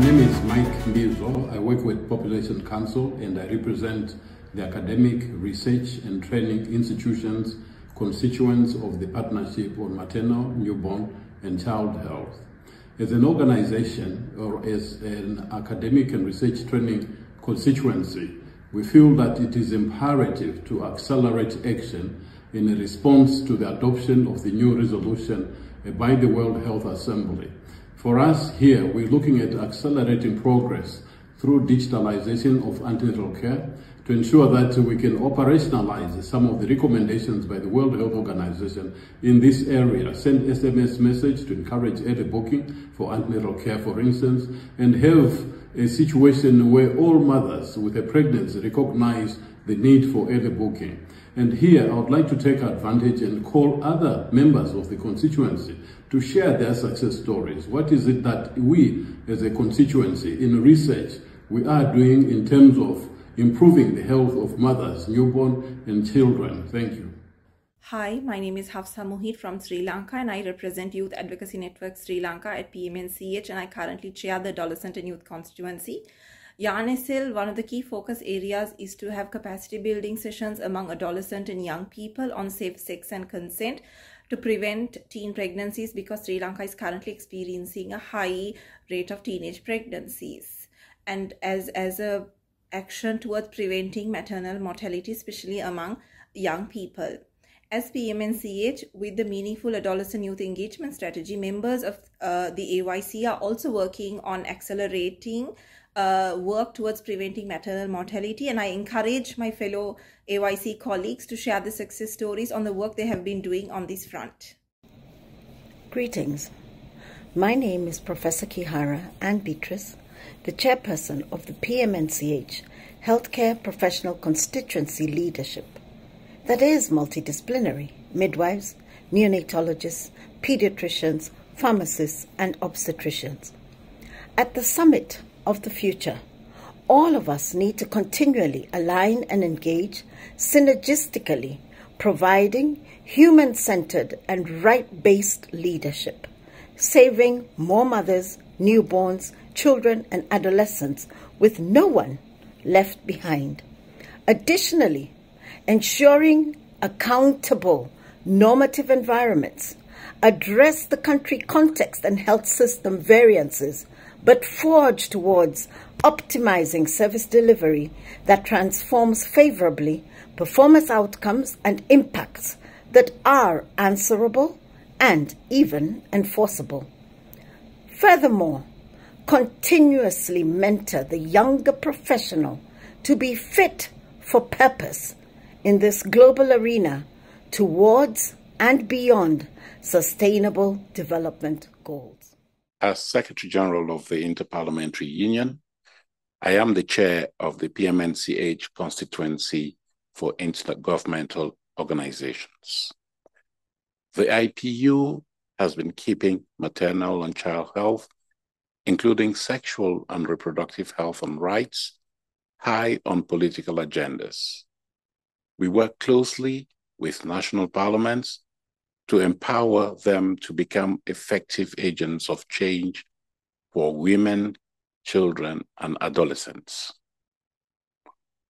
name is Mike Mbizo. I work with Population Council and I represent the academic, research and training institutions constituents of the Partnership on Maternal, Newborn and Child Health. As an organization or as an academic and research training constituency, we feel that it is imperative to accelerate action in response to the adoption of the new resolution by the World Health Assembly. For us here, we're looking at accelerating progress through digitalization of antenatal care to ensure that we can operationalize some of the recommendations by the World Health Organization in this area. Send SMS message to encourage early booking for antenatal care, for instance, and have a situation where all mothers with a pregnancy recognize the need for early booking. And here, I would like to take advantage and call other members of the constituency to share their success stories. What is it that we, as a constituency, in research, we are doing in terms of improving the health of mothers, newborn, and children? Thank you. Hi, my name is Hafsa Mohit from Sri Lanka and I represent Youth Advocacy Network Sri Lanka at PMNCH, and I currently chair the Adolescent and Youth Constituency. YANSL, one of the key focus areas is to have capacity building sessions among adolescent and young people on safe sex and consent to prevent teen pregnancies, because Sri Lanka is currently experiencing a high rate of teenage pregnancies. And as a action towards preventing maternal mortality, especially among young people. As PMNCH, with the Meaningful Adolescent Youth Engagement Strategy, members of the AYC are also working on accelerating work towards preventing maternal mortality, and I encourage my fellow AYC colleagues to share the success stories on the work they have been doing on this front. Greetings. My name is Professor Kihara Ann Beatrice, the chairperson of the PMNCH Healthcare Professional Constituency Leadership. That is multidisciplinary: midwives, neonatologists, pediatricians, pharmacists, and obstetricians. At the summit of the future, all of us need to continually align and engage synergistically, providing human-centered and right-based leadership, saving more mothers, newborns, children, and adolescents with no one left behind. Additionally, ensuring accountable normative environments, address the country context and health system variances, but forge towards optimizing service delivery that transforms favorably performance outcomes and impacts that are answerable and even enforceable. Furthermore, continuously mentor the younger professional to be fit for purpose in this global arena towards and beyond sustainable development goals. As Secretary General of the Interparliamentary Union, I am the chair of the PMNCH Constituency for Intergovernmental Organizations. The IPU has been keeping maternal and child health, including sexual and reproductive health and rights, high on political agendas. We work closely with national parliaments to empower them to become effective agents of change for women, children, and adolescents.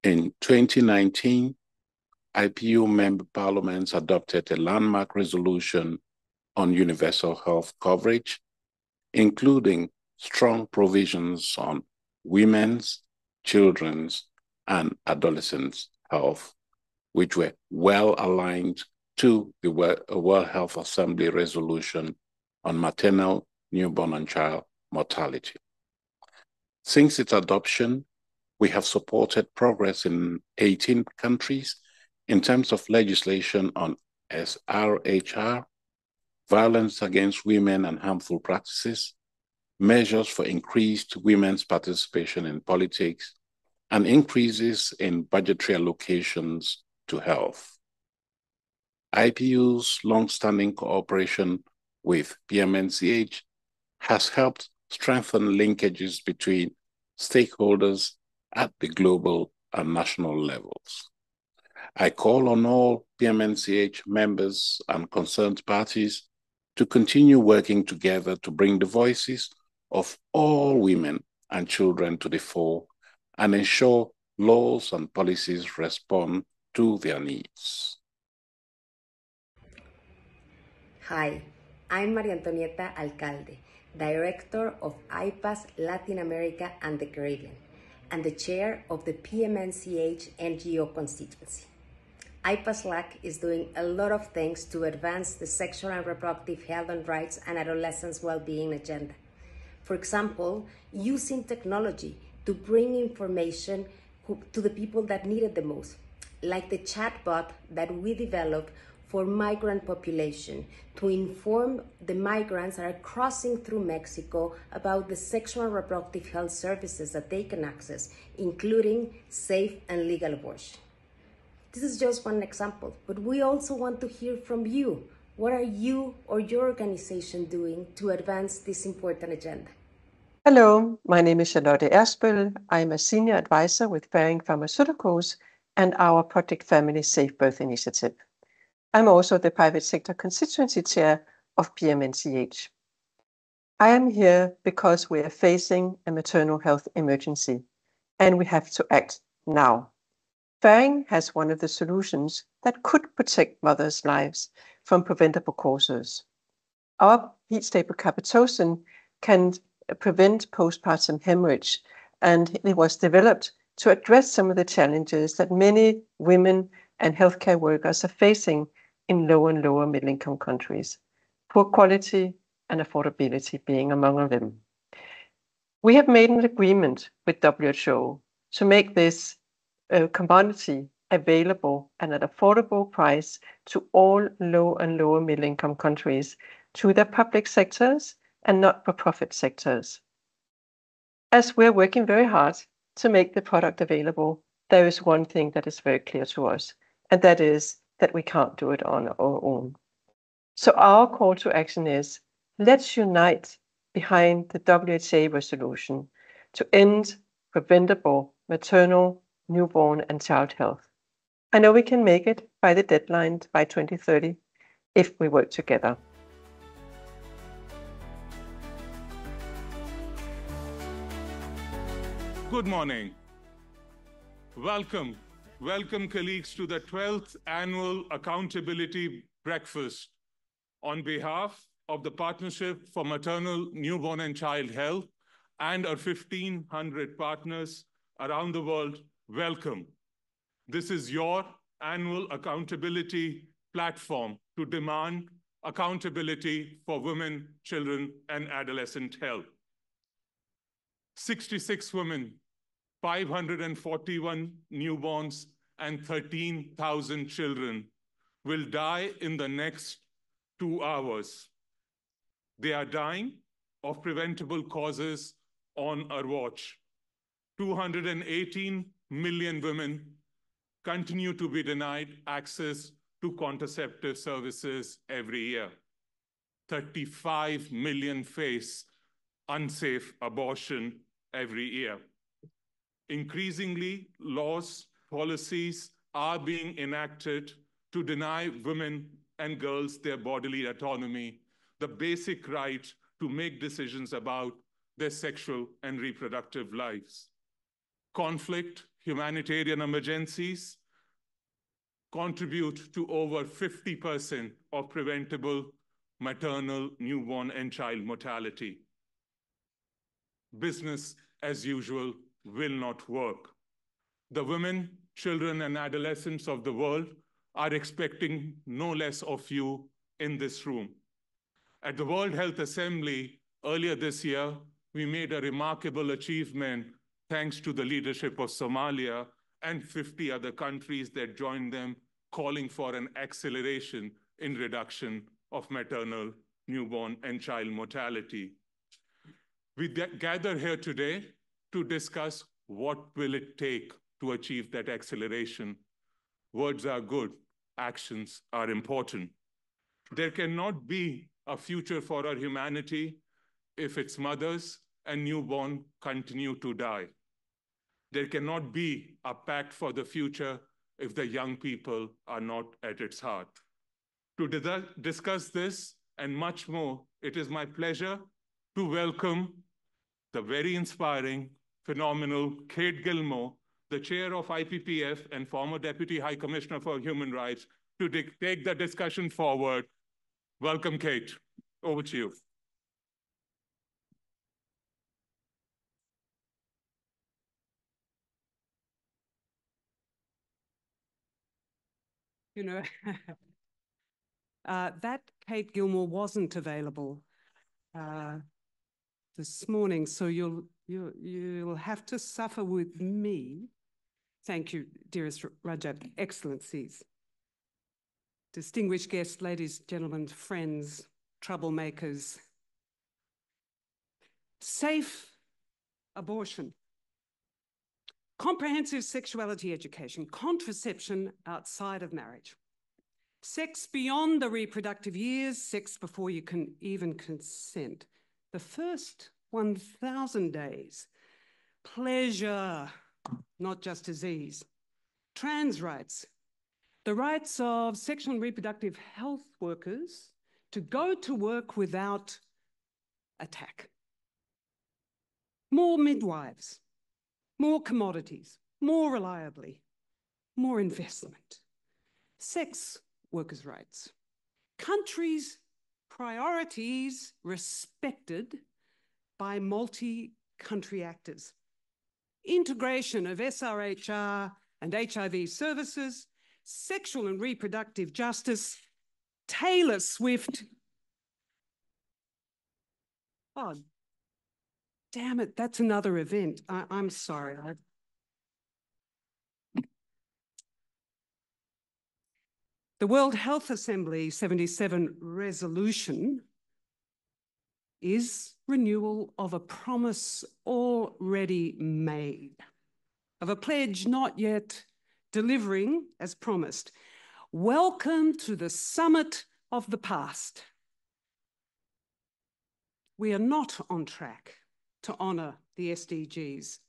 In 2019, IPU member parliaments adopted a landmark resolution on universal health coverage, including strong provisions on women's, children's, and adolescents' health, which were well aligned to the World Health Assembly resolution on maternal, newborn, and child mortality. Since its adoption, we have supported progress in 18 countries in terms of legislation on SRHR, violence against women and harmful practices, measures for increased women's participation in politics, and increases in budgetary allocations to health. IPU's long-standing cooperation with PMNCH has helped strengthen linkages between stakeholders at the global and national levels. I call on all PMNCH members and concerned parties to continue working together to bring the voices of all women and children to the fore and ensure laws and policies respond to their needs. Hi, I'm Maria Antonieta Alcalde, Director of IPAS Latin America and the Caribbean, and the Chair of the PMNCH NGO constituency. IPAS LAC is doing a lot of things to advance the sexual and reproductive health and rights and adolescents' well-being agenda. For example, using technology to bring information to the people that need it the most, like the chatbot that we developed for migrant population to inform the migrants that are crossing through Mexico about the sexual and reproductive health services that they can access, including safe and legal abortion. This is just one example, but we also want to hear from you. What are you or your organization doing to advance this important agenda? Hello, my name is Charlotte Ersbøl. I'm a senior advisor with Ferring Pharmaceuticals and our Project Family Safe Birth Initiative. I'm also the private sector constituency chair of PMNCH. I am here because we are facing a maternal health emergency and we have to act now. Ferring has one of the solutions that could protect mothers' lives from preventable causes. Our heat stable capitocin can prevent postpartum hemorrhage, and it was developed to address some of the challenges that many women and healthcare workers are facing in low and lower middle-income countries, poor quality and affordability being among them. We have made an agreement with WHO to make this commodity available at an affordable price to all low and lower middle-income countries, to their public sectors and not-for-profit sectors. As we're working very hard to make the product available, there is one thing that is very clear to us, and that is that we can't do it on our own. So our call to action is, let's unite behind the WHA resolution to end preventable maternal, newborn and child health. I know we can make it by the deadline by 2030 if we work together. Good morning. Welcome colleagues to the 12th Annual Accountability Breakfast. On behalf of the Partnership for Maternal, Newborn and Child Health and our 1,500 partners around the world, welcome. This is your annual accountability platform to demand accountability for women, children, and adolescent health. 66 women, 541 newborns, and 13,000 children will die in the next 2 hours. They are dying of preventable causes on our watch. 218 million women continue to be denied access to contraceptive services every year. 35 million face unsafe abortion every year. Increasingly, laws, policies are being enacted to deny women and girls their bodily autonomy, the basic right to make decisions about their sexual and reproductive lives. Conflict, humanitarian emergencies contribute to over 50% of preventable maternal, newborn, and child mortality. Business as usual will not work. The women, children, and adolescents of the world are expecting no less of you in this room. At the World Health Assembly earlier this year, we made a remarkable achievement thanks to the leadership of Somalia and 50 other countries that joined them, calling for an acceleration in reduction of maternal, newborn, and child mortality. We gather here today to discuss what will it take to achieve that acceleration. Words are good, actions are important. There cannot be a future for our humanity if its mothers and newborn continue to die. There cannot be a pact for the future if the young people are not at its heart. To discuss this and much more, it is my pleasure to welcome the very inspiring, phenomenal Kate Gilmore, the chair of IPPF and former Deputy High Commissioner for Human Rights, to take the discussion forward. Welcome, Kate. Over to you. You know, that Kate Gilmore wasn't available this morning, so you'll have to suffer with me. Thank you, dearest Rajat, Excellencies, distinguished guests, ladies, gentlemen, friends, troublemakers. Safe abortion, comprehensive sexuality education, contraception outside of marriage, sex beyond the reproductive years, sex before you can even consent, the first 1,000 days, pleasure, not just disease, trans rights, the rights of sexual and reproductive health workers to go to work without attack, more midwives, more commodities, more reliably, more investment, sex workers' rights, countries' priorities respected by multi-country actors, integration of SRHR and HIV services, sexual and reproductive justice, Taylor Swift. Oh, damn it, that's another event. I'm sorry. The World Health Assembly 77 Resolution is renewal of a promise already made, of a pledge not yet delivering as promised. Welcome to the summit of the past. We are not on track to honour the SDGs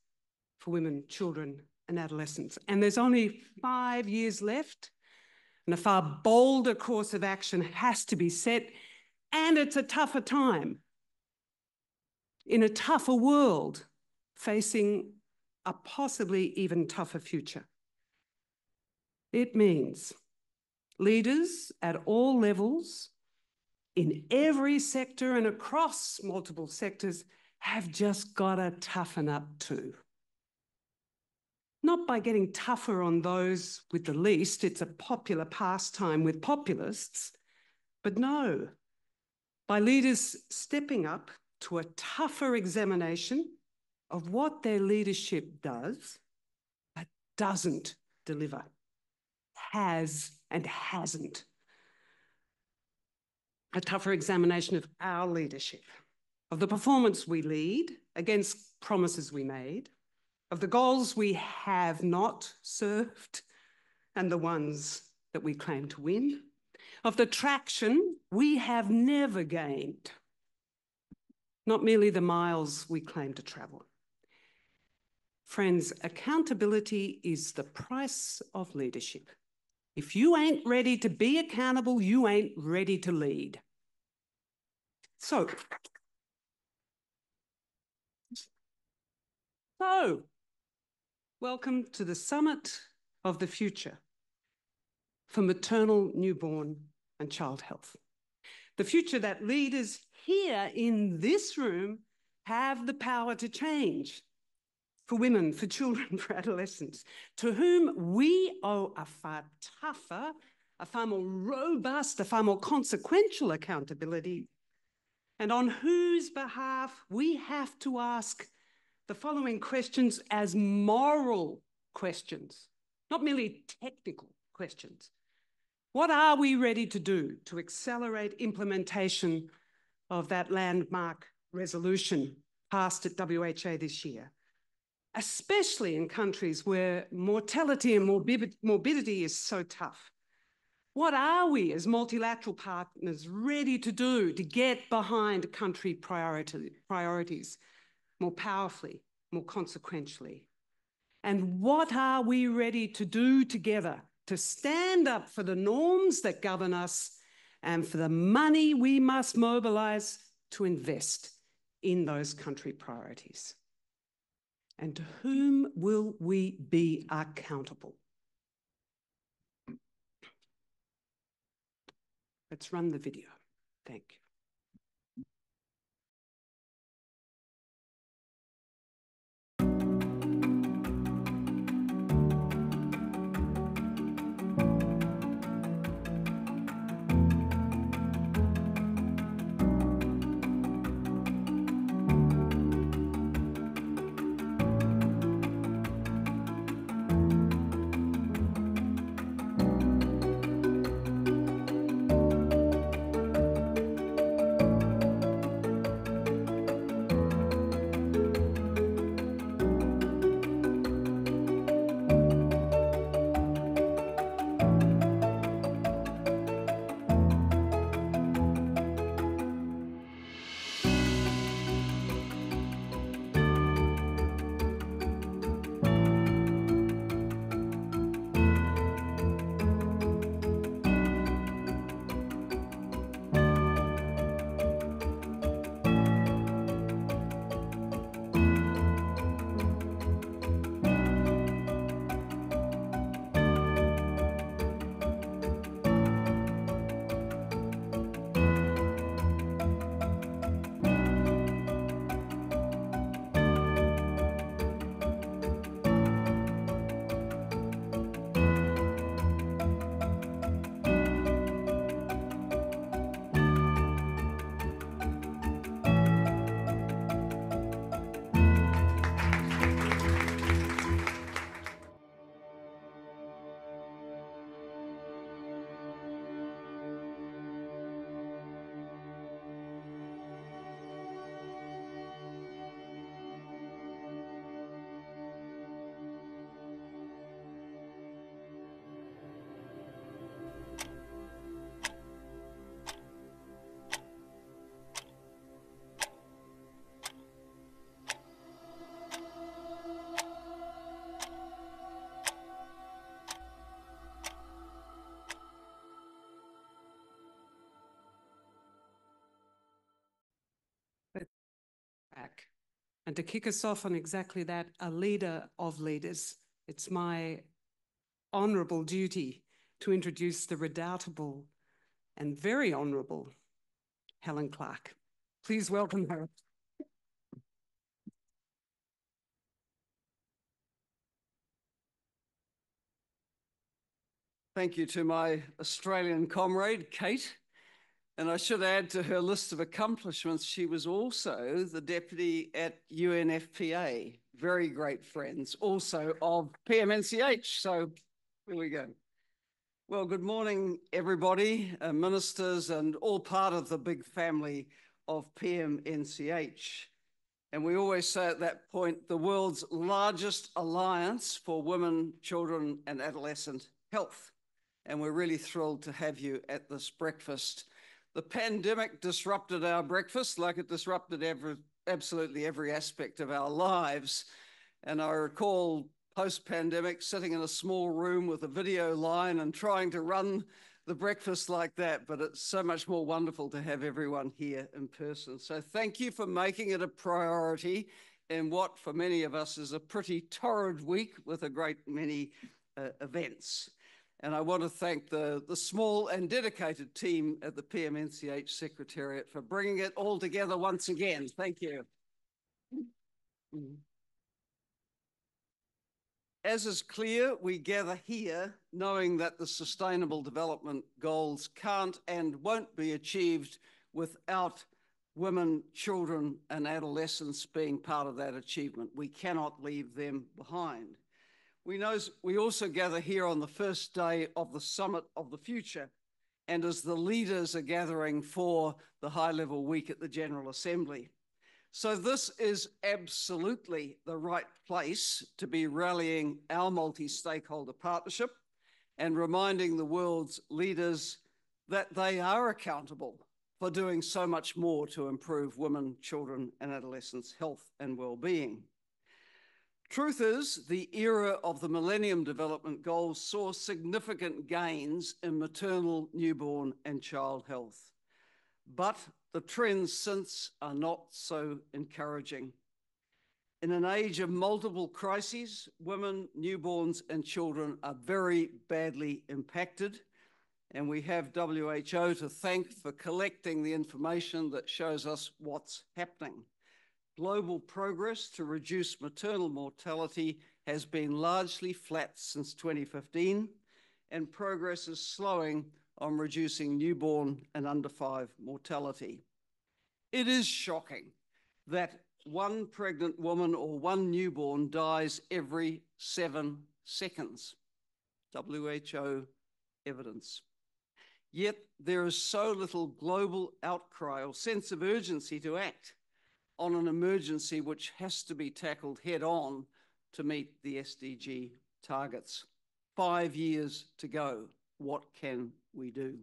for women, children and adolescents. And there's only 5 years left, and a far bolder course of action has to be set, and it's a tougher time in a tougher world facing a possibly even tougher future. It means leaders at all levels, in every sector and across multiple sectors, have just got to toughen up too. Not by getting tougher on those with the least, it's a popular pastime with populists, but no, by leaders stepping up to a tougher examination of what their leadership does, but doesn't deliver, has and hasn't. A tougher examination of our leadership, of the performance we lead against promises we made, of the goals we have not served and the ones that we claim to win, of the traction we have never gained, not merely the miles we claim to travel. Friends, accountability is the price of leadership. If you ain't ready to be accountable, you ain't ready to lead. So welcome to the summit of the future for maternal, newborn and child health. The future that leaders here in this room have the power to change for women, for children, for adolescents, to whom we owe a far tougher, a far more robust, a far more consequential accountability, and on whose behalf we have to ask the following questions as moral questions, not merely technical questions. What are we ready to do to accelerate implementation of that landmark resolution passed at WHA this year, especially in countries where mortality and morbidity is so tough? What are we as multilateral partners ready to do to get behind country priorities more powerfully, more consequentially? And what are we ready to do together to stand up for the norms that govern us and for the money we must mobilize to invest in those country priorities? And to whom will we be accountable? Let's run the video. Thank you. And to kick us off on exactly that, a leader of leaders, it's my honourable duty to introduce the redoubtable and very honourable Helen Clark. Please welcome her. Thank you to my Australian comrade, Kate. And I should add to her list of accomplishments, she was also the deputy at UNFPA, very great friends, also of PMNCH. So here we go. Well, good morning, everybody, ministers, and all part of the big family of PMNCH. And we always say at that point, the world's largest alliance for women, children, and adolescent health. And we're really thrilled to have you at this breakfast. The pandemic disrupted our breakfast like it disrupted absolutely every aspect of our lives. And I recall post-pandemic sitting in a small room with a video line and trying to run the breakfast like that, but it's so much more wonderful to have everyone here in person. So thank you for making it a priority in what for many of us is a pretty torrid week with a great many events. And I want to thank the small and dedicated team at the PMNCH Secretariat for bringing it all together once again. Thank you. As is clear, we gather here knowing that the Sustainable Development Goals can't and won't be achieved without women, children, and adolescents being part of that achievement. We cannot leave them behind. We also gather here on the first day of the Summit of the Future, and as the leaders are gathering for the high-level week at the General Assembly. So this is absolutely the right place to be rallying our multi-stakeholder partnership and reminding the world's leaders that they are accountable for doing so much more to improve women, children, and adolescents' health and well-being. Truth is, the era of the Millennium Development Goals saw significant gains in maternal, newborn, and child health. but the trends since are not so encouraging. In an age of multiple crises, women, newborns, and children are very badly impacted, and we have WHO to thank for collecting the information that shows us what's happening. Global progress to reduce maternal mortality has been largely flat since 2015, and progress is slowing on reducing newborn and under 5 mortality. It is shocking that one pregnant woman or one newborn dies every 7 seconds. WHO evidence. Yet there is so little global outcry or sense of urgency to act on an emergency which has to be tackled head on to meet the SDG targets. 5 years to go. What can we do?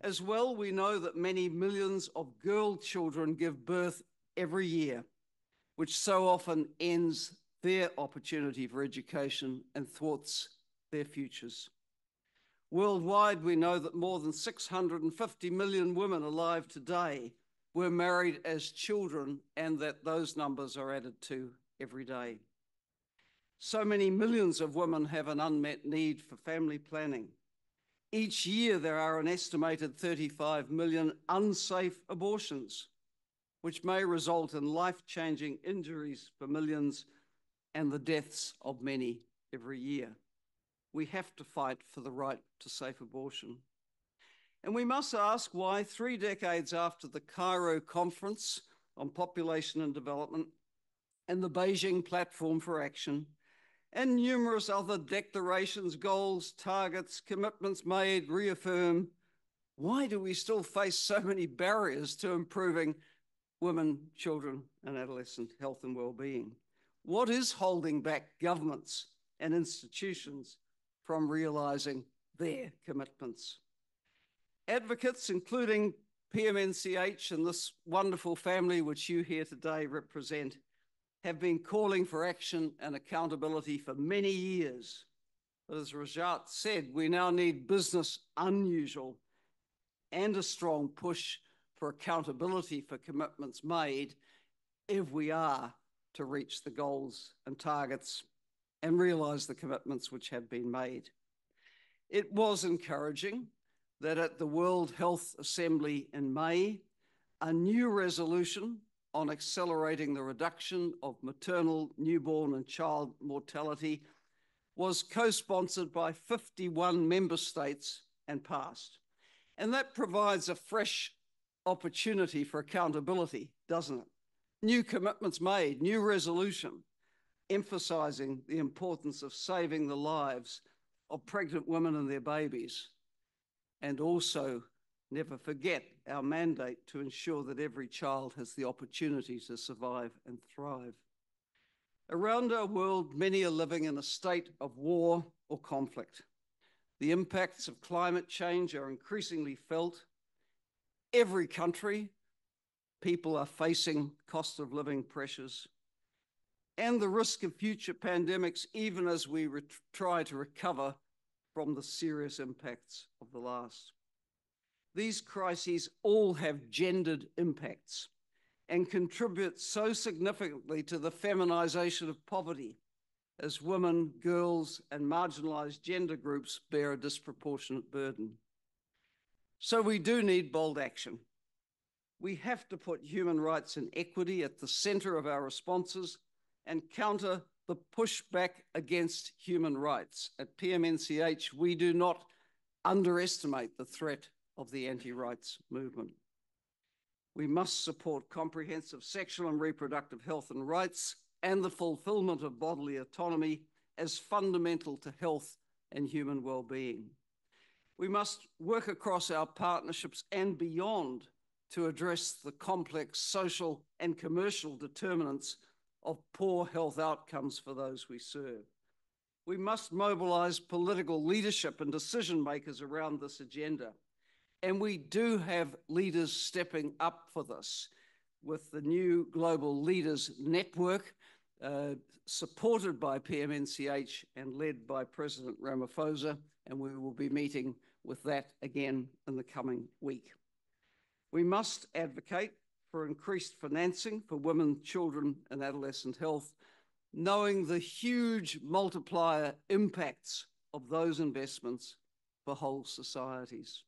As well, we know that many millions of girl children give birth every year, which so often ends their opportunity for education and thwarts their futures. Worldwide, we know that more than 650 million women alive today were married as children, and that those numbers are added to every day. So many millions of women have an unmet need for family planning. Each year, there are an estimated 35 million unsafe abortions, which may result in life-changing injuries for millions and the deaths of many every year. We have to fight for the right to safe abortion. And we must ask why 3 decades after the Cairo Conference on Population and Development and the Beijing Platform for Action and numerous other declarations, goals, targets, commitments made, reaffirmed, why do we still face so many barriers to improving women, children, and adolescent health and well-being? What is holding back governments and institutions from realising their commitments? Advocates, including PMNCH and this wonderful family which you here today represent, have been calling for action and accountability for many years. But as Rajat said, we now need business unusual and a strong push for accountability for commitments made if we are to reach the goals and targets and realise the commitments which have been made. It was encouraging that at the World Health Assembly in May, a new resolution on accelerating the reduction of maternal, newborn and child mortality was co-sponsored by 51 member states and passed. And that provides a fresh opportunity for accountability, doesn't it? New commitments made, new resolution, emphasising the importance of saving the lives of pregnant women and their babies. And also, never forget our mandate to ensure that every child has the opportunity to survive and thrive. Around our world, many are living in a state of war or conflict. The impacts of climate change are increasingly felt. Every country, people are facing cost of living pressures and the risk of future pandemics, even as we try to recover from the serious impacts of the last. These crises all have gendered impacts and contribute so significantly to the feminisation of poverty as women, girls, and marginalised gender groups bear a disproportionate burden. So we do need bold action. We have to put human rights and equity at the centre of our responses and counter the pushback against human rights. At PMNCH, we do not underestimate the threat of the anti-rights movement. We must support comprehensive sexual and reproductive health and rights and the fulfilment of bodily autonomy as fundamental to health and human well-being. We must work across our partnerships and beyond to address the complex social and commercial determinants of poor health outcomes for those we serve. We must mobilise political leadership and decision makers around this agenda. And we do have leaders stepping up for this with the new Global Leaders Network, supported by PMNCH and led by President Ramaphosa, and we will be meeting with that again in the coming week. We must advocate for increased financing for women, children, and adolescent health, knowing the huge multiplier impacts of those investments for whole societies.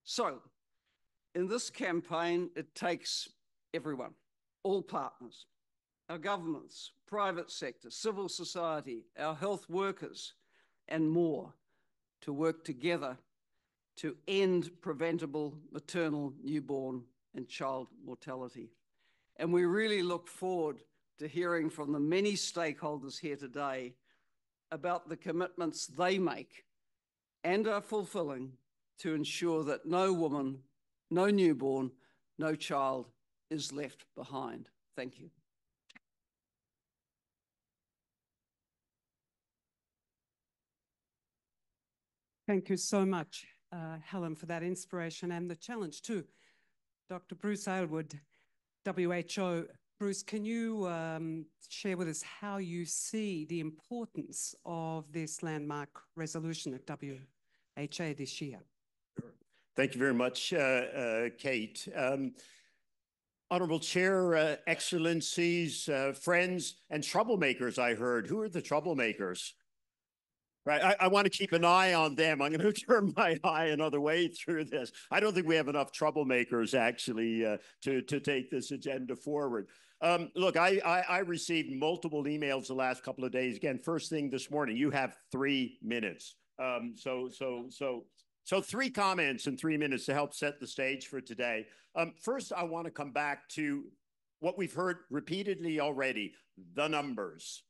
So, in this campaign, it takes everyone, all partners, our governments, private sector, civil society, our health workers, and more to work together to end preventable maternal, newborn, and child mortality. And we really look forward to hearing from the many stakeholders here today about the commitments they make and are fulfilling to ensure that no woman, no newborn, no child is left behind. Thank you. Thank you so much, Helen, for that inspiration and the challenge too. Dr. Bruce Aylward, WHO. Bruce, can you share with us how you see the importance of this landmark resolution at WHA this year? Sure. Thank you very much, Kate. Honorable Chair, Excellencies, friends, and troublemakers, I heard. Who are the troublemakers? Right, I want to keep an eye on them. I'm going to turn my eye another way through this. I don't think we have enough troublemakers, actually, to take this agenda forward. Look, I received multiple emails the last couple of days. Again, first thing this morning, you have 3 minutes. So 3 comments in 3 minutes to help set the stage for today. First, I want to come back to what we've heard repeatedly already, the numbers.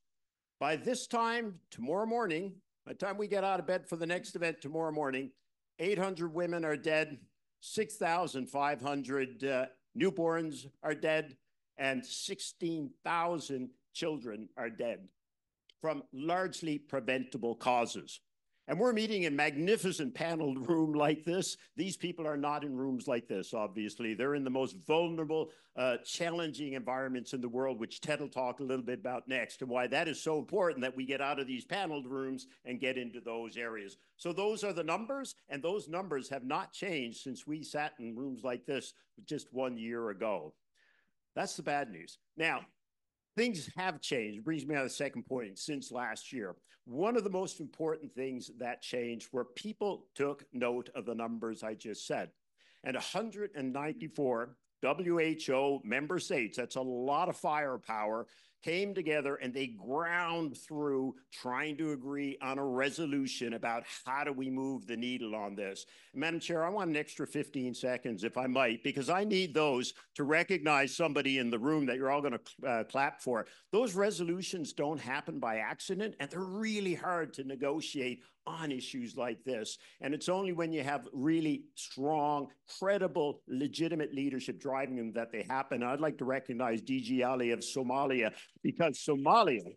By this time tomorrow morning, by the time we get out of bed for the next event tomorrow morning, 800 women are dead, 6,500 newborns are dead, and 16,000 children are dead from largely preventable causes. And we're meeting in a magnificent paneled room like this. These people are not in rooms like this, obviously. They're in the most vulnerable, challenging environments in the world, which Ted will talk a little bit about next, and why that is so important that we get out of these paneled rooms and get into those areas. So those are the numbers, and those numbers have not changed since we sat in rooms like this just 1 year ago. That's the bad news. Now, things have changed. It brings me on the second point since last year. One of the most important things that changed were people took note of the numbers I just said. And 194 WHO member states, that's a lot of firepower, came together and they ground through trying to agree on a resolution about how do we move the needle on this. Madam Chair, I want an extra 15 seconds, if I might, because I need those to recognize somebody in the room that you're all going to clap for. Those resolutions don't happen by accident, and they're really hard to negotiate on issues like this. And it's only when you have really strong, credible, legitimate leadership driving them that they happen. I'd like to recognize DG Ali of Somalia, because Somalia,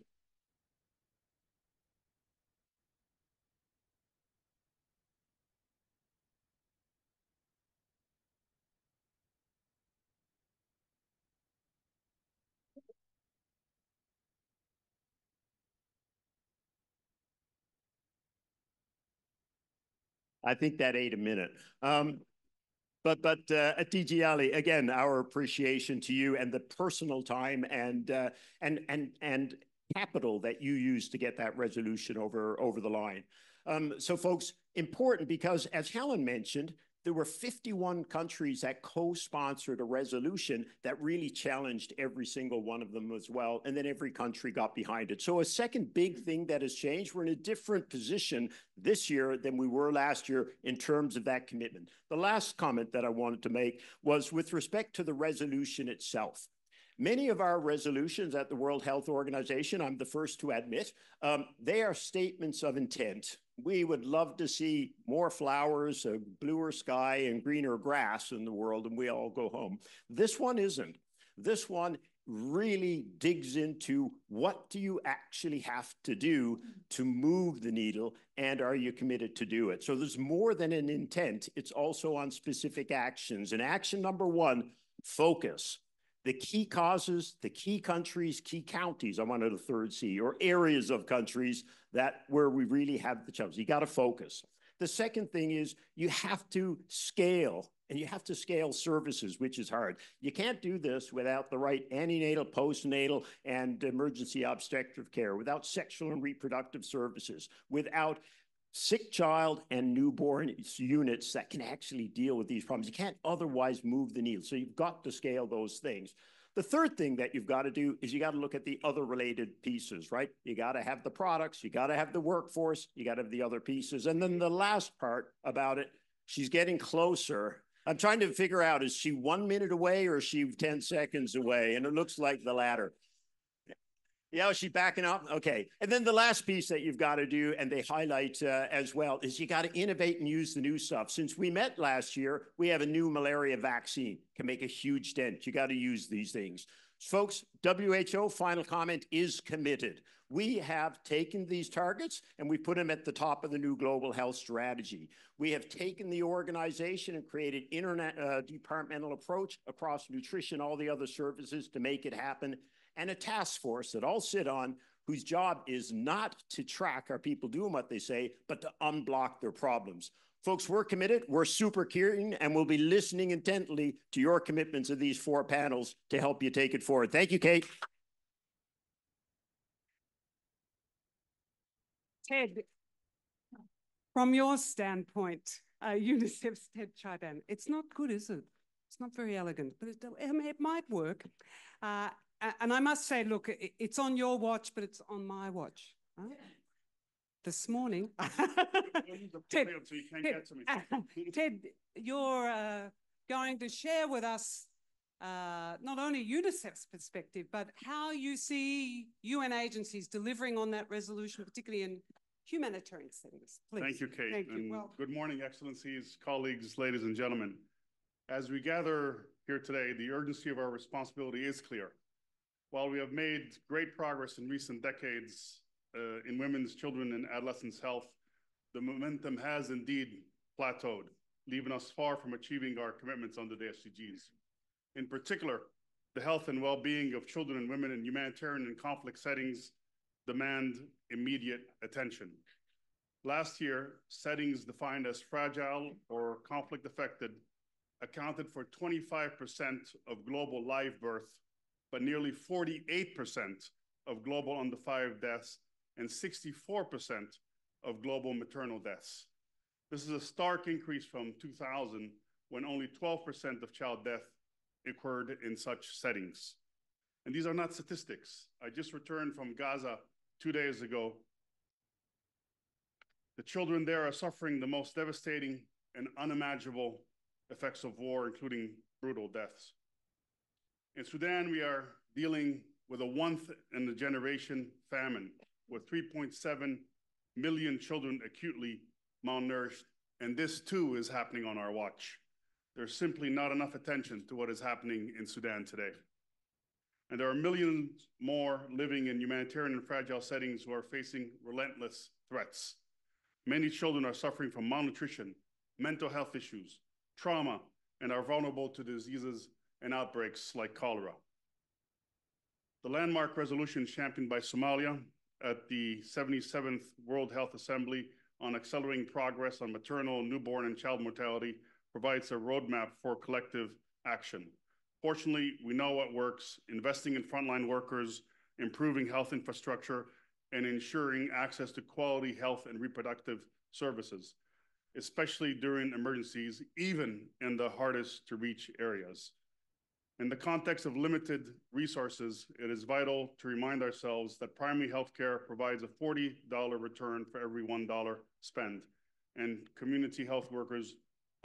I think that ate a minute. But at DG Ali, again, our appreciation to you and the personal time and capital that you used to get that resolution over the line. So folks, important because as Helen mentioned, there were 51 countries that co-sponsored a resolution that really challenged every single one of them as well. And then every country got behind it. So a second big thing that has changed, we're in a different position this year than we were last year in terms of that commitment. The last comment that I wanted to make was with respect to the resolution itself. Many of our resolutions at the World Health Organization, I'm the first to admit, they are statements of intent. We would love to see more flowers, a bluer sky, and greener grass in the world, and we all go home. This one isn't. This one really digs into what do you actually have to do to move the needle, and are you committed to do it? So there's more than an intent. It's also on specific actions. And action number 1, focus. The key causes, the key countries, key counties, I wanted a third C, or areas of countries that where we really have the challenge. You got to focus. The second thing is you have to scale, and you have to scale services, which is hard. You can't do this without the right antenatal, postnatal, and emergency obstetric care, without sexual and reproductive services, without sick child and newborn units that can actually deal with these problems. You can't otherwise move the needle. So you've got to scale those things. The third thing that you've got to do is you got to look at the other related pieces, right? You got to have the products, you got to have the workforce, you got to have the other pieces. And then the last part about it, she's getting closer. I'm trying to figure out, is she 1 minute away or is she 10 seconds away? And it looks like the latter. Yeah, is she backing up? Okay. And then the last piece that you've got to do, and they highlight as well, is you got to innovate and use the new stuff. Since we met last year, we have a new malaria vaccine, can make a huge dent. You got to use these things. Folks, WHO, final comment, is committed. We have taken these targets and we put them at the top of the new global health strategy. We have taken the organization and created departmental approach across nutrition, all the other services to make it happen, and a task force that I'll sit on, whose job is not to track our people doing what they say, but to unblock their problems. Folks, we're committed, we're super keen, and we'll be listening intently to your commitments of these 4 panels to help you take it forward. Thank you, Kate. Ted, from your standpoint, UNICEF's Ted Chaiban, it's not good, is it? It's not very elegant, but it might work. And I must say, look, it's on your watch, but it's on my watch. Huh? This morning. Ted, you're going to share with us not only UNICEF's perspective, but how you see UN agencies delivering on that resolution, particularly in humanitarian settings. Please. Thank you, Kate. Thank you. Well, good morning, Excellencies, colleagues, ladies and gentlemen. As we gather here today, the urgency of our responsibility is clear. While we have made great progress in recent decades in women's, children, and adolescents' health, the momentum has indeed plateaued, leaving us far from achieving our commitments under the SDGs. In particular, the health and well-being of children and women in humanitarian and conflict settings demand immediate attention. Last year, settings defined as fragile or conflict-affected accounted for 25% of global live birth, but nearly 48% of global under 5 deaths and 64% of global maternal deaths. This is a stark increase from 2000, when only 12% of child death occurred in such settings. And these are not statistics. I just returned from Gaza 2 days ago. The children there are suffering the most devastating and unimaginable effects of war, including brutal deaths. In Sudan, we are dealing with a once-in-a-generation famine, with 3.7 million children acutely malnourished, and this too is happening on our watch. There's simply not enough attention to what is happening in Sudan today. And there are millions more living in humanitarian and fragile settings who are facing relentless threats. Many children are suffering from malnutrition, mental health issues, trauma, and are vulnerable to diseases and outbreaks like cholera. The landmark resolution championed by Somalia at the 77th World Health Assembly on accelerating progress on maternal, newborn, and child mortality provides a roadmap for collective action. Fortunately, we know what works: investing in frontline workers, improving health infrastructure, and ensuring access to quality health and reproductive services, especially during emergencies, even in the hardest to reach areas. In the context of limited resources, it is vital to remind ourselves that primary healthcare provides a $40 return for every $1 spent, and community health workers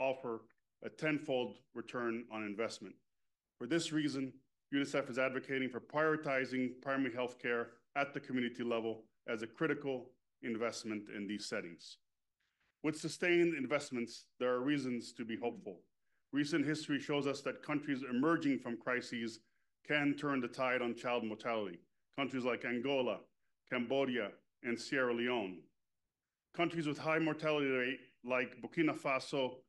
offer a tenfold return on investment. For this reason, UNICEF is advocating for prioritizing primary healthcare at the community level as a critical investment in these settings. With sustained investments, there are reasons to be hopeful. Recent history shows us that countries emerging from crises can turn the tide on child mortality. Countries like Angola, Cambodia, and Sierra Leone. Countries with high mortality rate like Burkina Faso,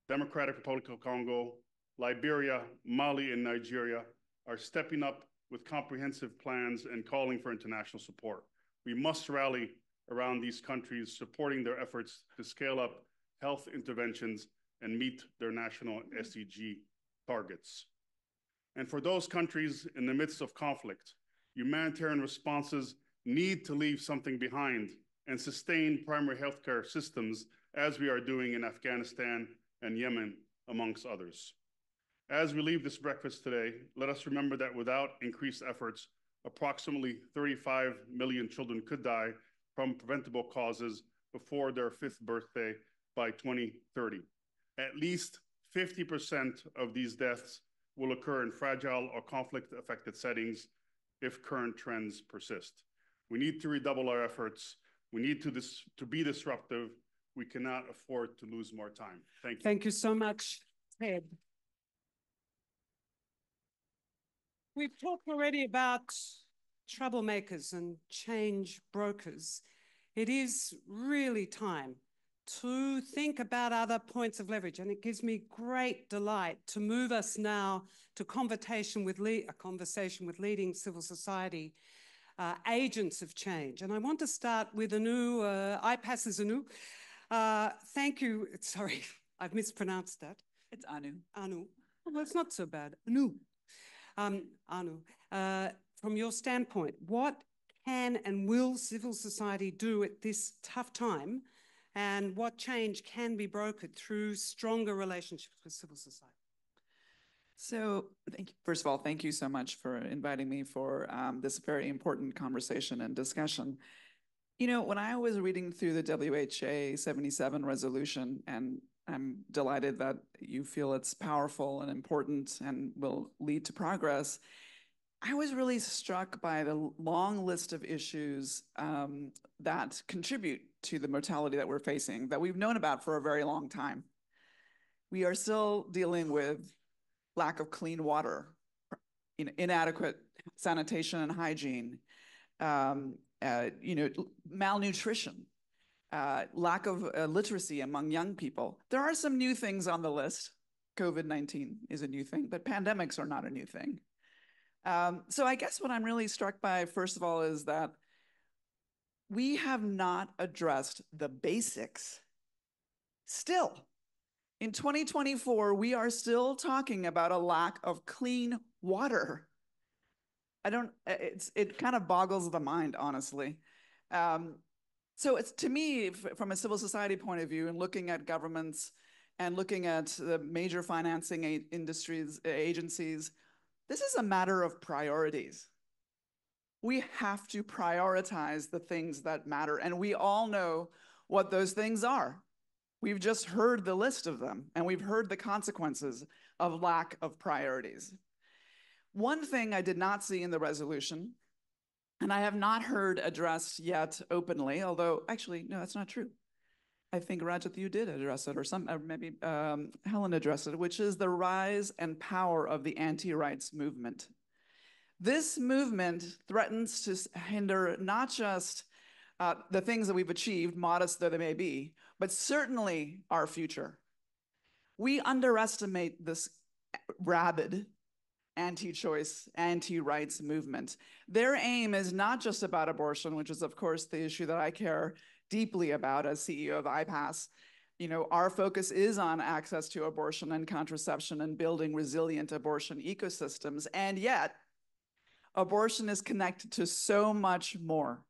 Democratic Republic of Congo, Liberia, Mali, and Nigeria are stepping up with comprehensive plans and calling for international support. We must rally around these countries, supporting their efforts to scale up health interventions and meet their national SDG targets. And for those countries in the midst of conflict, humanitarian responses need to leave something behind and sustain primary healthcare systems as we are doing in Afghanistan and Yemen, amongst others. As we leave this breakfast today, let us remember that without increased efforts, approximately 35 million children could die from preventable causes before their 5th birthday by 2030. At least 50% of these deaths will occur in fragile or conflict-affected settings if current trends persist. We need to redouble our efforts. We need to be disruptive. We cannot afford to lose more time. Thank you. Thank you so much, Ted. We've talked already about troublemakers and change brokers. It is really time to think about other points of leverage, and it gives me great delight to move us now to a conversation with leading civil society agents of change. And I want to start with Anu. IPAS is Anu. Thank you. Sorry, I've mispronounced that. It's Anu. Anu. Well, it's not so bad. Anu. Anu, from your standpoint, what can and will civil society do at this tough time, and what change can be brokered through stronger relationships with civil society? So, first of all, thank you so much for inviting me for this very important conversation and discussion. You know, when I was reading through the WHA77 resolution, and I'm delighted that you feel it's powerful and important and will lead to progress, I was really struck by the long list of issues that contribute to the mortality that we're facing, that we've known about for a very long time. We are still dealing with lack of clean water, inadequate sanitation and hygiene, malnutrition, lack of literacy among young people. There are some new things on the list. COVID-19 is a new thing, but pandemics are not a new thing. So I guess what I'm really struck by, first of all, is that we have not addressed the basics. Still, in 2024, we are still talking about a lack of clean water. It kind of boggles the mind, honestly. So it's, to me, from a civil society point of view, and looking at governments and looking at the major financing agencies, this is a matter of priorities. We have to prioritize the things that matter, and we all know what those things are. We've just heard the list of them, and we've heard the consequences of lack of priorities. One thing I did not see in the resolution, and I have not heard addressed yet openly, although actually, no, that's not true. I think, Rajat, you did address it, or maybe Helen addressed it, which is the rise and power of the anti-rights movement. This movement threatens to hinder not just the things that we've achieved, modest though they may be, but certainly our future. We underestimate this rabid anti-choice, anti-rights movement. Their aim is not just about abortion, which is, of course, the issue that I care deeply about as CEO of IPAS. You know, our focus is on access to abortion and contraception and building resilient abortion ecosystems. And yet, abortion is connected to so much more.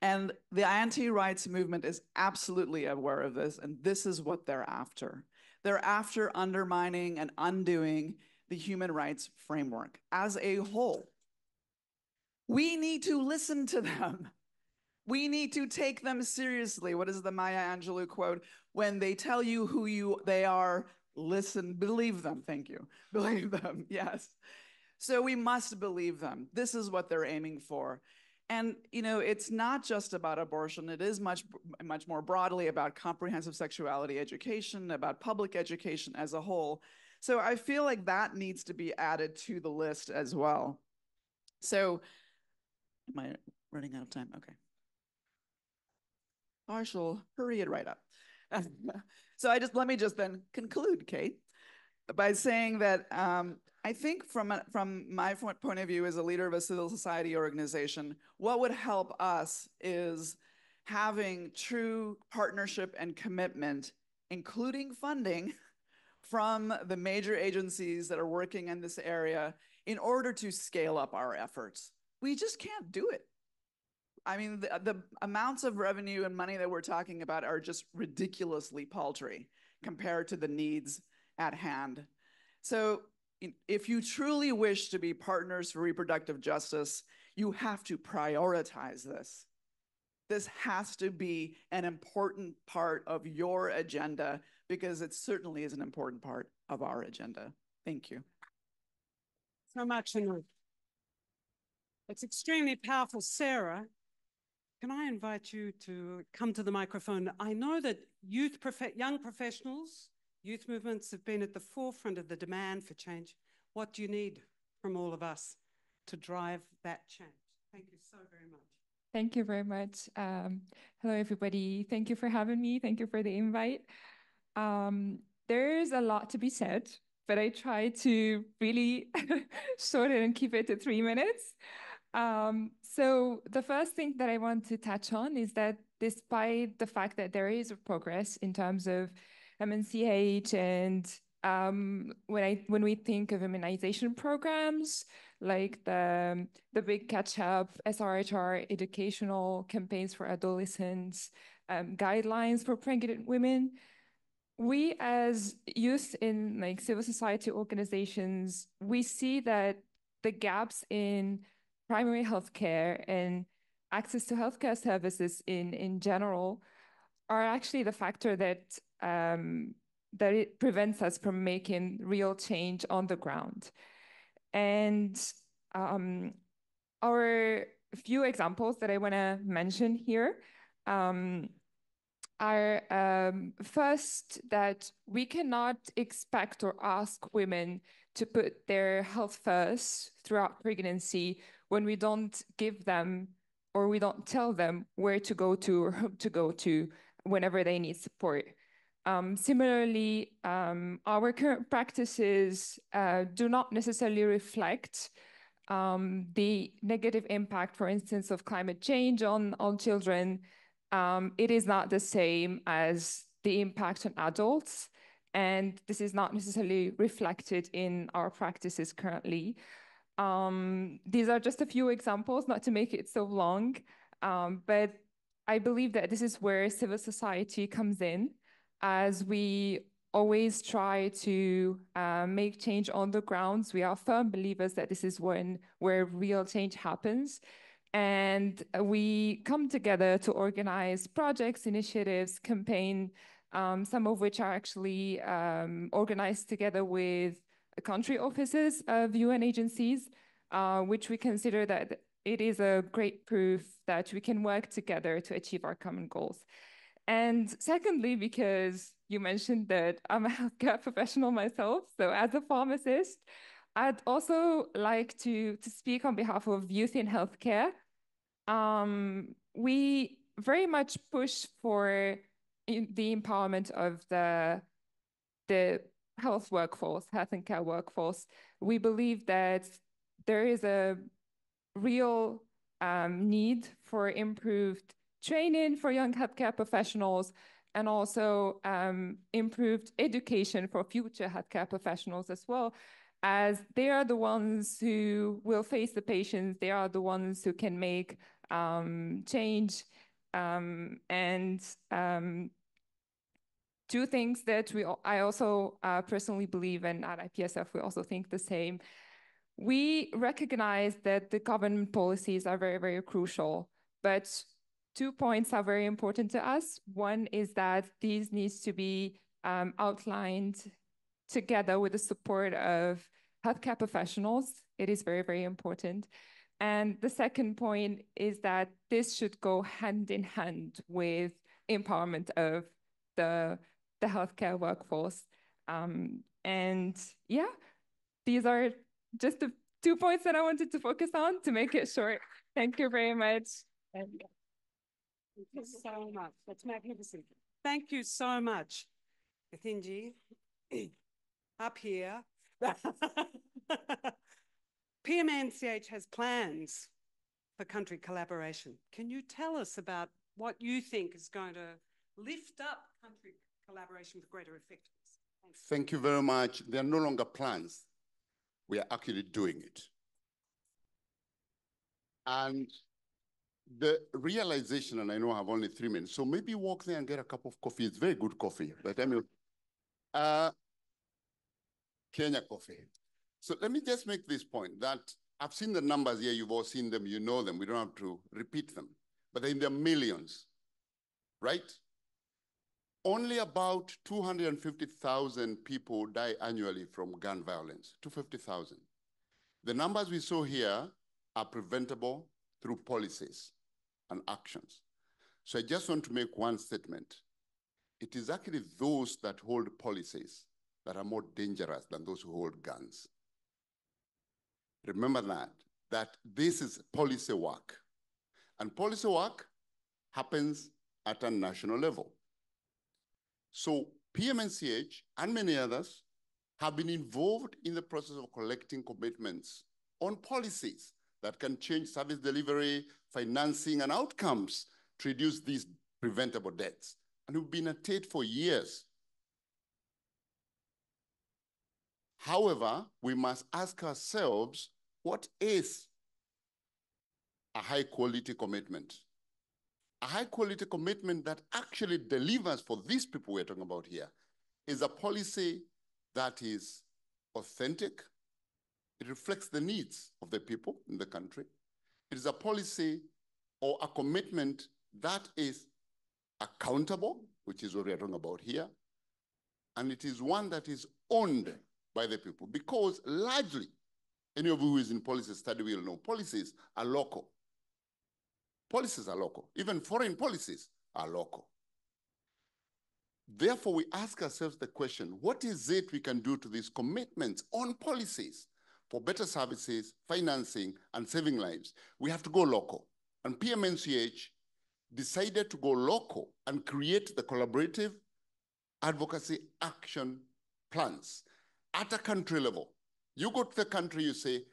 And the anti-rights movement is absolutely aware of this, and this is what they're after. They're after undermining and undoing the human rights framework as a whole. We need to listen to them. We need to take them seriously. What is the Maya Angelou quote? When they tell you who they are, listen, believe them. Thank you. Believe them, yes. So we must believe them. This is what they're aiming for. And, you know, it's not just about abortion. It is much more broadly about comprehensive sexuality education, about public education as a whole. So I feel like that needs to be added to the list as well. So, am I running out of time? Okay. I shall hurry it right up. So let me just then conclude, Kate, by saying that I think from my point of view as a leader of a civil society organization, what would help us is having true partnership and commitment including funding from the major agencies that are working in this area in order to scale up our efforts. We just can't do it. I mean, the amounts of revenue and money that we're talking about are just ridiculously paltry compared to the needs at hand. So if you truly wish to be partners for reproductive justice, you have to prioritize this. This has to be an important part of your agenda because it certainly is an important part of our agenda. Thank you. So much, Anita. It's extremely powerful. Sarah, can I invite you to come to the microphone? I know that young professionals, youth movements have been at the forefront of the demand for change. What do you need from all of us to drive that change? Thank you so very much. Thank you very much. Hello, everybody. Thank you for having me. Thank you for the invite. There's a lot to be said, but I try to really shorten and keep it to 3 minutes. So the first thing that I want to touch on is that despite the fact that there is progress in terms of MNCH and when we think of immunization programs, like the Big Catch Up, SRHR educational campaigns for adolescents, guidelines for pregnant women, we as youth in like civil society organizations, we see that the gaps in primary healthcare and access to healthcare services in general are actually the factor that that it prevents us from making real change on the ground. And our few examples that I want to mention here are first, that we cannot expect or ask women to put their health first throughout pregnancy when we don't give them or we don't tell them where to go to or whom to go to whenever they need support. Similarly, our current practices do not necessarily reflect the negative impact, for instance, of climate change on children. It is not the same as the impact on adults, and this is not necessarily reflected in our practices currently. These are just a few examples, not to make it so long, but I believe that this is where civil society comes in, as we always try to make change on the grounds. We are firm believers that this is where real change happens. And we come together to organize projects, initiatives, campaign, some of which are actually organized together with country offices of UN agencies, which we consider that it is a great proof that we can work together to achieve our common goals. And secondly, because you mentioned that I'm a healthcare professional myself, so as a pharmacist, I'd also like to speak on behalf of youth in healthcare. We very much push for the empowerment of the health workforce, health and care workforce. We believe that there is a real need for improved training for young healthcare professionals, and also improved education for future healthcare professionals as well, as they are the ones who will face the patients, they are the ones who can make change. Two things that I also personally believe, and at IPSF we also think the same. We recognize that the government policies are very, very crucial, but 2 points are very important to us. One is that these needs to be outlined together with the support of healthcare professionals. It is very, very important. And the second point is that this should go hand in hand with empowerment of the healthcare workforce. And yeah, these are just the 2 points that I wanted to focus on to make it short. Thank you very much. Thank you so much. That's magnificent. Thank you so much, Githinji. Up here. PMNCH has plans for country collaboration. Can you tell us about what you think is going to lift up country collaboration with greater effectiveness? Thanks. Thank you very much. There are no longer plans. We are actually doing it. And the realization, and I know I have only 3 minutes, so maybe walk there and get a cup of coffee. It's very good coffee. But I mean, Kenya coffee. So let me just make this point that I've seen the numbers here. You've all seen them. You know them. We don't have to repeat them. But they're in the millions, right? Only about 250,000 people die annually from gun violence, 250,000. The numbers we saw here are preventable through policies and actions. So I just want to make one statement. It is actually those that hold policies that are more dangerous than those who hold guns. Remember that this is policy work. And policy work happens at a national level. So PMNCH and many others have been involved in the process of collecting commitments on policies that can change service delivery, financing, and outcomes to reduce these preventable deaths. And we've been at it for years. However, we must ask ourselves, what is a high-quality commitment? A high-quality commitment that actually delivers for these people we're talking about here is a policy that is authentic. It reflects the needs of the people in the country. It is a policy or a commitment that is accountable, which is what we're talking about here. And it is one that is owned by the people, because largely, any of you who is in policy study will know, policies are local. Policies are local. Even foreign policies are local. Therefore, we ask ourselves the question, what is it we can do to these commitments on policies for better services, financing, and saving lives? We have to go local. And PMNCH decided to go local and create the collaborative advocacy action plans at a country level. You go to the country, you say,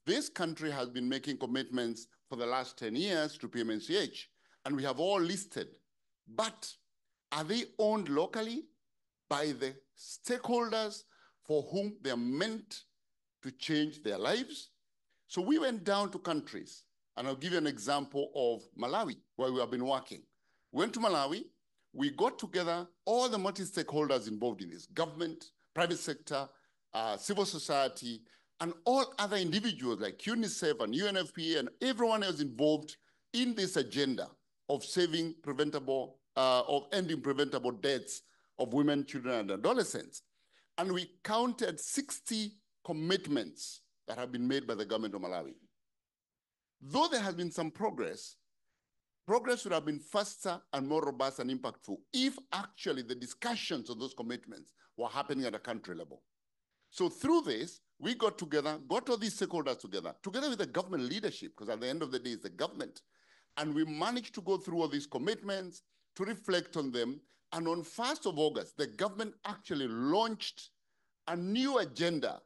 this country has been making commitments for the last 10 years to PMNCH, and we have all listed. But are they owned locally by the stakeholders for whom they are meant to change their lives? So we went down to countries, and I'll give you an example of Malawi, where we have been working. We went to Malawi, we got together all the multi-stakeholders involved in this, government, private sector, civil society, and all other individuals like UNICEF and UNFPA and everyone else involved in this agenda of saving preventable, of ending preventable deaths of women, children, and adolescents. And we counted 60 commitments that have been made by the government of Malawi. Though there has been some progress, progress would have been faster and more robust and impactful if actually the discussions of those commitments were happening at a country level. So through this, we got together, got all these stakeholders together with the government leadership, because at the end of the day, it's the government. And we managed to go through all these commitments, to reflect on them. And on 1st of August, the government actually launched a new agenda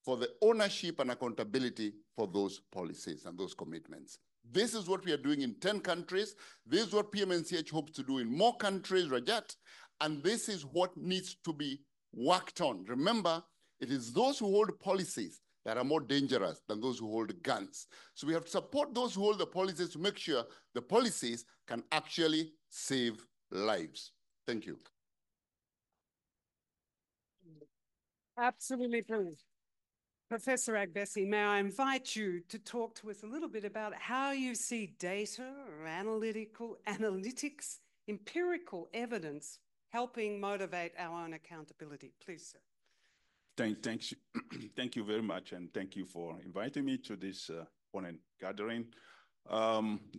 for the ownership and accountability for those policies and those commitments. This is what we are doing in 10 countries. This is what PMNCH hopes to do in more countries, Rajat. And this is what needs to be worked on. Remember, it is those who hold policies that are more dangerous than those who hold guns. So we have to support those who hold the policies to make sure the policies can actually save lives. Thank you. Absolutely, please. Professor Agbessi, may I invite you to talk to us a little bit about how you see data or analytics, empirical evidence helping motivate our own accountability. Please, sir. Thank you very much, and thank you for inviting me to this morning gathering.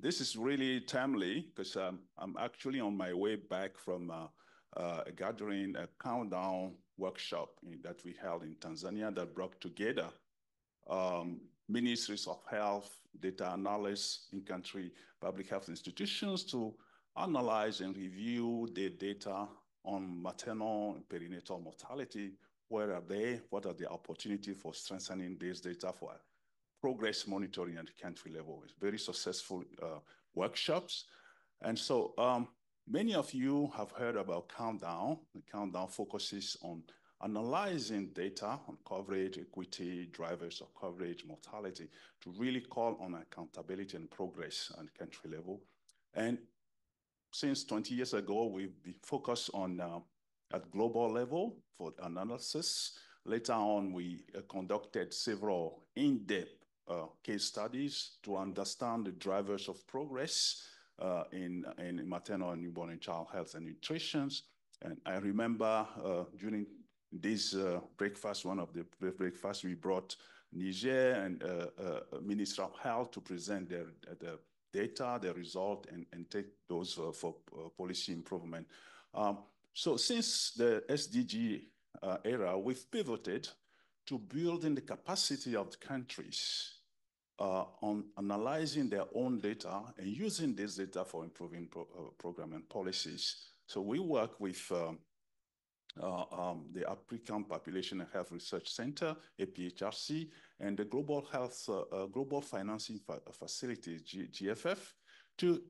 This is really timely because I'm actually on my way back from a gathering, a countdown workshop that we held in Tanzania that brought together ministries of health, data analysts, in-country public health institutions to analyze and review the data on maternal and perinatal mortality. Where are they? What are the opportunities for strengthening this data for progress monitoring at the country level? It's very successful workshops. And so Many of you have heard about Countdown. The Countdown focuses on analyzing data on coverage, equity, drivers of coverage, mortality, to really call on accountability and progress at country level. And since 20 years ago, we've been focused on at global level for analysis. Later on, we conducted several in-depth case studies to understand the drivers of progress in maternal and newborn and child health and nutrition. And I remember during this breakfast, one of the breakfasts, we brought Niger and Minister of Health to present the data, the result, and take those for policy improvement. So since the SDG era, we've pivoted to building the capacity of the countries on analyzing their own data and using this data for improving program and policies. So we work with the African Population and Health Research Center, APHRC, and the Global Health, Global Financing Facility, GFF, to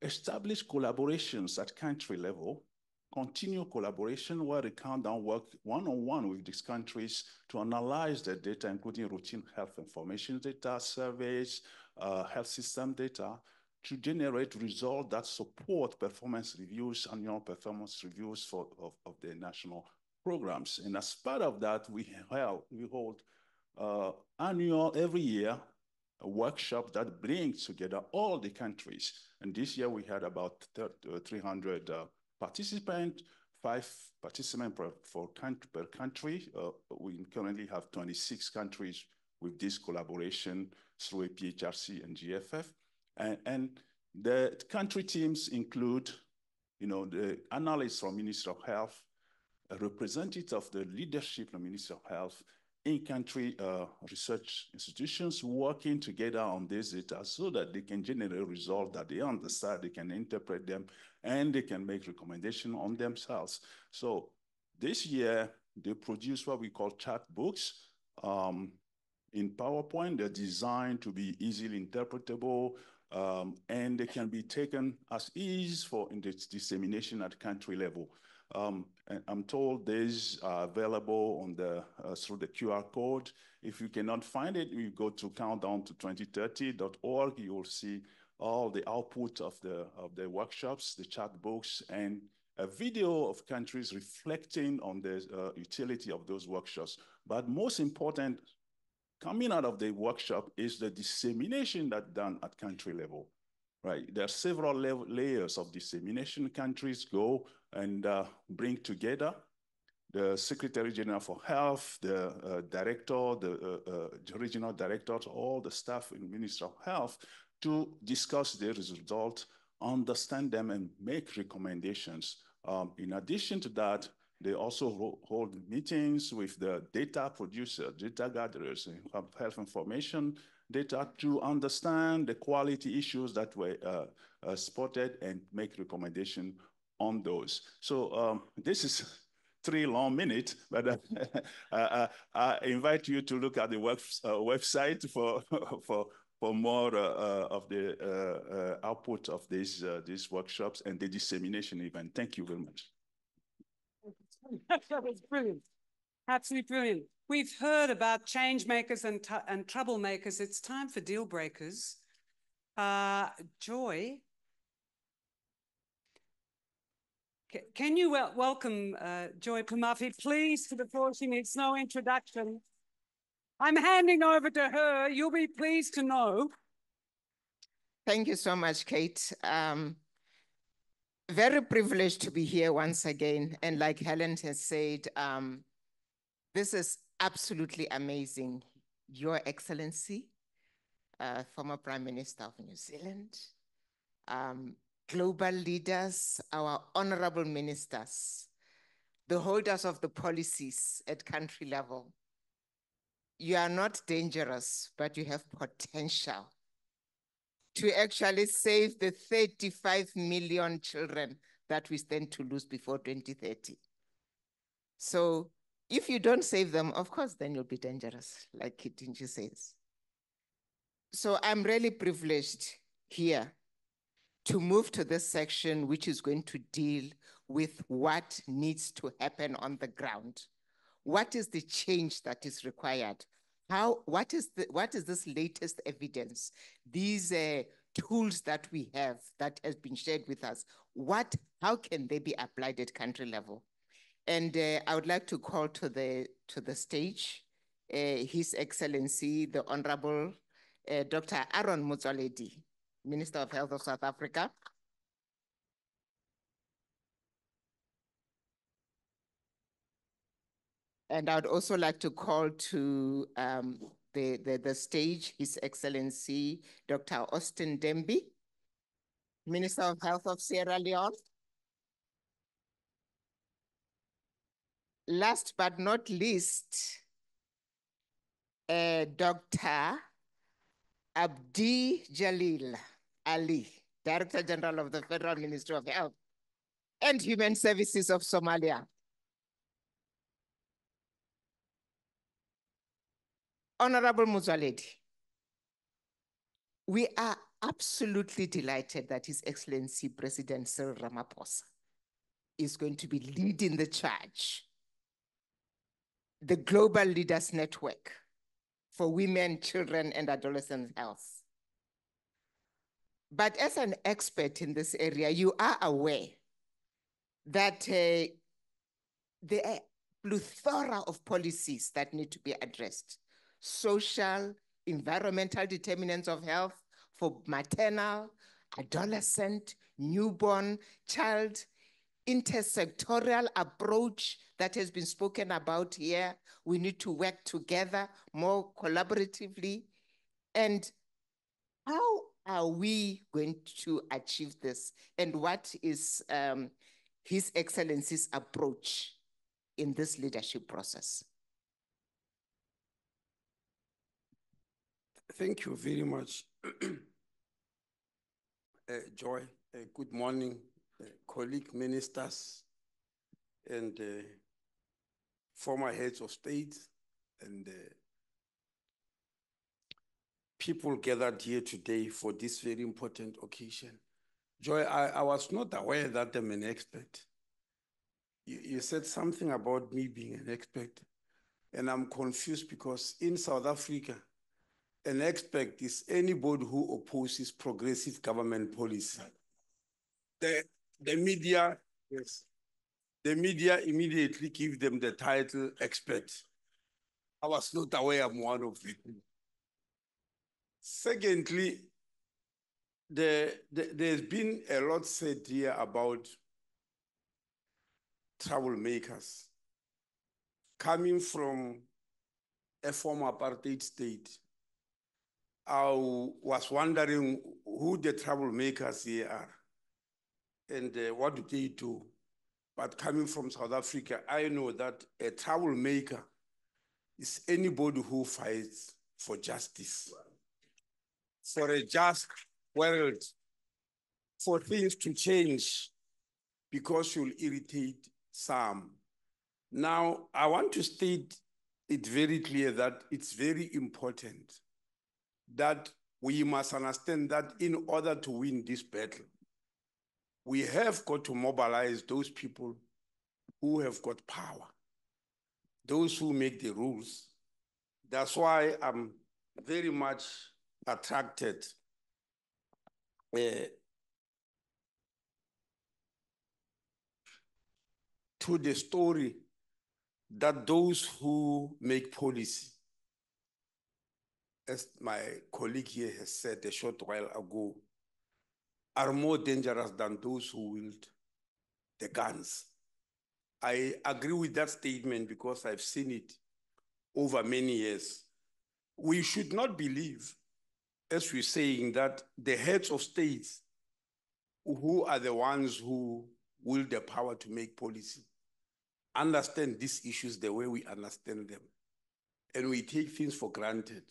establish collaborations at country level, continue collaboration where the Countdown work one-on-one with these countries to analyze their data, including routine health information data, surveys, health system data, to generate results that support performance reviews, annual performance reviews of the national programs. And as part of that, we hold annual, every year, a workshop that brings together all the countries. And this year we had about 300 participants, 5 participants per country. We currently have 26 countries with this collaboration through APHRC and GFF. And the country teams include, the analysts from Ministry of Health, a representative of the leadership of Ministry of Health, in-country research institutions working together on this data so that they can generate results that they understand, they can interpret them, and they can make recommendations on themselves. So this year, they produce what we call chat books. In PowerPoint, they're designed to be easily interpretable, and they can be taken as is for dissemination at country level. And I'm told these are available on through the QR code. If you cannot find it, you go to countdown2030.org. You will see all the output of the workshops, the chat books, and a video of countries reflecting on the utility of those workshops. But most important, coming out of the workshop is the dissemination that's done at country level, right? There are several layers of dissemination. Countries go and bring together the Secretary General for Health, the director, the regional directors, all the staff in the Ministry of Health to discuss their results, understand them, and make recommendations. In addition to that, they also hold meetings with the data producers, data gatherers, health information data to understand the quality issues that were spotted and make recommendations on those. So this is 3 long minutes, but I invite you to look at the website for more of the output of these workshops and the dissemination event. Thank you very much. That was brilliant. Absolutely brilliant. We've heard about change makers and troublemakers. It's time for deal breakers. Joy, can you welcome Joy Phumaphi, please, to the floor? She needs no introduction. I'm handing over to her. You'll be pleased to know. Thank you so much, Kate. Very privileged to be here once again. And like Helen has said, this is absolutely amazing. Your Excellency, former Prime Minister of New Zealand, global leaders, our honorable ministers, the holders of the policies at country level. You are not dangerous, but you have potential to actually save the 35 million children that we stand to lose before 2030. So if you don't save them, of course, then you'll be dangerous, like Githinji says. So I'm really privileged here to move to this section, which is going to deal with what needs to happen on the ground. What is the change that is required? What is this latest evidence? These tools that we have that has been shared with us, how can they be applied at country level? And I would like to call to the stage His Excellency, the Honorable Dr. Aaron Motsoaledi, Minister of Health of South Africa. And I would also like to call to the stage His Excellency, Dr. Austin Demby, Minister of Health of Sierra Leone. Last but not least, Dr. Abdijalil Ali, Director General of the Federal Ministry of Health and Human Services of Somalia. Honorable Motsoaledi, we are absolutely delighted that His Excellency President Cyril Ramaphosa is going to be leading the charge, the Global Leaders Network for Women, Children, and Adolescent Health. But as an expert in this area, you are aware that there are plethora of policies that need to be addressed. Social, environmental determinants of health for maternal, adolescent, newborn, child, intersectoral approach that has been spoken about here. We need to work together more collaboratively. And how are we going to achieve this? And what is His Excellency's approach in this leadership process? Thank you very much, Joy. Good morning, colleague ministers and former heads of state and people gathered here today for this very important occasion. Joy, I was not aware that I'm an expert. You said something about me being an expert, and I'm confused because in South Africa, an expert is anybody who opposes progressive government policy. The media, yes, the media immediately give them the title expert. I was not aware I'm one of them. Secondly, there's been a lot said here about troublemakers coming from a former apartheid state. I was wondering who the troublemakers here are and what do they do? But coming from South Africa, I know that a troublemaker is anybody who fights for justice, for a just world, for things to change because you'll irritate some. Now, I want to state it very clear that it's very important that we must understand that in order to win this battle, we have got to mobilize those people who have got power, those who make the rules. That's why I'm very much attracted to the story that those who make policy, as my colleague here has said a short while ago, are more dangerous than those who wield the guns. I agree with that statement because I've seen it over many years. We should not believe, as we're saying, that the heads of states who are the ones who wield the power to make policy understand these issues the way we understand them, and we take things for granted.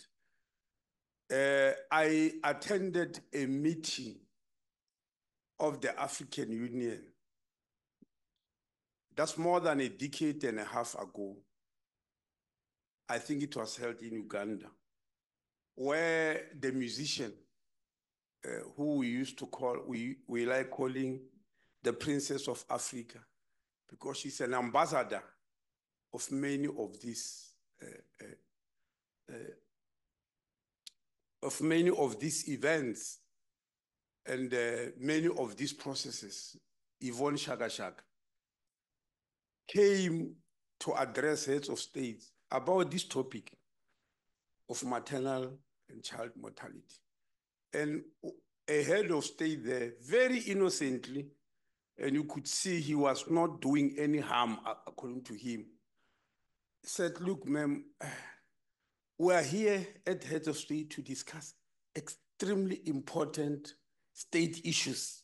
I attended a meeting of the African Union. That's more than a decade and a half ago. I think it was held in Uganda, where the musician who we used to call, we like calling the Princess of Africa, because she's an ambassador of many of these events and many of these processes. Yvonne Shagashag came to address heads of state about this topic of maternal and child mortality. And a head of state there, very innocently, and you could see he was not doing any harm, according to him, said, look, ma'am, we are here at head of state to discuss extremely important state issues,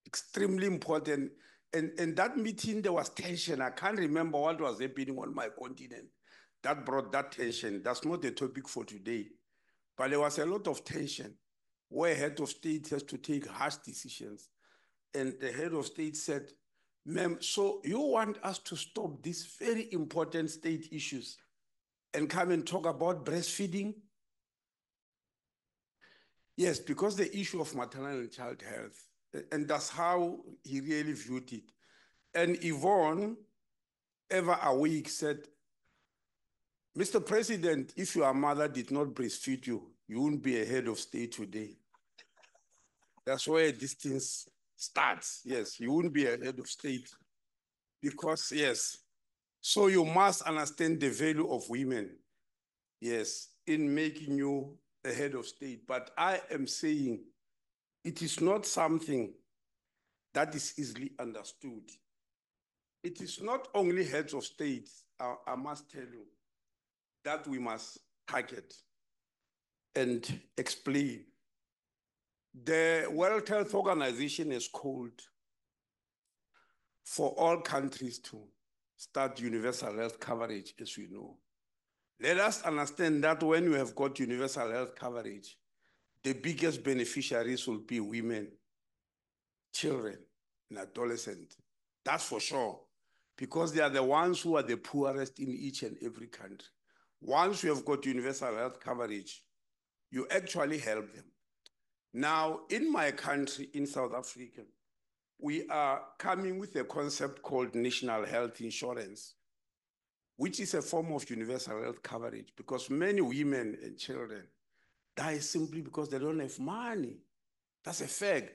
extremely important. And that meeting, there was tension. I can't remember what was happening on my continent that brought that tension. That's not the topic for today. But there was a lot of tension where head of state has to take harsh decisions. And the head of state said, ma'am, so you want us to stop these very important state issues and come and talk about breastfeeding? Yes, because the issue of maternal and child health, and that's how he really viewed it. And Yvonne, ever awake, said, Mr. President, if your mother did not breastfeed you, you wouldn't be a head of state today. That's where distance starts. Yes, you wouldn't be a head of state because, yes. So you must understand the value of women, yes, in making you a head of state. But I am saying it is not something that is easily understood. It is not only heads of state, I must tell you, that we must target and explain. The World Health Organization has called for all countries to start universal health coverage, as we know. Let us understand that when you have got universal health coverage, the biggest beneficiaries will be women, children, and adolescents. That's for sure, because they are the ones who are the poorest in each and every country. Once you have got universal health coverage, you actually help them. Now, in my country, in South Africa, we are coming with a concept called national health insurance, which is a form of universal health coverage, because many women and children die simply because they don't have money. That's a fact.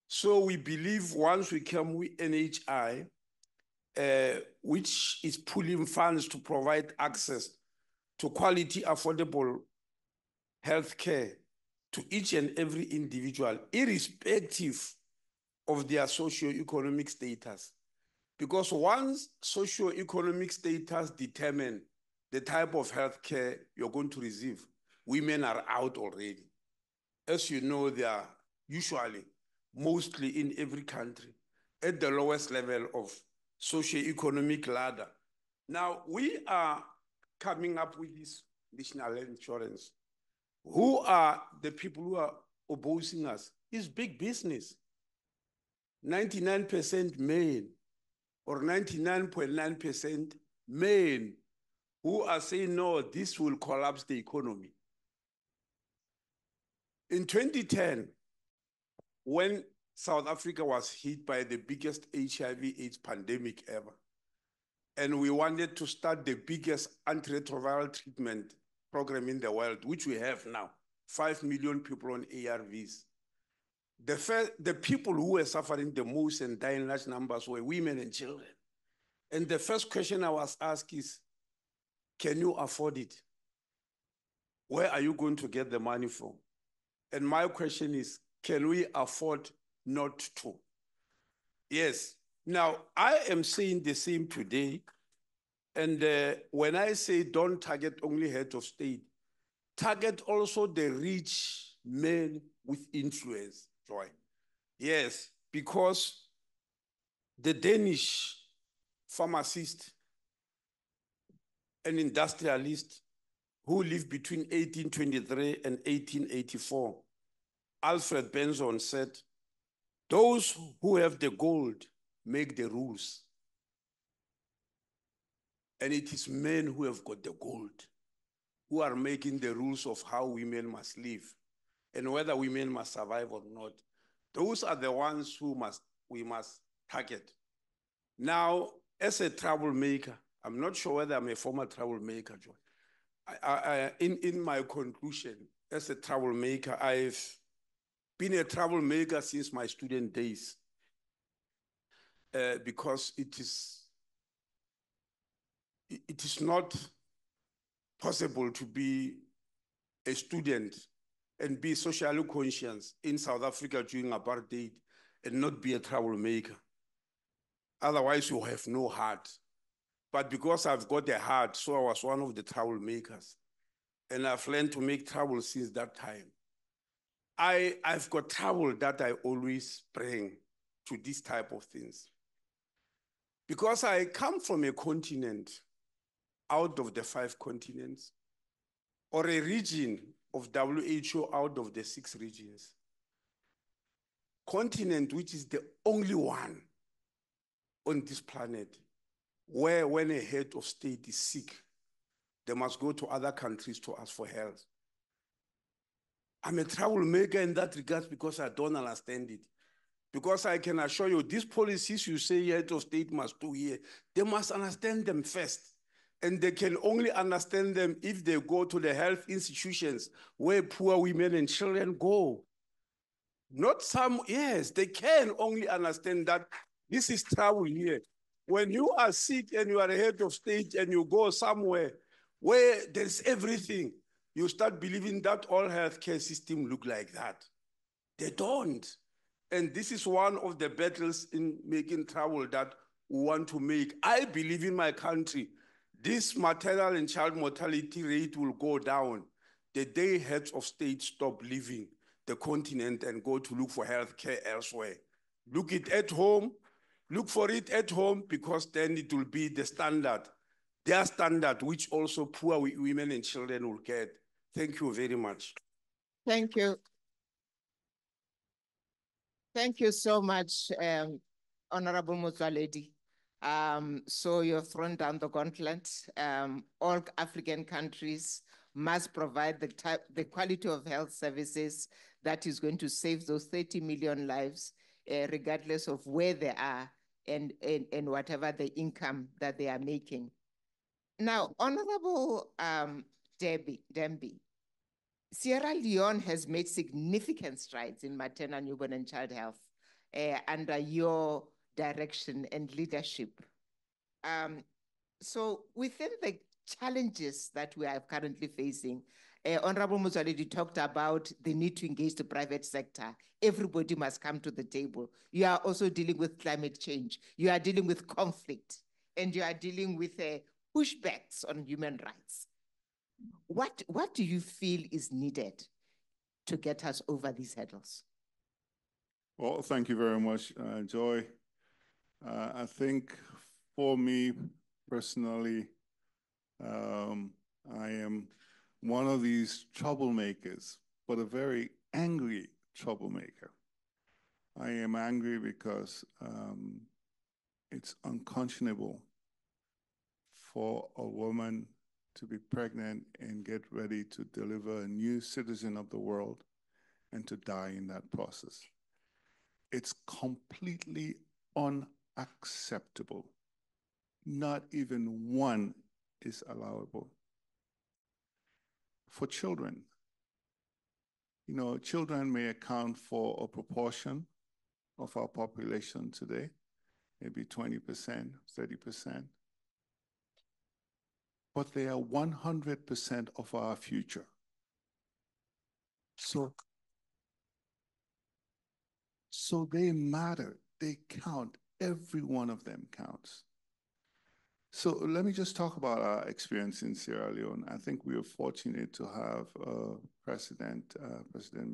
So we believe once we come with NHI, which is pooling funds to provide access to quality, affordable health care to each and every individual, irrespective of their socio-economic status. Because once socio-economic status determines the type of health care you're going to receive, women are out already. As you know, they are usually, mostly in every country, at the lowest level of socio-economic ladder. Now, we are coming up with this national health insurance. Who are the people who are opposing us? It's big business. 99% men, or 99.9% men, who are saying, no, this will collapse the economy. In 2010, when South Africa was hit by the biggest HIV/AIDS pandemic ever, and we wanted to start the biggest antiretroviral treatment program in the world, which we have now, 5 million people on ARVs. The people who were suffering the most and dying large numbers were women and children. And the first question I was asked is, can you afford it? Where are you going to get the money from? And my question is, can we afford not to? Yes. Now, I am saying the same today. And when I say don't target only head of state, target also the rich men with influence, Joy. Yes, because the Danish pharmacist and industrialist who lived between 1823 and 1884, Alfred Benson, said, those who have the gold make the rules. And it is men who have got the gold who are making the rules of how women must live. and whether women must survive or not. Those are the ones who we must target. Now, as a troublemaker, I'm not sure whether I'm a former troublemaker, Joy. In my conclusion, as a troublemaker, I've been a troublemaker since my student days because it is not possible to be a student and be socially conscious in South Africa during apartheid and not be a troublemaker. Otherwise, you have no heart. But because I've got a heart, so I was one of the troublemakers. And I've learned to make trouble since that time. I've got trouble that I always bring to this type of things. Because I come from a continent out of the 5 continents, or a region of WHO out of the 6 regions. Continent which is the only one on this planet where when a head of state is sick, they must go to other countries to ask for help. I'm a troublemaker in that regard because I don't understand it. Because I can assure you, these policies you say head of state must do here, they must understand them first. And they can only understand them if they go to the health institutions where poor women and children go. Not some, yes, they can only understand that this is trouble here. When you are sick and you are a head of state and you go somewhere where there's everything, you start believing that all healthcare systems look like that. They don't. And this is one of the battles in making trouble that we want to make. I believe in my country, this maternal and child mortality rate will go down the day heads of state stop leaving the continent and go to look for healthcare elsewhere. Look it at home, look for it at home, because then it will be the standard, their standard, which also poor women and children will get. Thank you very much. Thank you. Thank you so much, Honorable Motsoaledi. So you've thrown down the gauntlet. All African countries must provide the quality of health services that is going to save those 30 million lives, regardless of where they are and whatever the income that they are making. Now, Honorable Demby, Sierra Leone has made significant strides in maternal, newborn, and child health under your direction and leadership. So within the challenges that we are currently facing, Honorable Motsoaledi talked about the need to engage the private sector. Everybody must come to the table. You are also dealing with climate change. You are dealing with conflict, and you are dealing with pushbacks on human rights. What do you feel is needed to get us over these hurdles? Well, thank you very much, Joy. I think for me personally, I am one of these troublemakers, but a very angry troublemaker. I am angry because it's unconscionable for a woman to be pregnant and get ready to deliver a new citizen of the world and to die in that process. It's completely unacceptable. Not even one is allowable. For children, you know, children may account for a proportion of our population today, maybe 20%, 30%. But they are 100% of our future. So they matter, they count, every one of them counts. So let me just talk about our experience in Sierra Leone. I think we are fortunate to have President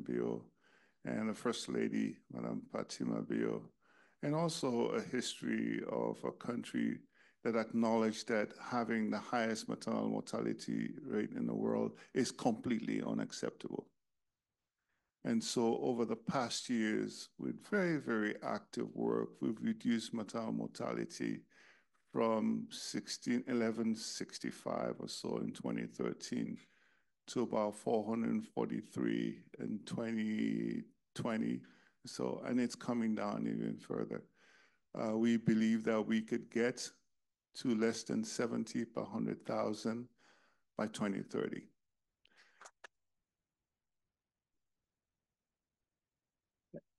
Bio, and a First Lady, Madam Fatima Bio, and also a history of a country that acknowledged that having the highest maternal mortality rate in the world is completely unacceptable. And so over the past years, with very, very active work, we've reduced maternal mortality from 1165 or so in 2013 to about 443 in 2020. So, and it's coming down even further. We believe that we could get to less than 70 per 100,000 by 2030.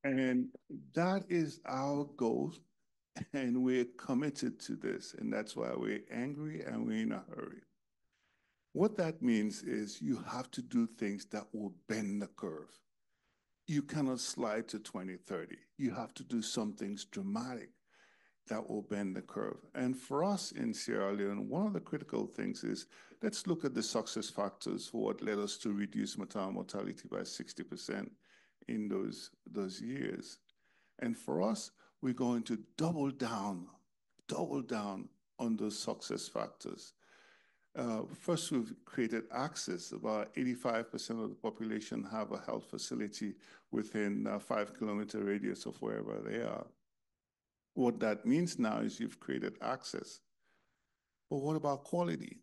And that is our goal, and we're committed to this, and that's why we're angry and we're in a hurry. What that means is you have to do things that will bend the curve. You cannot slide to 2030. You have to do some things dramatic that will bend the curve. And for us in Sierra Leone, one of the critical things is, let's look at the success factors for what led us to reduce maternal mortality by 60% in those years. And for us, we're going to double down on those success factors. First, we've created access. About 85% of the population have a health facility within a 5-kilometer radius of wherever they are. What that means now is you've created access. But what about quality?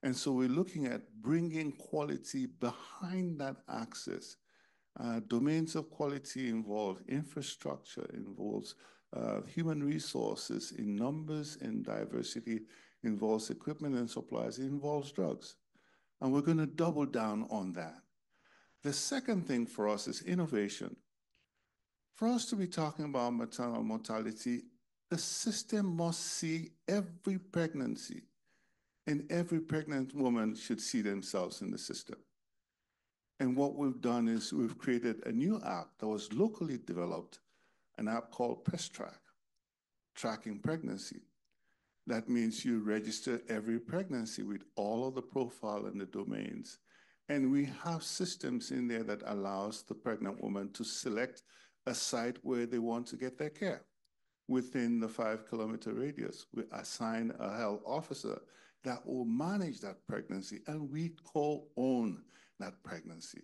And so we're looking at bringing quality behind that access. Domains of quality involve infrastructure, involves human resources in numbers and diversity, involves equipment and supplies, it involves drugs. And we're going to double down on that. The second thing for us is innovation. For us to be talking about maternal mortality, the system must see every pregnancy, and every pregnant woman should see themselves in the system. And what we've done is we've created a new app that was locally developed, an app called PressTrack, tracking pregnancy. That means you register every pregnancy with all of the profile and the domains. And we have systems in there that allows the pregnant woman to select a site where they want to get their care. Within the 5-kilometer radius, we assign a health officer that will manage that pregnancy, and we co-own that pregnancy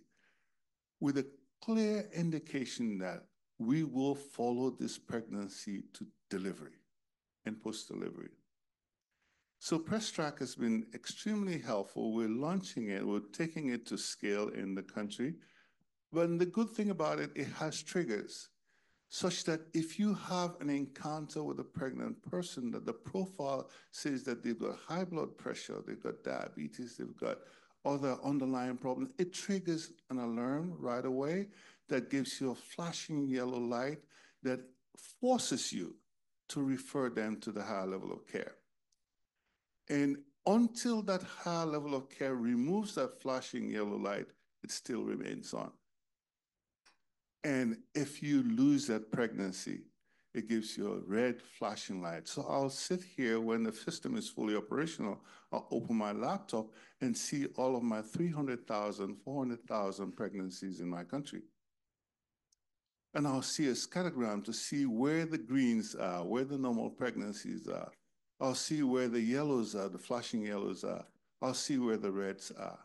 with a clear indication that we will follow this pregnancy to delivery and post-delivery. So PressTrack has been extremely helpful. We're launching it, we're taking it to scale in the country. But the good thing about it, it has triggers, such that if you have an encounter with a pregnant person, that the profile says that they've got high blood pressure, they've got diabetes, they've got other underlying problems, it triggers an alarm right away that gives you a flashing yellow light that forces you to refer them to the higher level of care. And until that higher level of care removes that flashing yellow light, it still remains on. And if you lose that pregnancy, it gives you a red flashing light. So I'll sit here when the system is fully operational, I'll open my laptop and see all of my 300,000, 400,000 pregnancies in my country. And I'll see a scattergram to see where the greens are, where the normal pregnancies are. I'll see where the yellows are, the flashing yellows are. I'll see where the reds are.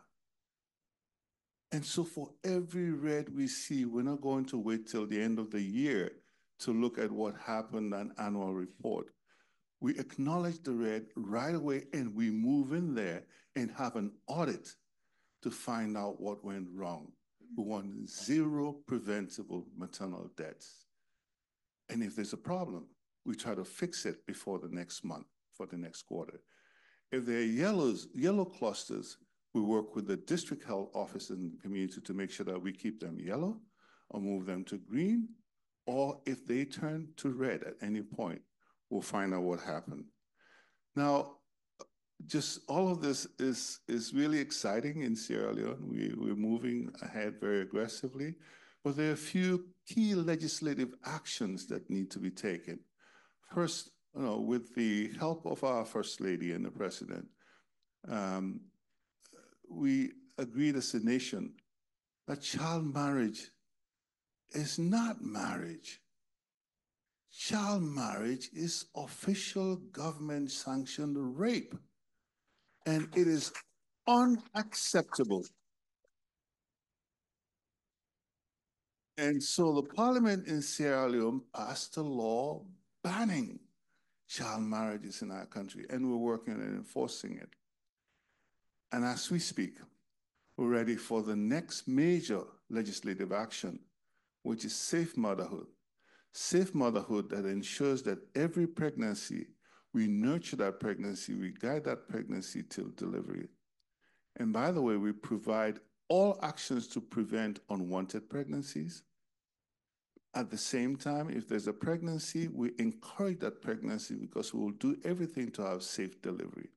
And so for every red we see, we're not going to wait till the end of the year to look at what happened on annual report. We acknowledge the red right away, and we move in there and have an audit to find out what went wrong. We want 0 preventable maternal deaths. And if there's a problem, we try to fix it before the next month, for the next quarter. If there are yellow clusters, we work with the district health office in the community to make sure that we keep them yellow or move them to green, or if they turn to red at any point, we'll find out what happened. Now, just all of this is really exciting in Sierra Leone. We're moving ahead very aggressively, but there are a few key legislative actions that need to be taken. First, with the help of our First Lady and the President, we agreed as a nation that child marriage is not marriage. Child marriage is official government sanctioned rape, and it is unacceptable. And so the parliament in Sierra Leone passed a law banning child marriages in our country, and we're working on enforcing it. And as we speak, We're ready for the next major legislative action, which is safe motherhood. Safe motherhood that ensures that every pregnancy, we nurture that pregnancy, we guide that pregnancy till delivery. And by the way, we provide all actions to prevent unwanted pregnancies. At the same time, if there's a pregnancy, we encourage that pregnancy because we will do everything to have safe delivery.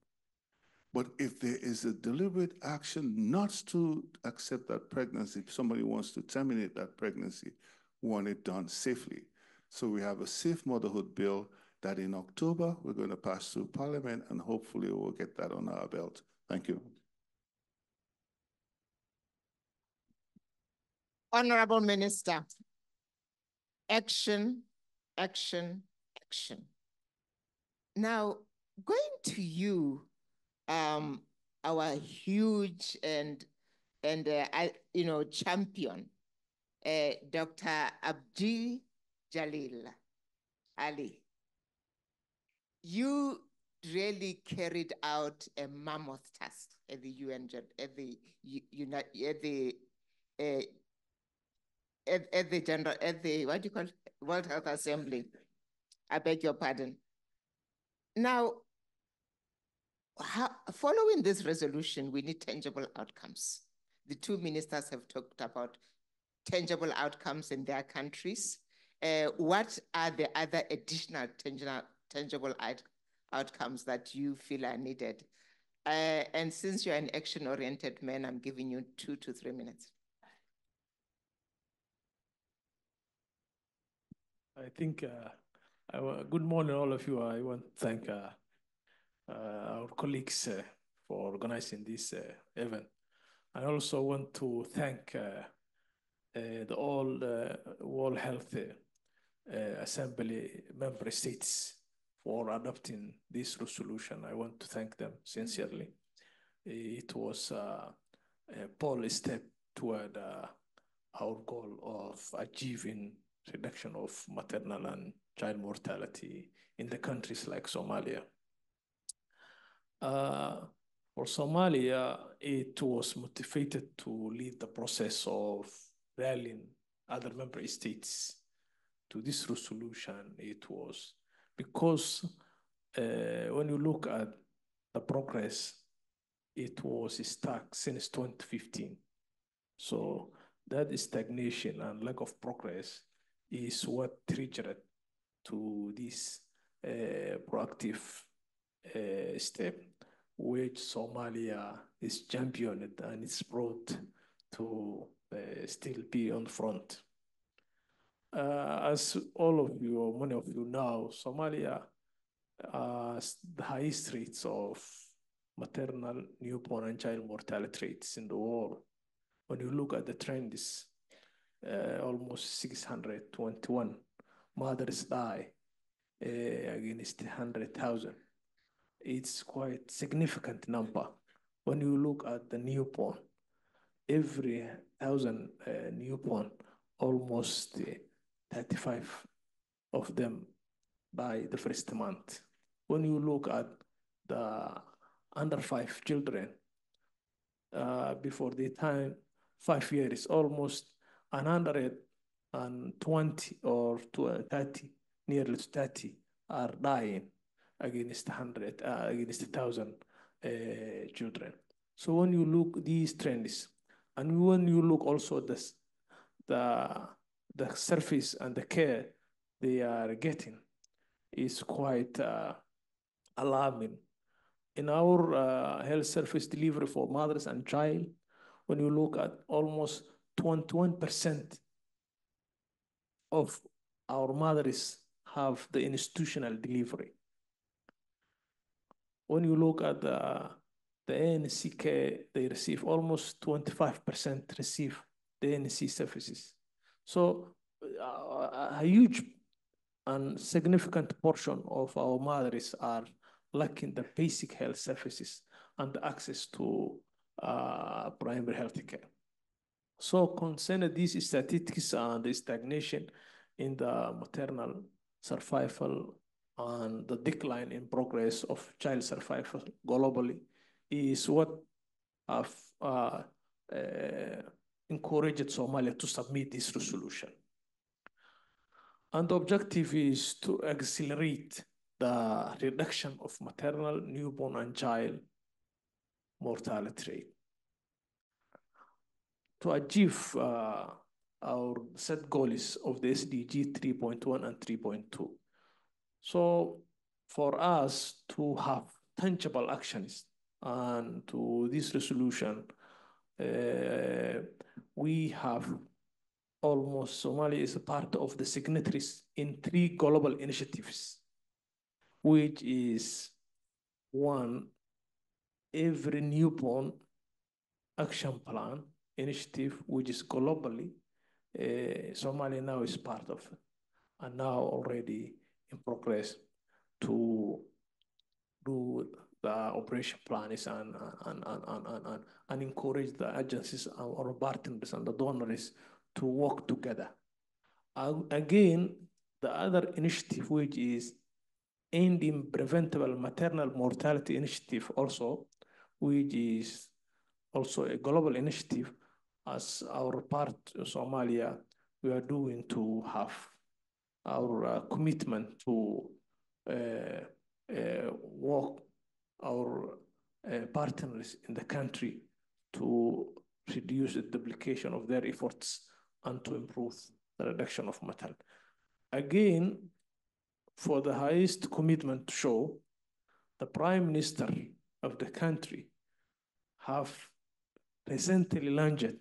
But if there is a deliberate action not to accept that pregnancy, if somebody wants to terminate that pregnancy, we want it done safely. So we have a safe motherhood bill that in October we're going to pass through Parliament, and hopefully we'll get that on our belt. Thank you. Honorable Minister, action, action, action. Now, going to you, our huge and champion, Dr. Abdijalil Ali. You really carried out a mammoth task at the UN, at the what do you call it? World Health Assembly. I beg your pardon. Now, following this resolution, we need tangible outcomes. The two ministers have talked about tangible outcomes in their countries. What are the other additional tangible outcomes that you feel are needed? And since you're an action-oriented man, I'm giving you 2 to 3 minutes. I think, good morning, all of you. I want to thank our colleagues for organizing this event. I also want to thank the all World Health Assembly member states for adopting this resolution. I want to thank them sincerely. It was a bold step toward our goal of achieving reduction of maternal and child mortality in the countries like Somalia. For Somalia, it was motivated to lead the process of rallying other member states to this resolution. It was because when you look at the progress, it was stuck since 2015. So that stagnation and lack of progress is what triggered to this proactive step, which Somalia is championed and it's brought to still be on the front. As all of you, or many of you know, Somalia has the highest rates of maternal, newborn, and child mortality rates in the world. When you look at the trends, almost 621 mothers die against 100,000. It's quite significant number. When you look at the newborn, every 1,000 newborn, almost 35 of them die the first month. When you look at the under 5 children, before the time 5 years, almost 120 or 30, nearly 30 are dying against 100, against 1,000 children. So when you look these trends, and when you look also this, the service and the care they are getting is quite alarming. In our health service delivery for mothers and child, when you look at almost 21% of our mothers have the institutional delivery. When you look at the ANC care, they receive almost 25% receive the ANC services. So a huge and significant portion of our mothers are lacking the basic health services and access to primary health care. So concerning these statistics and the stagnation in the maternal survival and the decline in progress of child survival globally is what have encouraged Somalia to submit this resolution. And the objective is to accelerate the reduction of maternal, newborn, and child mortality rate. To achieve our set goals of the SDG 3.1 and 3.2. So for us to have tangible actions and to this resolution, we have almost Somalia is a part of the signatories in 3 global initiatives, which is one, every newborn action plan initiative, which is globally, Somalia now is part of it, and now already in progress to do the operation plans and encourage the agencies, our partners and the donors to work together. Again, the other initiative, which is ending preventable maternal mortality initiative also, which is also a global initiative, as our part of Somalia, we are doing to have our commitment to work our partners in the country to reduce the duplication of their efforts and to improve the reduction of mortality. Again, for the highest commitment to show, the Prime Minister of the country have recently launched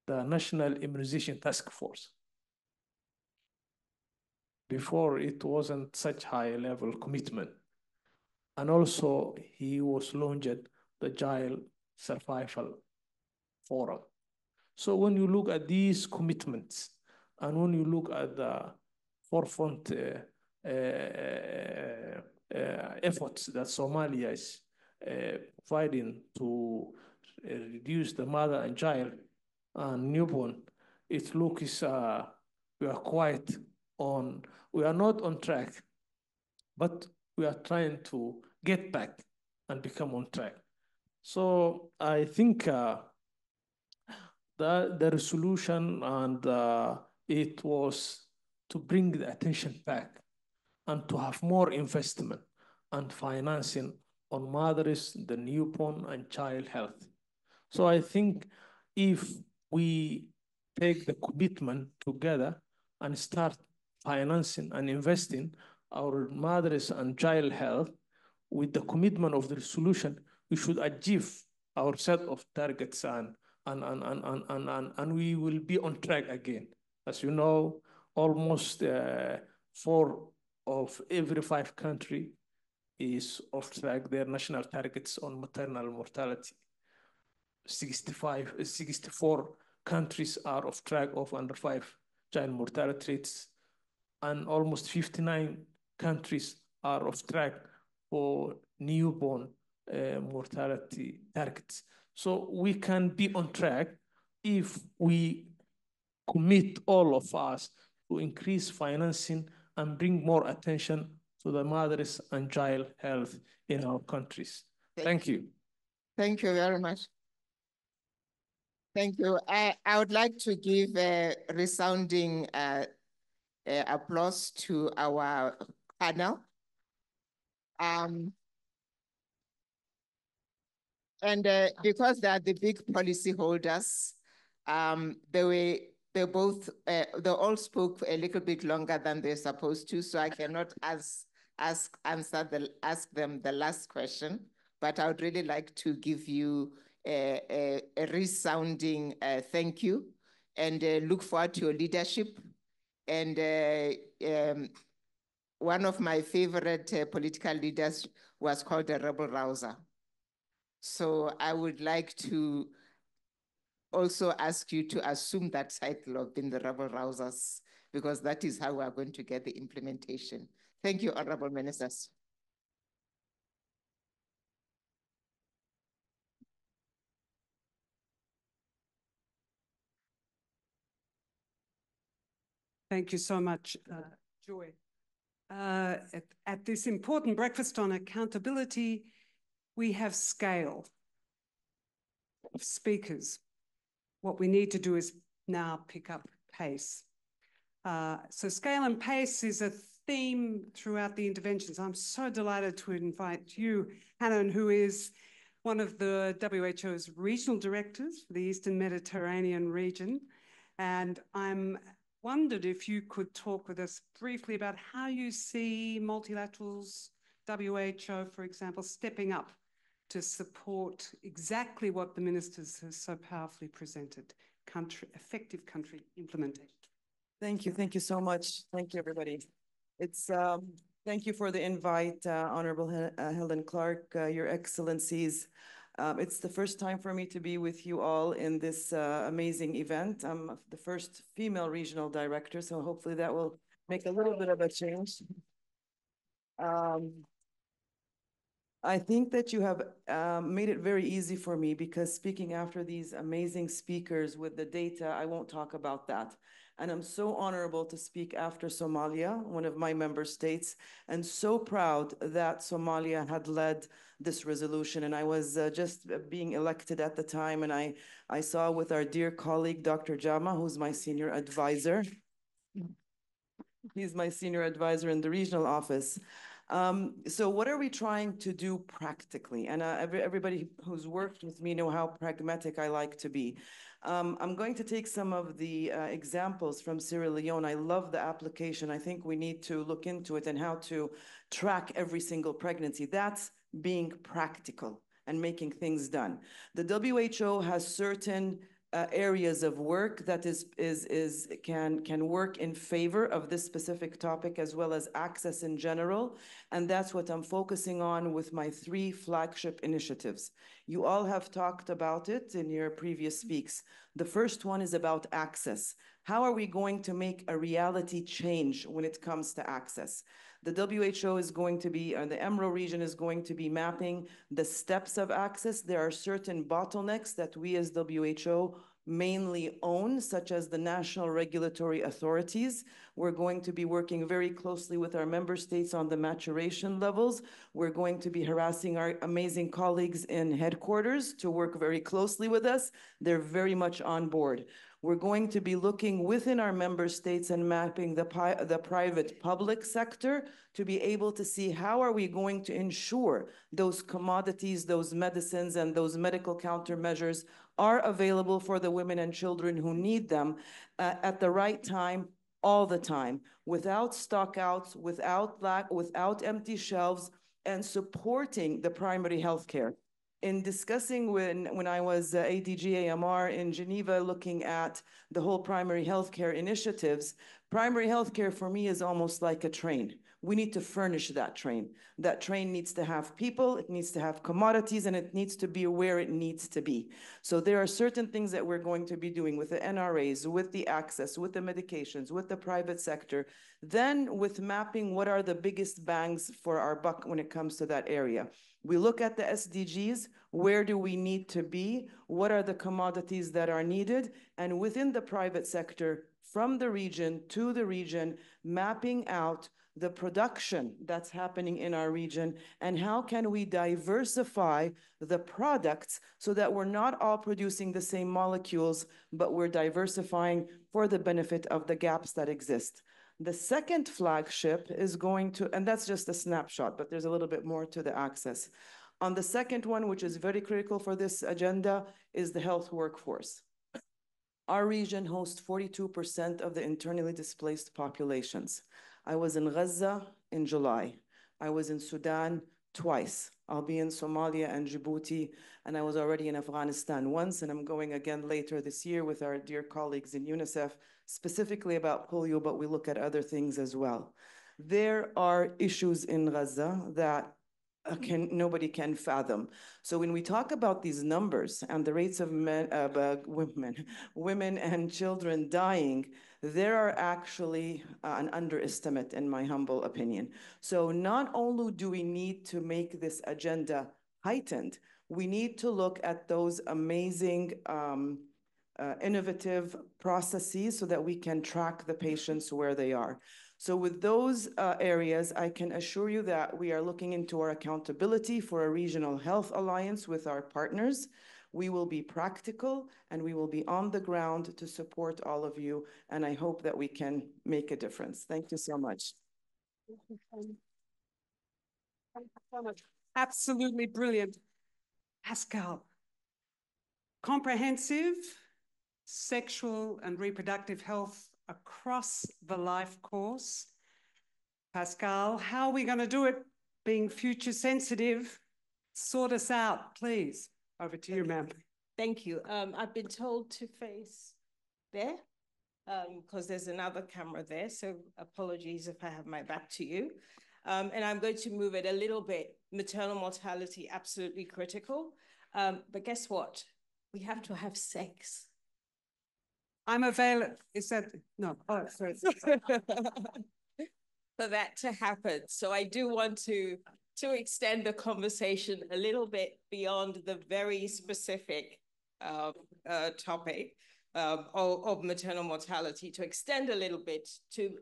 the National Immunization Task Force. Before, it wasn't such high level commitment. And also, he was launched the Child Survival Forum. So when you look at these commitments, and when you look at the forefront efforts that Somalia is providing to reduce the mother and child and newborn, it looks we are quite on, we are not on track, but we are trying to get back and become on track. So I think the resolution and it was to bring the attention back and to have more investment and financing on mothers, the newborn and child health. So I think if we take the commitment together and start financing and investing our mothers and child health with the commitment of the resolution, we should achieve our set of targets and we will be on track again. As you know, almost 4 of every 5 countries is off track their national targets on maternal mortality. 64 countries are off track of under 5 child mortality rates, and almost 59 countries are off track for newborn mortality targets. So we can be on track if we commit all of us to increase financing and bring more attention to the mothers and child health in our countries. Thank you. Thank you very much. Thank you. I would like to give a resounding applause to our panel. Because they are the big policy holders, they all spoke a little bit longer than they're supposed to, so I cannot ask them the last question, but I would really like to give you a resounding thank you and look forward to your leadership. And one of my favorite political leaders was called the rebel rouser. So I would like to also ask you to assume that title of being the rebel rousers, because that is how we are going to get the implementation. Thank you, Honorable Ministers. Thank you so much, Joy. At this important breakfast on accountability, we have scale of speakers. what we need to do is now pick up pace. So scale and pace is a theme throughout the interventions. I'm so delighted to invite you, Hanan, who is one of the WHO's regional directors for the Eastern Mediterranean region. And I'm wondered if you could talk with us briefly about how you see multilaterals, WHO, for example, stepping up to support exactly what the ministers have so powerfully presented, effective country implementation. Thank you so much. Thank you, everybody. Thank you for the invite, Honorable Helen Clark, Your Excellencies. It's the first time for me to be with you all in this amazing event. I'm the first female regional director, so hopefully that will make a little bit of a change. I think that you have made it very easy for me, because speaking after these amazing speakers with the data, I won't talk about that. And I'm so honorable to speak after Somalia, one of my member states, and so proud that Somalia had led this resolution. And I was just being elected at the time, and I saw with our dear colleague, Dr. Jama, who's my senior advisor. He's my senior advisor in the regional office. So what are we trying to do practically? And everybody who's worked with me know how pragmatic I like to be. I'm going to take some of the examples from Sierra Leone. I love the application. I think we need to look into it and how to track every single pregnancy. That's being practical and making things done. The WHO has certain areas of work that can work in favor of this specific topic, as well as access in general. And that's what I'm focusing on with my 3 flagship initiatives. You all have talked about it in your previous speaks. The first one is about access. How are we going to make a reality change when it comes to access? The WHO is going to be, the EMRO region is going to be mapping the steps of access. There are certain bottlenecks that we as WHO mainly own, such as the national regulatory authorities. We're going to be working very closely with our member states on the maturation levels. We're going to be harassing our amazing colleagues in headquarters to work very closely with us. They're very much on board. We're going to be looking within our member states and mapping the private public sector to be able to see how are we going to ensure those commodities, those medicines, and those medical countermeasures are available for the women and children who need them at the right time, all the time, without stockouts, without lack, without empty shelves, and supporting the primary health care. In discussing when I was ADG AMR in Geneva, looking at the whole primary healthcare initiatives, primary healthcare for me is almost like a train. We need to furnish that train. That train needs to have people, it needs to have commodities, and it needs to be where it needs to be. So there are certain things that we're going to be doing with the NRAs, with the access, with the medications, with the private sector, then with mapping what are the biggest bangs for our buck when it comes to that area. We look at the SDGs, where do we need to be? What are the commodities that are needed? And within the private sector, from the region to the region, mapping out the production that's happening in our region and how can we diversify the products so that we're not all producing the same molecules, but we're diversifying for the benefit of the gaps that exist. The second flagship is going to, and that's just a snapshot, but there's a little bit more to the access. On the second one, which is very critical for this agenda, is the health workforce. Our region hosts 42% of the internally displaced populations. I was in Gaza in July. I was in Sudan twice. I'll be in Somalia and Djibouti, and I was already in Afghanistan once, and I'm going again later this year with our dear colleagues in UNICEF, specifically about polio, but we look at other things as well. There are issues in Gaza that nobody can fathom. So when we talk about these numbers and the rates of women and children dying, there are actually an underestimate in my humble opinion. So not only do we need to make this agenda heightened, we need to look at those amazing innovative processes so that we can track the patients where they are. So with those areas, I can assure you that we are looking into our accountability for a regional health alliance with our partners. We will be practical and we will be on the ground to support all of you. And I hope that we can make a difference. Thank you so much. Thank you so much. Absolutely brilliant. Pascale, comprehensive sexual and reproductive health across the life course. Pascale, how are we going to do it? Being future sensitive, sort us out, please. Over to you, ma'am. Thank you. I've been told to face there because there's another camera there, so apologies if I have my back to you. And I'm going to move it a little bit. Maternal mortality, absolutely critical. But guess what? We have to have sex. I'm available. Is that, no, oh, sorry. For that to happen. So I do want to extend the conversation a little bit beyond the very specific topic of maternal mortality, to extend a little bit to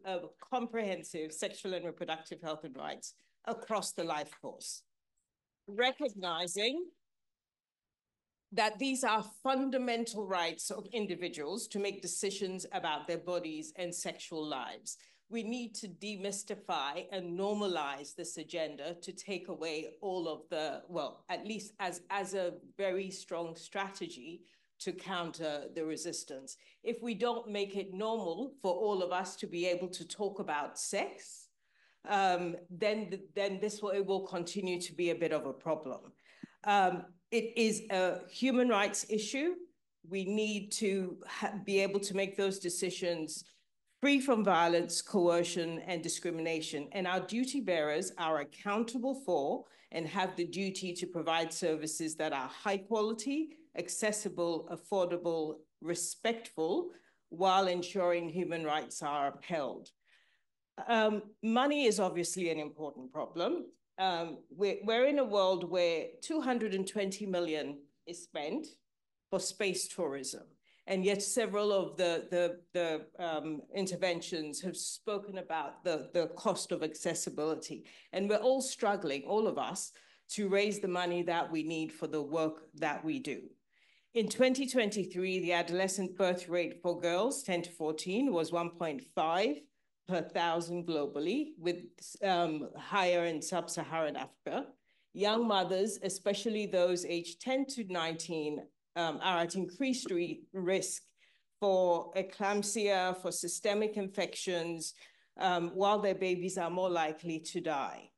comprehensive sexual and reproductive health and rights across the life course. Recognizing that these are fundamental rights of individuals to make decisions about their bodies and sexual lives. We need to demystify and normalize this agenda to take away all of the, well, at least as a very strong strategy to counter the resistance. If we don't make it normal for all of us to be able to talk about sex, then it will continue to be a bit of a problem. It is a human rights issue. We need to be able to make those decisions free from violence, coercion, and discrimination. And our duty bearers are accountable for and have the duty to provide services that are high quality, accessible, affordable, respectful, while ensuring human rights are upheld. Money is obviously an important problem. We're in a world where 220 million is spent for space tourism. And yet several of the interventions have spoken about the cost of accessibility. And we're all struggling, all of us, to raise the money that we need for the work that we do. In 2023, the adolescent birth rate for girls 10 to 14 was 1.5 per thousand globally, with higher in sub-Saharan Africa. Young mothers, especially those aged 10 to 19, are at increased risk for eclampsia, for systemic infections, while their babies are more likely to die.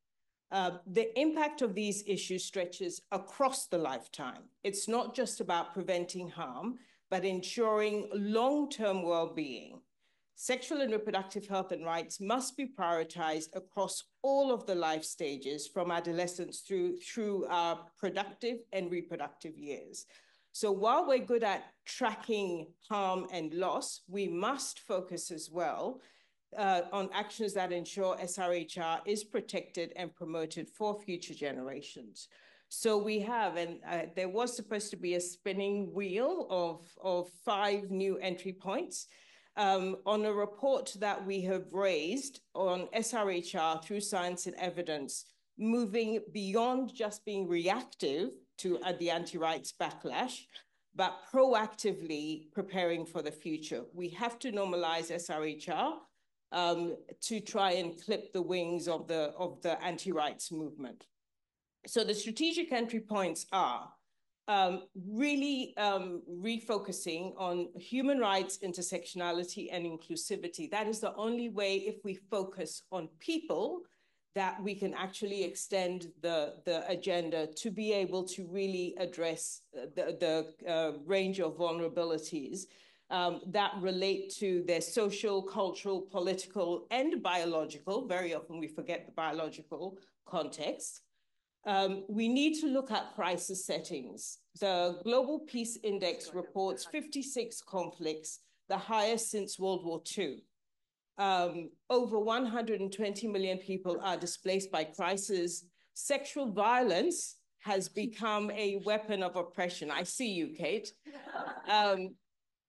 The impact of these issues stretches across the lifetime. It's not just about preventing harm, but ensuring long-term well-being. Sexual and reproductive health and rights must be prioritized across all of the life stages, from adolescence through our productive and reproductive years. So while we're good at tracking harm and loss, we must focus as well on actions that ensure SRHR is protected and promoted for future generations. So we have, and there was supposed to be a spinning wheel of 5 new entry points on a report that we have raised on SRHR through science and evidence, moving beyond just being reactive to the anti-rights backlash, but proactively preparing for the future. We have to normalize SRHR to try and clip the wings of the anti-rights movement. So the strategic entry points are really refocusing on human rights, intersectionality, and inclusivity. That is the only way, if we focus on people, that we can actually extend the agenda to be able to really address the range of vulnerabilities that relate to their social, cultural, political, and biological. Very often we forget the biological context. We need to look at crisis settings. The Global Peace Index reports 56 conflicts, the highest since World War II. Over 120 million people are displaced by crisis. Sexual violence has become a weapon of oppression. I see you, Kate.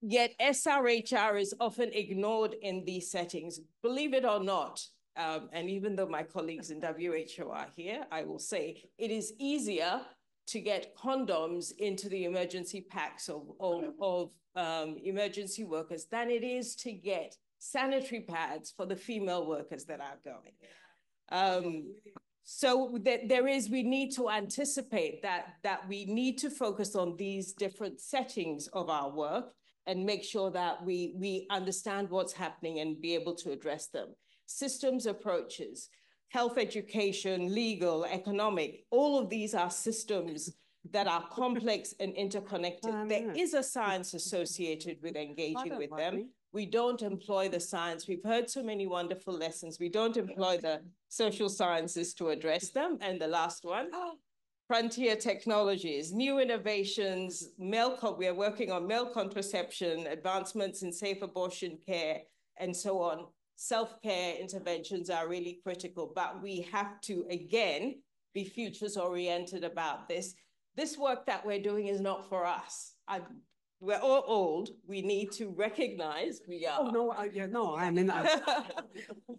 Yet SRHR is often ignored in these settings. Believe it or not, and even though my colleagues in WHO are here, I will say it is easier to get condoms into the emergency packs of emergency workers than it is to get sanitary pads for the female workers that are going. So we need to anticipate that we need to focus on these different settings of our work and make sure that we understand what's happening and be able to address them. Systems approaches, health education, legal, economic, all of these are systems that are complex and interconnected. There is a science associated with engaging with them. We don't employ the science. We've heard so many wonderful lessons. We don't employ the social sciences to address them. And the last one, frontier technologies, new innovations, we are working on male contraception, advancements in safe abortion care, and so on. Self-care interventions are really critical, but we have to, again, be futures-oriented about this. This work that we're doing is not for us. We're all old. We need to recognize we are. Oh, no, I mean,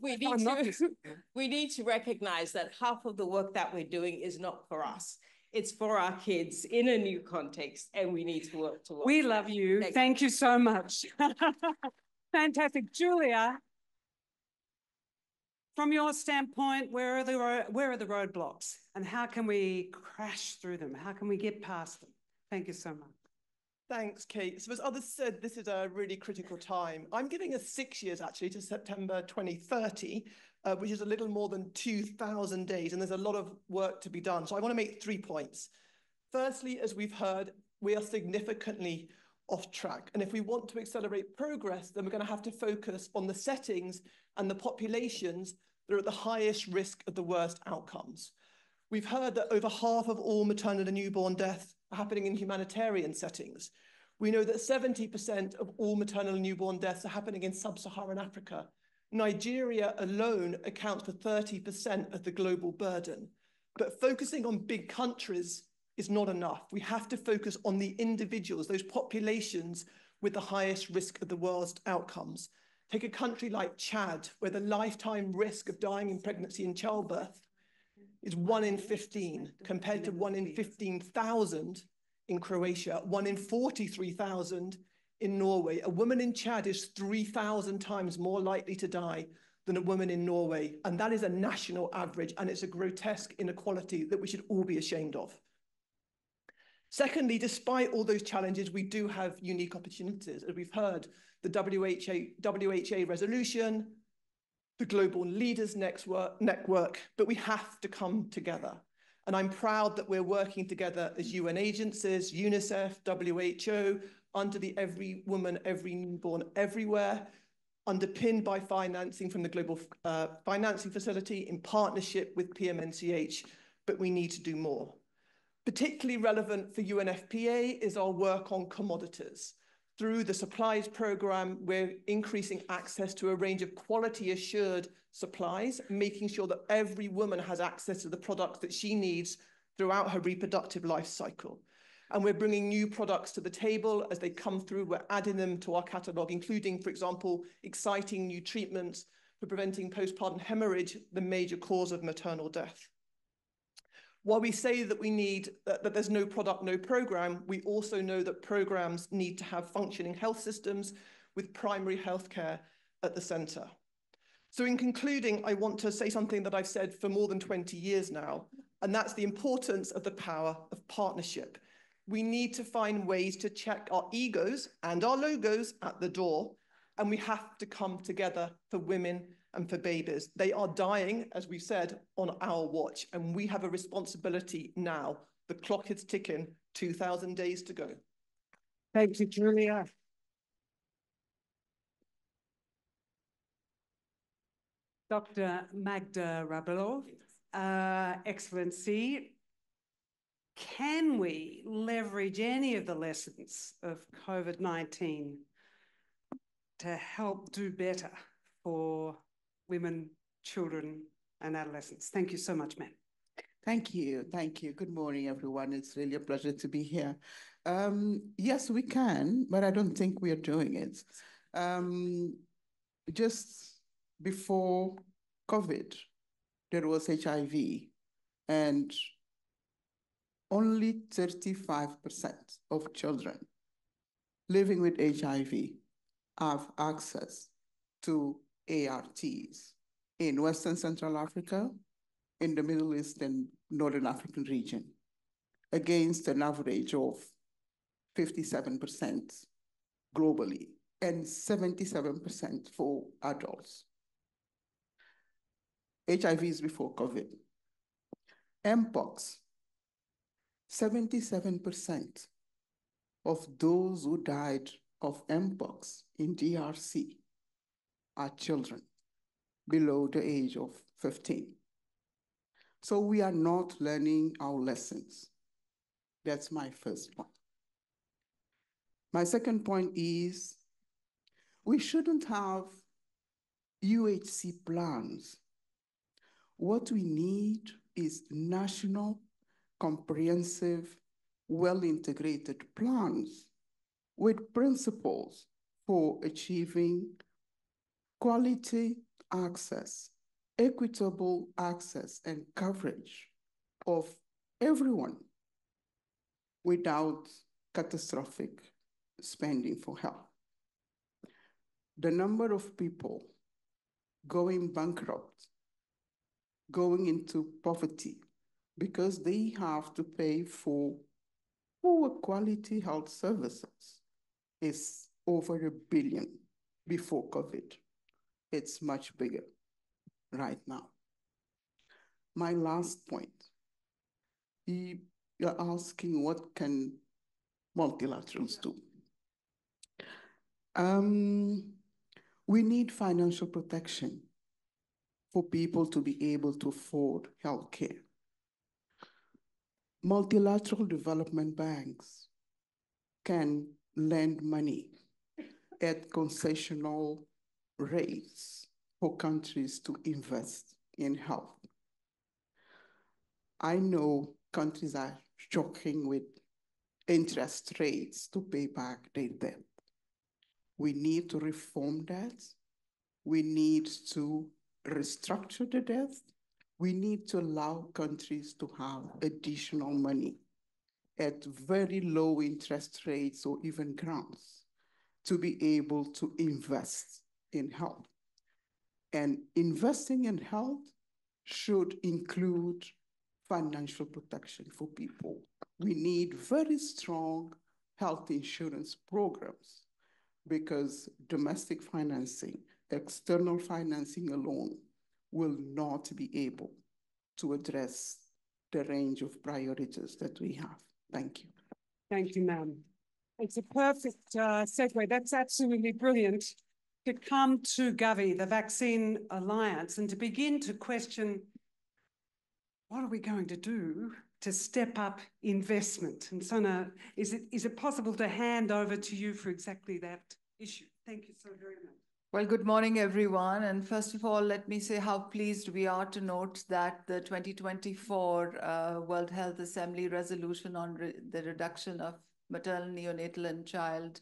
we need to recognize that half of the work that we're doing is not for us. It's for our kids in a new context, and we need to work towards. We love you. Thank you so much. Fantastic. Julia, from your standpoint, where are the roadblocks, and how can we crash through them? How can we get past them? Thank you so much. Thanks, Kate. So as others said, this is a really critical time. I'm giving us 6 years actually to September 2030, which is a little more than 2,000 days, and there's a lot of work to be done. So I want to make 3 points. Firstly, as we've heard, we are significantly off track. And if we want to accelerate progress, then we're going to have to focus on the settings and the populations that are at the highest risk of the worst outcomes. We've heard that over half of all maternal and newborn deaths are happening in humanitarian settings. We know that 70% of all maternal and newborn deaths are happening in sub-Saharan Africa. Nigeria alone accounts for 30% of the global burden. But focusing on big countries is not enough. We have to focus on the individuals, those populations with the highest risk of the worst outcomes. Take a country like Chad, where the lifetime risk of dying in pregnancy and childbirth is 1 in 15, compared to 1 in 15,000 in Croatia, 1 in 43,000 in Norway. A woman in Chad is 3,000 times more likely to die than a woman in Norway. And that is a national average, and it's a grotesque inequality that we should all be ashamed of. Secondly, despite all those challenges, we do have unique opportunities. As we've heard, the WHA resolution, the Global Leaders Network, but we have to come together. And I'm proud that we're working together as UN agencies, UNICEF, WHO, under the Every Woman, Every Newborn, Everywhere, underpinned by financing from the Global Financing Facility in partnership with PMNCH, but we need to do more. Particularly relevant for UNFPA is our work on commodities. Through the supplies program, we're increasing access to a range of quality assured supplies, making sure that every woman has access to the products that she needs throughout her reproductive life cycle. And we're bringing new products to the table as they come through. We're adding them to our catalogue, including, for example, exciting new treatments for preventing postpartum hemorrhage, the major cause of maternal death. While we say that we need, that there's no product, no program, we also know that programs need to have functioning health systems with primary healthcare at the center. So in concluding, I want to say something that I've said for more than 20 years now, and that's the importance of the power of partnership. We need to find ways to check our egos and our logos at the door, and we have to come together for women and for babies. They are dying, as we've said, on our watch, and we have a responsibility now. The clock is ticking, 2,000 days to go. Thank you, Julia. Dr. Magda Robalo, Excellency, can we leverage any of the lessons of COVID-19 to help do better for women, children, and adolescents? Thank you so much, ma'am. Thank you. Thank you. Good morning, everyone. It's really a pleasure to be here. Yes, we can, but I don't think we are doing it. Just before COVID, there was HIV, and only 35% of children living with HIV have access to ARTs in Western Central Africa, in the Middle East and Northern African region, against an average of 57% globally and 77% for adults. HIV is before COVID. MPOX, 77% of those who died of MPOX in DRC are children below the age of 15. So we are not learning our lessons. That's my first point. My second point is we shouldn't have UHC plans. What we need is national, comprehensive, well-integrated plans with principles for achieving quality access, equitable access and coverage of everyone without catastrophic spending for health. The number of people going bankrupt, going into poverty because they have to pay for poor quality health services is over 1 billion before COVID. It's much bigger right now. My last point, you're asking what can multilaterals do? We need financial protection for people to be able to afford healthcare. Multilateral development banks can lend money at concessional rates for countries to invest in health. I know countries are struggling with interest rates to pay back their debt. We need to reform that. We need to restructure the debt. We need to allow countries to have additional money at very low interest rates or even grants to be able to invest in health. And investing in health should include financial protection for people. We need very strong health insurance programs because domestic financing, external financing alone will not be able to address the range of priorities that we have. Thank you. Thank you, ma'am. It's a perfect segue. That's absolutely brilliant to come to Gavi, the Vaccine Alliance, and to begin to question what are we going to do to step up investment? And Sana, is it possible to hand over to you for exactly that issue? Thank you so very much. Well, good morning, everyone. And first of all, let me say how pleased we are to note that the 2024 World Health Assembly resolution on the reduction of maternal, neonatal, and child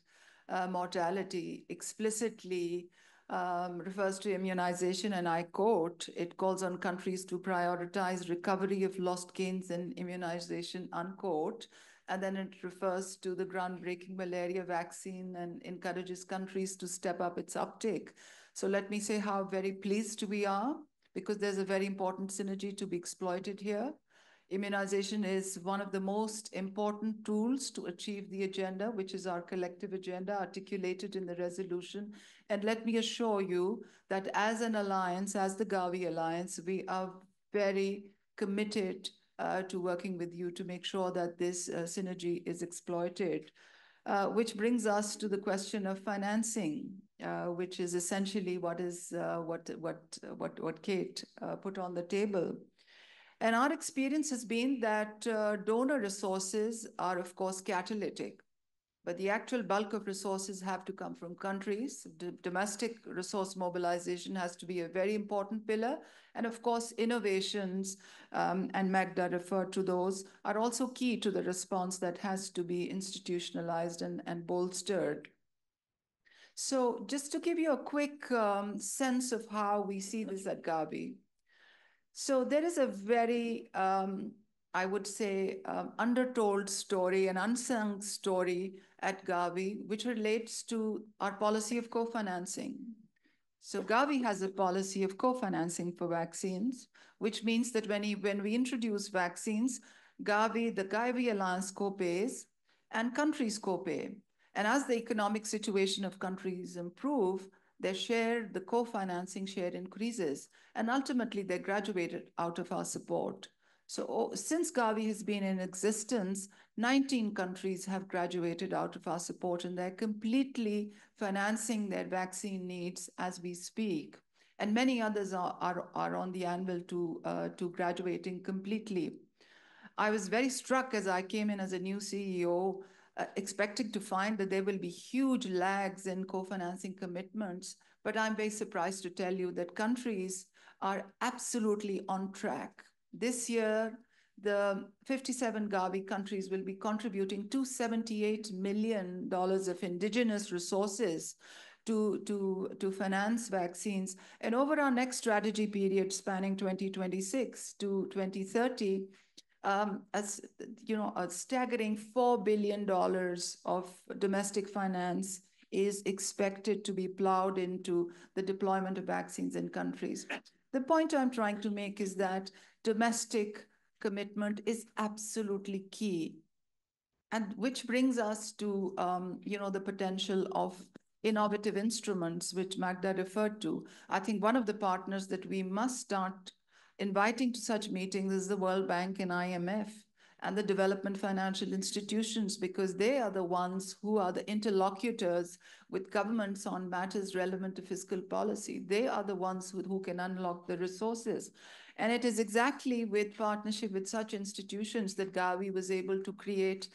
mortality explicitly refers to immunization, and I quote, it calls on countries to prioritize recovery of lost gains in immunization, unquote. And then it refers to the groundbreaking malaria vaccine and encourages countries to step up its uptake. So let me say how very pleased we are, because there's a very important synergy to be exploited here. Immunization is one of the most important tools to achieve the agenda, which is our collective agenda articulated in the resolution. And let me assure you that as an alliance, as the Gavi Alliance, we are very committed to working with you to make sure that this synergy is exploited. Which brings us to the question of financing, which is essentially what Kate put on the table. And our experience has been that donor resources are, of course, catalytic, but the actual bulk of resources have to come from countries. Domestic resource mobilization has to be a very important pillar. And of course, innovations, and Magda referred to those, are also key to the response that has to be institutionalized and bolstered. So just to give you a quick sense of how we see this at Gavi. So there is a very I would say, undertold story, an unsung story at Gavi, which relates to our policy of co-financing. So Gavi has a policy of co-financing for vaccines, which means that when we introduce vaccines, the Gavi Alliance co-pays and countries co-pay. And as the economic situation of countries improve, their share, the co-financing share increases, and ultimately they're graduated out of our support. So since Gavi has been in existence, 19 countries have graduated out of our support, and they're completely financing their vaccine needs as we speak. And many others are on the anvil to graduating completely. I was very struck as I came in as a new CEO, expecting to find that there will be huge lags in co-financing commitments, but I'm very surprised to tell you that countries are absolutely on track. This year, the 57 Gavi countries will be contributing $278 million of indigenous resources to finance vaccines. And over our next strategy period spanning 2026 to 2030, as you know, a staggering $4 billion of domestic finance is expected to be plowed into the deployment of vaccines in countries. The point I'm trying to make is that domestic commitment is absolutely key, and which brings us to the potential of innovative instruments, which Magda referred to. I think one of the partners that we must start inviting to such meetings is the World Bank and IMF and the development financial institutions, because they are the ones who are the interlocutors with governments on matters relevant to fiscal policy. They are the ones who can unlock the resources. And it is exactly with partnership with such institutions that Gavi was able to create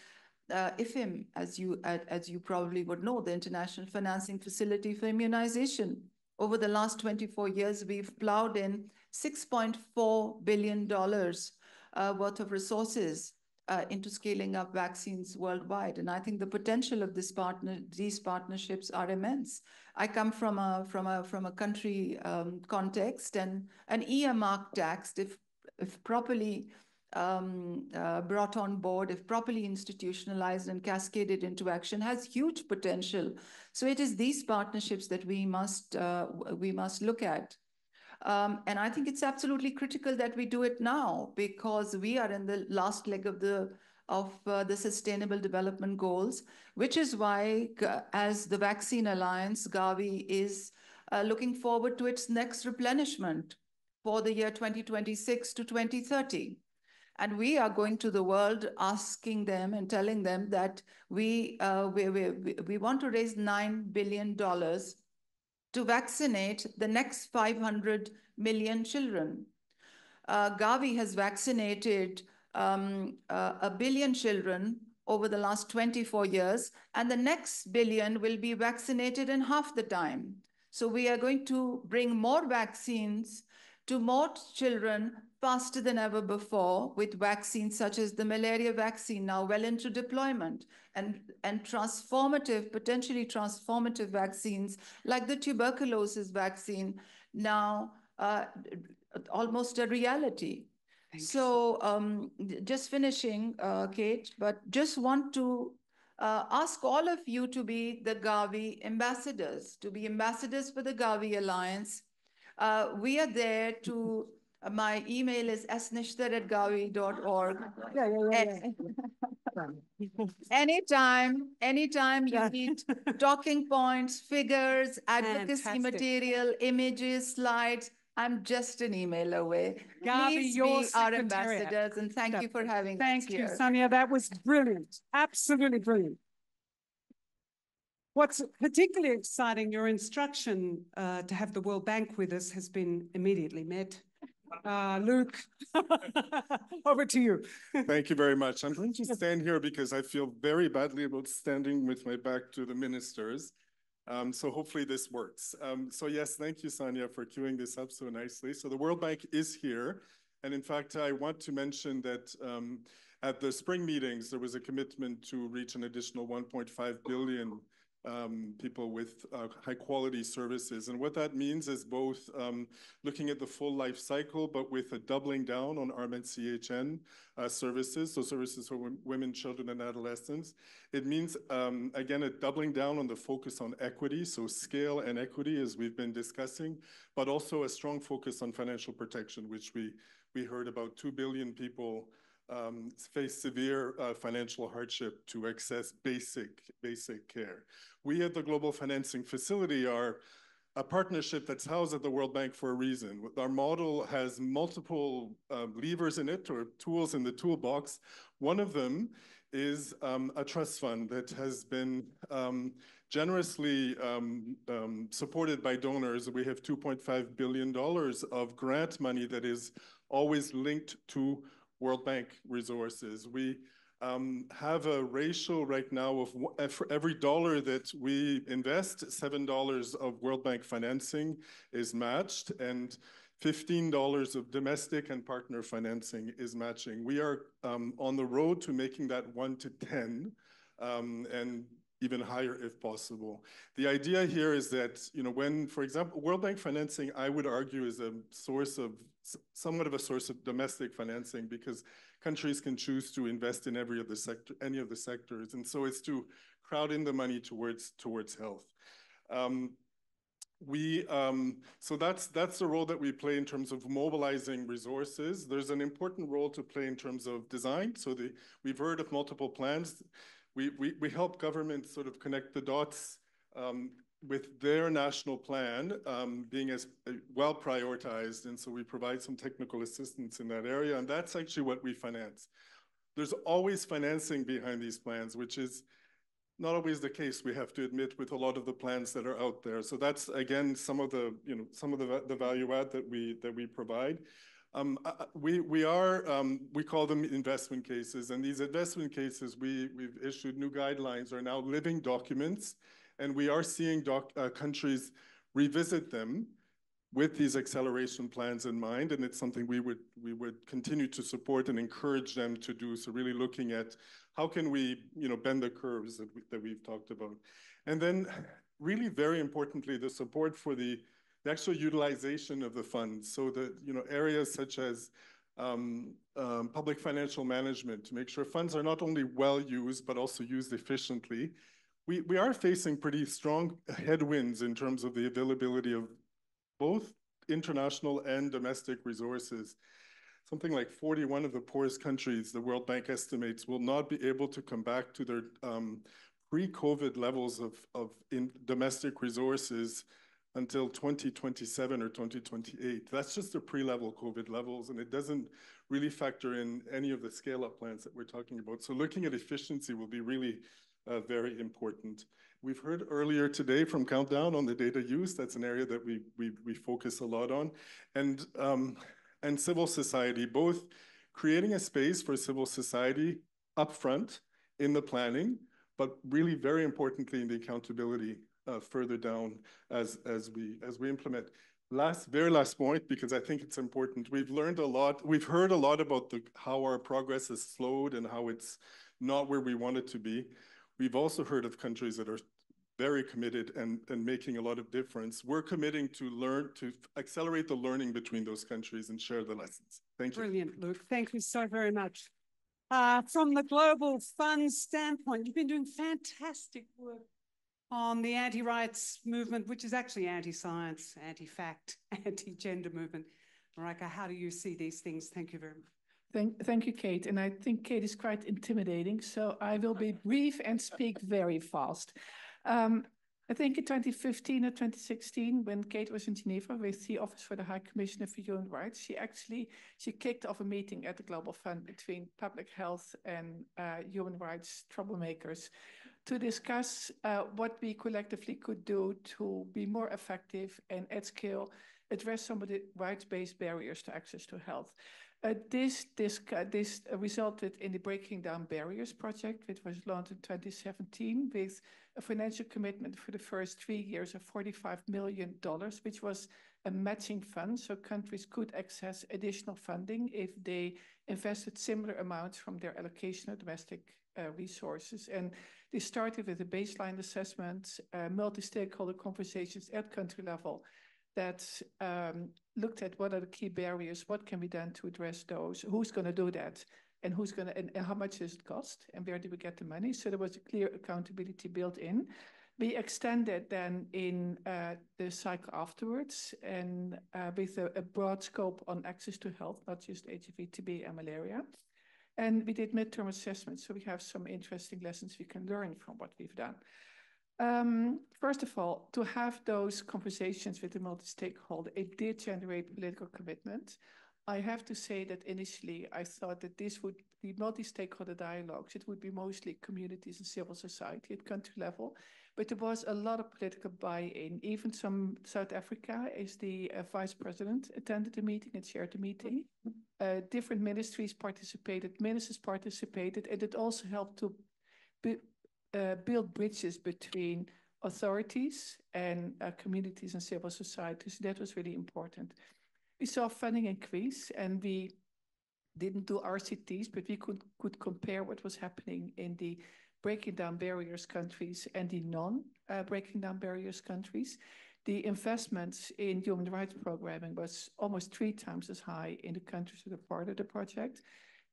IFIM, as you probably would know, the International Financing Facility for Immunization. Over the last 24 years, we've plowed in $6.4 billion worth of resources into scaling up vaccines worldwide. And I think the potential of these partnerships are immense. I come from a country context, and an earmark tax, if properly brought on board, if properly institutionalized and cascaded into action, has huge potential. So it is these partnerships that we must look at. And I think it's absolutely critical that we do it now, because we are in the last leg of the Sustainable Development Goals, which is why, as the Vaccine Alliance, Gavi is looking forward to its next replenishment for the year 2026 to 2030. And we are going to the world asking them and telling them that we want to raise $9 billion to vaccinate the next 500 million children. Gavi has vaccinated 1 billion children over the last 24 years, and the next billion will be vaccinated in half the time. So we are going to bring more vaccines to more children faster than ever before, with vaccines such as the malaria vaccine now well into deployment, and transformative, potentially transformative vaccines like the tuberculosis vaccine now almost a reality. So just finishing, Kate, but just want to ask all of you to be the Gavi ambassadors, to be ambassadors for the Gavi Alliance. We are there to, my email is snishtar@gavi.org. Anytime you need talking points, figures, advocacy material, images, slides, I'm just an email away. Gavi, Please your be our ambassadors, and thank you for having us here. Thank you, Sania. That was brilliant. Absolutely brilliant. What's particularly exciting, your instruction to have the World Bank with us has been immediately met. Luc, over to you. Thank you very much. I'm going to stand here because I feel very badly about standing with my back to the ministers. So hopefully this works. So yes, thank you, Sania, for queuing this up so nicely. So the World Bank is here. And in fact, I want to mention that at the spring meetings, there was a commitment to reach an additional $1.5 billion people with high quality services. And what that means is both looking at the full life cycle, but with a doubling down on RMNCHN services, so services for women, children, and adolescents. It means, again, a doubling down on the focus on equity, so scale and equity, as we've been discussing, but also a strong focus on financial protection, which we heard about 2 billion people face severe financial hardship to access basic care. We at the Global Financing Facility are a partnership that's housed at the World Bank for a reason. Our model has multiple levers in it, or tools in the toolbox. One of them is a trust fund that has been generously supported by donors. We have $2.5 billion of grant money that is always linked to World Bank resources. We have a ratio right now of for every dollar that we invest, $7 of World Bank financing is matched, and $15 of domestic and partner financing is matching. We are on the road to making that 1 to 10, and even higher if possible. The idea here is that, when, for example, World Bank financing, I would argue, is a source of, somewhat of a source of domestic financing, because countries can choose to invest in any of the sectors. And so it's to crowd in the money towards health. So that's the role that we play in terms of mobilizing resources. There's an important role to play in terms of design. So we've heard of multiple plans. We help governments sort of connect the dots with their national plan being as well prioritized. And so we provide some technical assistance in that area. And that's actually what we finance. There's always financing behind these plans, which is not always the case, we have to admit, with a lot of the plans that are out there. So that's, again, some of the value add that we provide. We call them investment cases, and these investment cases, we've issued new guidelines, are now living documents, and we are seeing countries revisit them with these acceleration plans in mind, and it's something we would continue to support and encourage them to do. So really looking at how can we bend the curves that we've talked about. And then really very importantly, the support for the actual utilization of the funds. So that areas such as public financial management, to make sure funds are not only well used, but also used efficiently. We are facing pretty strong headwinds in terms of the availability of both international and domestic resources. Something like 41 of the poorest countries, the World Bank estimates, will not be able to come back to their pre-COVID levels of domestic resources until 2027 or 2028. That's just the pre-level COVID levels, and it doesn't really factor in any of the scale-up plans that we're talking about. So looking at efficiency will be really very important. We've heard earlier today from Countdown on the data use. That's an area that we focus a lot on. And civil society, both creating a space for civil society upfront in the planning, but really very importantly in the accountability further down as we implement. Very last point, because I think it's important. We've learned a lot. We've heard a lot about how our progress has slowed and how it's not where we want it to be. We've also heard of countries that are very committed and making a lot of difference. We're committing to accelerate the learning between those countries and share the lessons. Thank you. Brilliant, Luc. Thank you so very much. From the Global Fund standpoint, you've been doing fantastic work on the anti-rights movement, which is actually anti-science, anti-fact, anti-gender movement. Marijke, how do you see these things? Thank you very much. Thank you, Kate. And I think Kate is quite intimidating, so I will be brief and speak very fast. I think in 2015 or 2016, when Kate was in Geneva with the Office for the High Commissioner for Human Rights, she kicked off a meeting at the Global Fund between public health and human rights troublemakers to discuss what we collectively could do to be more effective and at scale address some of the rights-based barriers to access to health. This resulted in the Breaking Down Barriers project, which was launched in 2017 with a financial commitment for the first 3 years of $45 million, which was a matching fund, so countries could access additional funding if they invested similar amounts from their allocation of domestic resources. And they started with a baseline assessment, multi-stakeholder conversations at country level that looked at what are the key barriers, what can be done to address those, who's going to do that, and who's going to, and how much does it cost, and where do we get the money? So there was a clear accountability built in. We extended then in the cycle afterwards, and with a broad scope on access to health, not just HIV, TB, and malaria. And we did midterm assessments, so we have some interesting lessons we can learn from what we've done. First of all, to have those conversations with the multi-stakeholder, it did generate political commitment. I have to say that initially I thought that this would be multi-stakeholder dialogues. It would be mostly communities and civil society at country level, but there was a lot of political buy-in. Even some South Africa, as the vice president, attended the meeting and chaired the meeting. Different ministries participated, ministers participated, and it also helped to build bridges between authorities and communities and civil societies. That was really important. We saw funding increase, and we didn't do RCTs, but we could compare what was happening in the breaking down barriers countries and the non-breaking down barriers countries. The investments in human rights programming was almost 3 times as high in the countries that are part of the project.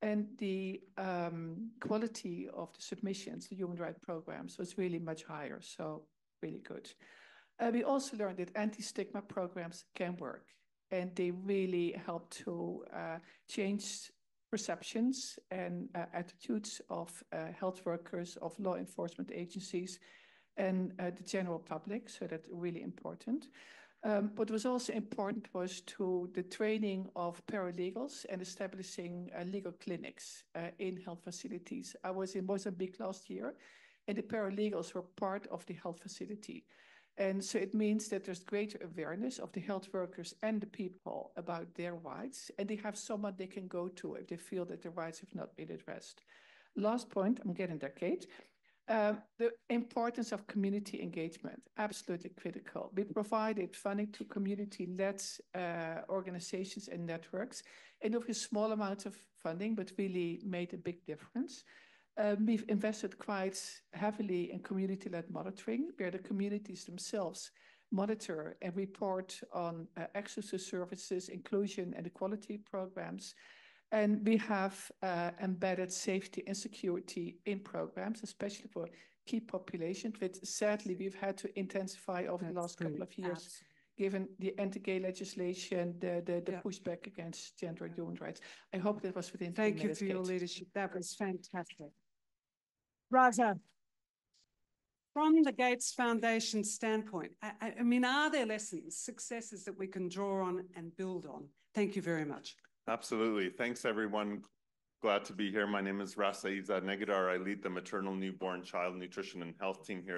And the quality of the submissions, the human rights programs, was really much higher, so really good. We also learned that anti-stigma programs can work, and they really help to change perceptions and attitudes of health workers, of law enforcement agencies, and the general public, so that's really important. What was also important was to the training of paralegals and establishing legal clinics in health facilities. I was in Mozambique last year, and the paralegals were part of the health facility. And so it means that there's greater awareness of the health workers and the people about their rights, and they have someone they can go to if they feel that their rights have not been addressed. Last point, I'm getting there, Kate. The importance of community engagement, absolutely critical. We provided funding to community-led organizations and networks, and with a small amount of funding, but really made a big difference. We've invested quite heavily in community-led monitoring, where the communities themselves monitor and report on access to services, inclusion and equality programs. And we have embedded safety and security in programs, especially for key populations, which sadly we've had to intensify over the last couple of years, given the anti-gay legislation, the pushback against gender and human rights. I hope that was within 3 minutes. Thank you for your leadership. That was fantastic. Raja, from the Gates Foundation standpoint, I mean, are there lessons, successes that we can draw on and build on? Thank you very much. Absolutely. Thanks, everyone. Glad to be here. My name is Rasa Izadnegahdar. I lead the maternal, newborn, child nutrition and health team here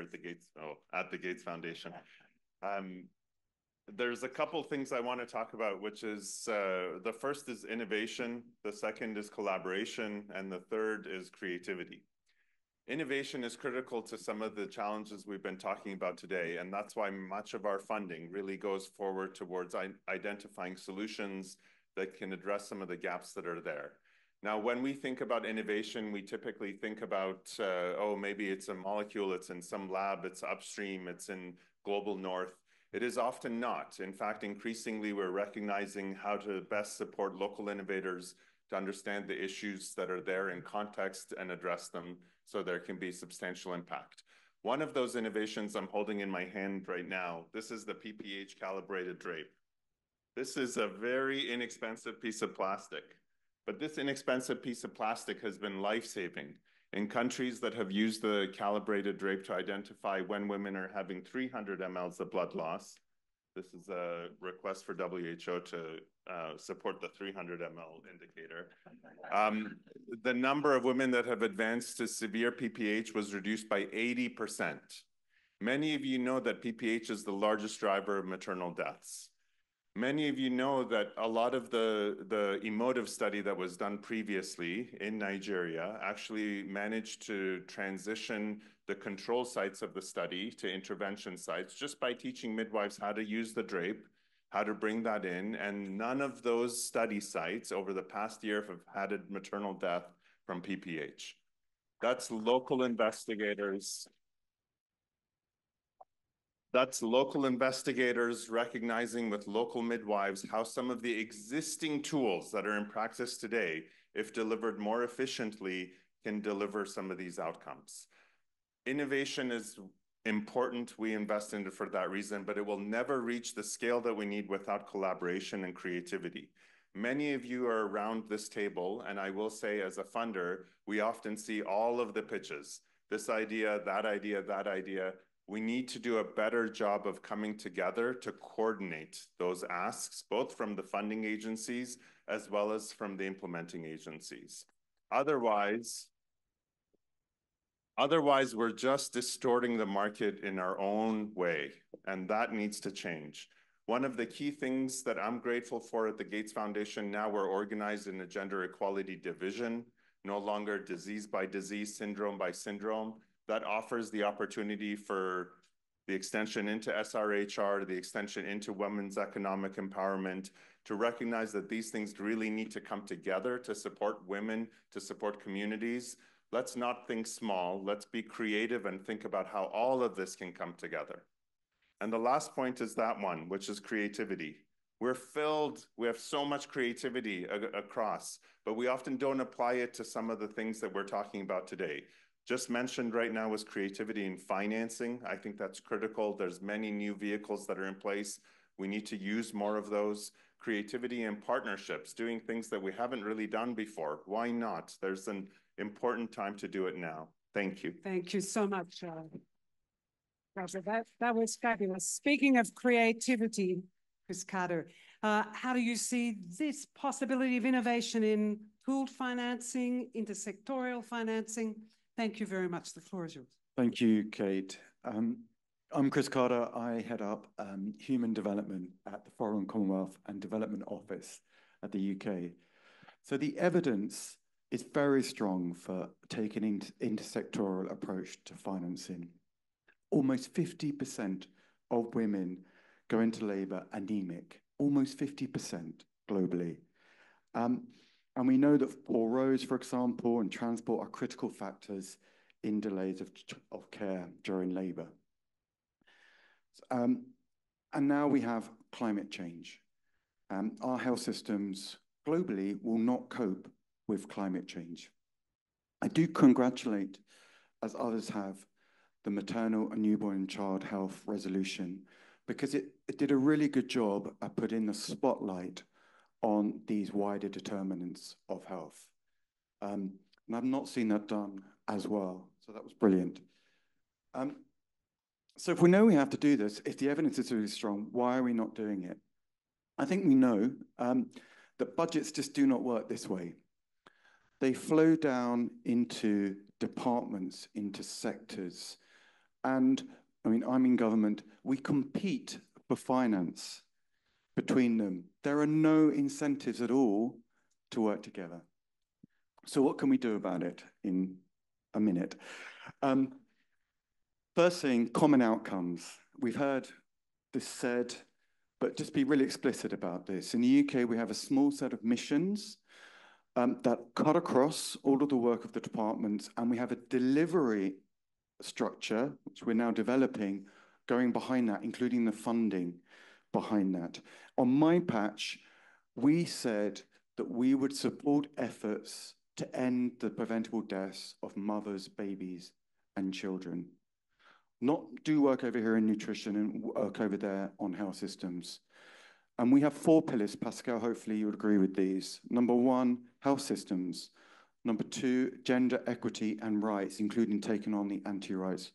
at the Gates Foundation. There's a couple things I want to talk about, which is the first is innovation, the second is collaboration, and the third is creativity. Innovation is critical to some of the challenges we've been talking about today, and that's why much of our funding really goes forward towards identifying solutions that can address some of the gaps that are there. Now, when we think about innovation, we typically think about, oh, maybe it's a molecule, it's in some lab, it's upstream, it's in global north. It is often not. In fact, increasingly, we're recognizing how to best support local innovators to understand the issues that are there in context and address them so there can be substantial impact. One of those innovations I'm holding in my hand right now, this is the PPH calibrated drape. This is a very inexpensive piece of plastic, but this inexpensive piece of plastic has been life-saving in countries that have used the calibrated drape to identify when women are having 300 mLs of blood loss. This is a request for WHO to support the 300 ml indicator. The number of women that have advanced to severe PPH was reduced by 80%. Many of you know that PPH is the largest driver of maternal deaths. Many of you know that a lot of the emotive study that was done previously in Nigeria actually managed to transition the control sites of the study to intervention sites just by teaching midwives how to use the drape, how to bring that in, and none of those study sites over the past year have had a maternal death from PPH. That's local investigators. That's local investigators recognizing with local midwives how some of the existing tools that are in practice today, if delivered more efficiently, can deliver some of these outcomes. Innovation is important. We invest in it for that reason, but it will never reach the scale that we need without collaboration and creativity. Many of you are around this table, and I will say as a funder, we often see all of the pitches. This idea, that idea, that idea. We need to do a better job of coming together to coordinate those asks, both from the funding agencies as well as from the implementing agencies. Otherwise, we're just distorting the market in our own way, and that needs to change. One of the key things that I'm grateful for at the Gates Foundation, now we're organized in a gender equality division, no longer disease by disease, syndrome by syndrome. That offers the opportunity for the extension into SRHR, the extension into women's economic empowerment, to recognize that these things really need to come together to support women, to support communities. Let's not think small. Let's be creative and think about how all of this can come together. And the last point is that one, which is creativity. We have so much creativity across, but we often don't apply it to some of the things that we're talking about today. Just mentioned right now was creativity in financing. I think that's critical. There's many new vehicles that are in place. We need to use more of those. Creativity in partnerships, doing things that we haven't really done before. Why not? There's an important time to do it now. Thank you. Thank you so much, Roger. That was fabulous. Speaking of creativity, Chris Carter, how do you see this possibility of innovation in pooled financing, intersectorial financing? Thank you very much. The floor is yours. Thank you, Kate. I'm Chris Carter. I head up human development at the Foreign Commonwealth and Development Office at the UK. So the evidence is very strong for taking an intersectoral approach to financing. Almost 50% of women go into labour anemic, almost 50% globally. And we know that poor roads, for example, and transport are critical factors in delays of care during labour. And now we have climate change. Our health systems globally will not cope with climate change. I do congratulate, as others have, the Maternal and Newborn and Child Health Resolution, because it did a really good job at putting the spotlight on these wider determinants of health. And I've not seen that done as well, so that was brilliant. So if we know we have to do this, if the evidence is really strong, why are we not doing it? I think we know that budgets just do not work this way. They flow down into departments, into sectors. And I mean, I'm in government, we compete for finance between them. There are no incentives at all to work together. So what can we do about it in a minute? First thing, common outcomes. We've heard this said, but just be really explicit about this. In the UK, we have a small set of missions that cut across all of the work of the departments, and we have a delivery structure, which we're now developing, going behind that, including the funding behind that. On my patch, we said that we would support efforts to end the preventable deaths of mothers, babies, and children. Not do work over here in nutrition and work over there on health systems. And we have 4 pillars. Pascale, hopefully you would agree with these. Number 1, health systems. Number 2, gender equity and rights, including taking on the anti-rights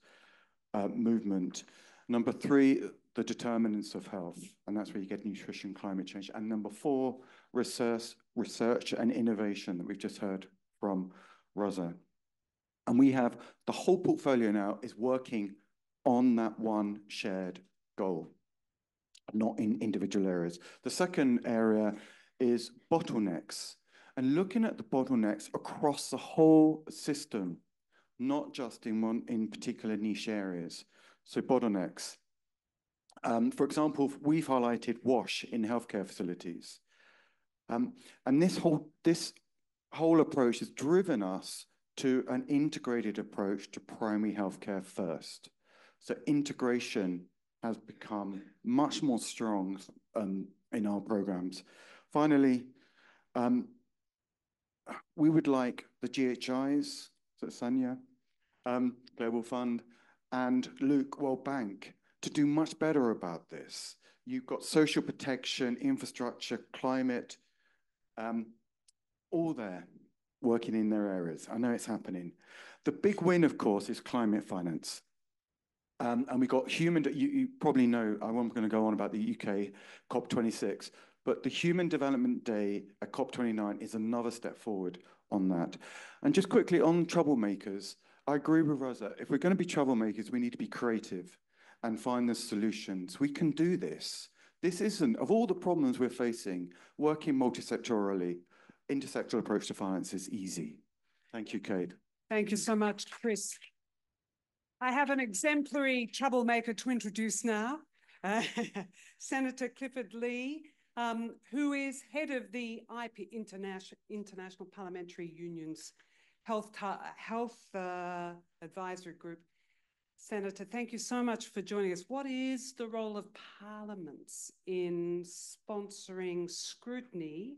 movement. Number 3, the determinants of health, and that's where you get nutrition, climate change. And number 4, research and innovation that we've just heard from Rosa. And we have the whole portfolio now is working on that one shared goal, not in individual areas. The second area is bottlenecks, and looking at the bottlenecks across the whole system, not just in particular niche areas. So bottlenecks. For example, we've highlighted WASH in healthcare facilities. And this whole approach has driven us to an integrated approach to primary healthcare first. So integration has become much more strong in our programs. Finally, we would like the GHIs, so Sania, Global Fund, and Luc, World Bank, to do much better about this. You've got social protection, infrastructure, climate, all there working in their areas. I know it's happening. The big win, of course, is climate finance. And we got you probably know, I wasn't going to go on about the UK COP26, but the Human Development Day at COP29 is another step forward on that. And just quickly on troublemakers, I agree with Rasa. If we're going to be troublemakers, we need to be creative and find the solutions. We can do this. This isn't, of all the problems we're facing, working multisectorally, intersectoral approach to finance is easy. Thank you, Kate. Thank you so much, Chris. I have an exemplary troublemaker to introduce now, Senator Clifford-Lee, who is head of the IP International Parliamentary Union's Health Advisory Group. Senator, thank you so much for joining us. What is the role of parliaments in sponsoring scrutiny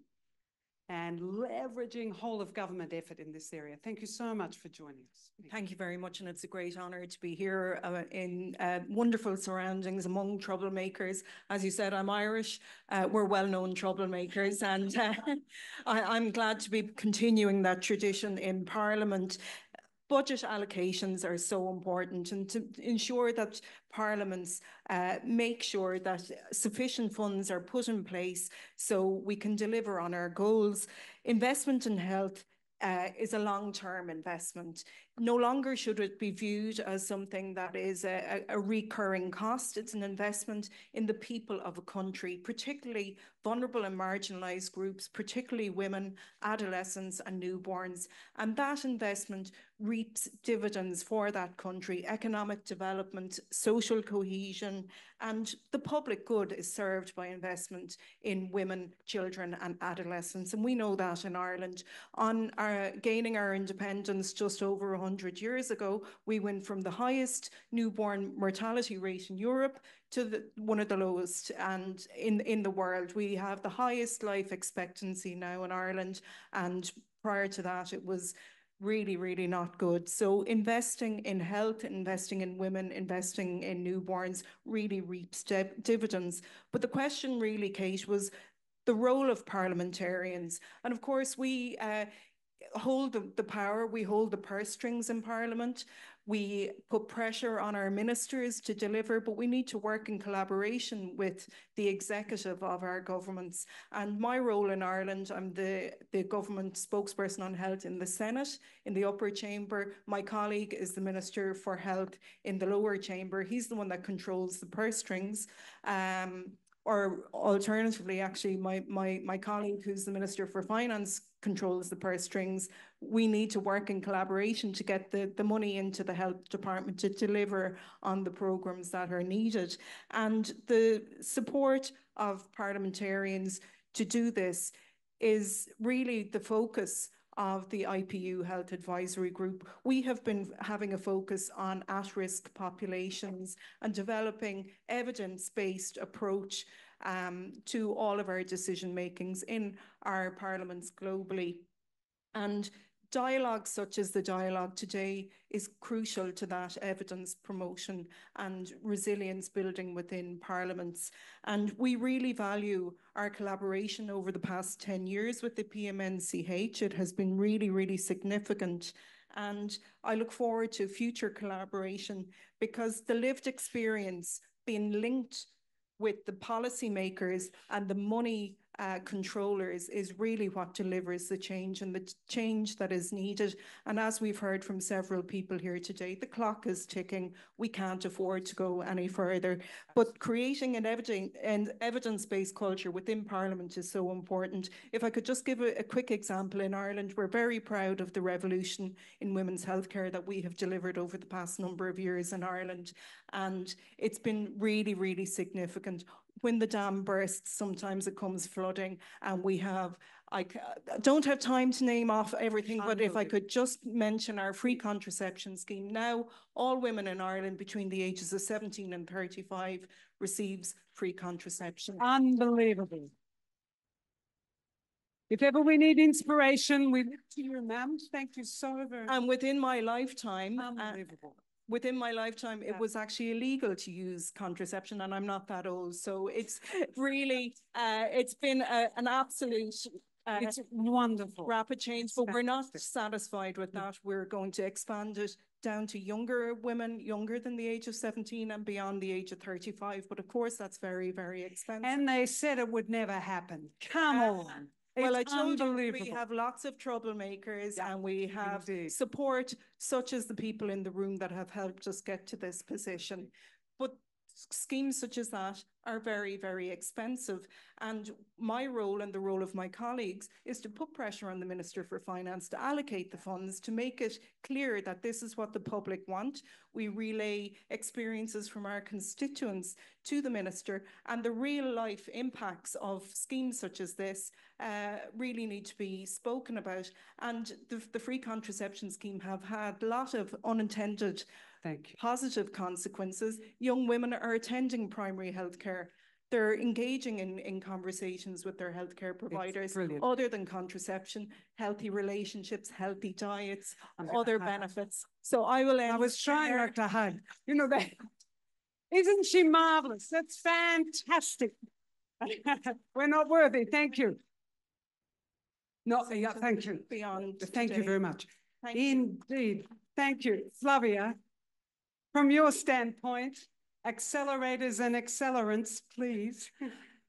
and leveraging whole of government effort in this area? Thank you so much for joining us. Thank you very much, and it's a great honour to be here in wonderful surroundings among troublemakers. As you said, I'm Irish. We're well-known troublemakers, and I'm glad to be continuing that tradition in Parliament. Budget allocations are so important, and to ensure that parliaments make sure that sufficient funds are put in place so we can deliver on our goals. Investment in health is a long-term investment. No longer should it be viewed as something that is a recurring cost. It's an investment in the people of a country, particularly vulnerable and marginalised groups, particularly women, adolescents and newborns. And that investment reaps dividends for that country: economic development, social cohesion, and the public good is served by investment in women, children and adolescents. And we know that in Ireland. On gaining our independence just over 100 years ago, we went from the highest newborn mortality rate in Europe to one of the lowest and in the world. We have the highest life expectancy now in Ireland, and prior to that it was really, really not good. So investing in health, investing in women, investing in newborns really reaps dividends. But the question really, Kate, was the role of parliamentarians. And of course, we hold the power, we hold the purse strings in Parliament. We put pressure on our ministers to deliver, but we need to work in collaboration with the executive of our governments. And my role in Ireland, I'm the government spokesperson on health in the Senate, in the upper chamber. My colleague is the Minister for Health in the lower chamber. He's the one that controls the purse strings. Or alternatively, actually, my colleague, who's the Minister for Finance, controls the purse strings. We need to work in collaboration to get the money into the health department to deliver on the programmes that are needed. And the support of parliamentarians to do this is really the focus of the IPU Health Advisory Group. We have been having a focus on at-risk populations and developing evidence-based approach to all of our decision makings in our parliaments globally. And dialogue such as the dialogue today is crucial to that evidence promotion and resilience building within parliaments. And we really value our collaboration over the past 10 years with the PMNCH. It has been really, really significant. And I look forward to future collaboration, because the lived experience being linked with the policymakers and the money controllers is really what delivers the change, and the change that is needed. And as we've heard from several people here today, the clock is ticking. We can't afford to go any further. But creating an evidence-based culture within Parliament is so important. If I could just give a quick example, in Ireland, we're very proud of the revolution in women's healthcare that we have delivered over the past number of years in Ireland. And it's been really, really significant. when the dam bursts, sometimes it comes flooding, and we have, I don't have time to name off everything, but if I could just mention our free contraception scheme. Now, all women in Ireland between the ages of 17 and 35 receives free contraception. Unbelievable. If ever we need inspiration, we look to you, ma'am. Thank you so very much. And within my lifetime, unbelievable. It was actually illegal to use contraception, and I'm not that old. So it's really, it's been an absolute it's wonderful. Rapid change, but we're not satisfied with that. We're going to expand it down to younger women, younger than the age of 17 and beyond the age of 35. But of course, that's very, very expensive. And they said it would never happen. Come on. Well, I told you, we have lots of troublemakers, and we have support, such as the people in the room that have helped us get to this position. But schemes such as that are very, very expensive. And my role and the role of my colleagues is to put pressure on the Minister for Finance to allocate the funds, to make it clear that this is what the public want. We relay experiences from our constituents to the Minister, and the real life impacts of schemes such as this really need to be spoken about. And the free contraception scheme have had a lot of unintended positive consequences. Young women are attending primary health care. They're engaging in conversations with their healthcare providers, other than contraception, healthy relationships, healthy diets, other benefits. So I will end. I was trying not to hug. You know that. Isn't she marvelous? That's fantastic. We're not worthy. Thank you. No, yeah, thank you. Beyond thank you very much. Indeed. Thank you. Flavia, from your standpoint, accelerators and accelerants, please.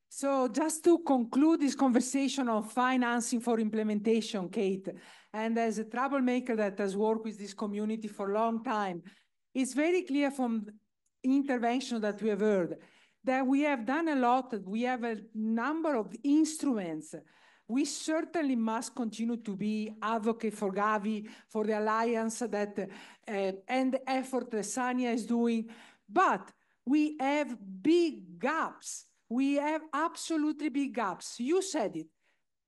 So just to conclude this conversation on financing for implementation, Kate, and as a troublemaker that has worked with this community for a long time, it's very clear from intervention that we have heard that we have done a lot. We have a number of instruments. We certainly must continue to be advocate for Gavi, for the alliance that and the effort that Sania is doing, but we have big gaps. We have absolutely big gaps. You said it.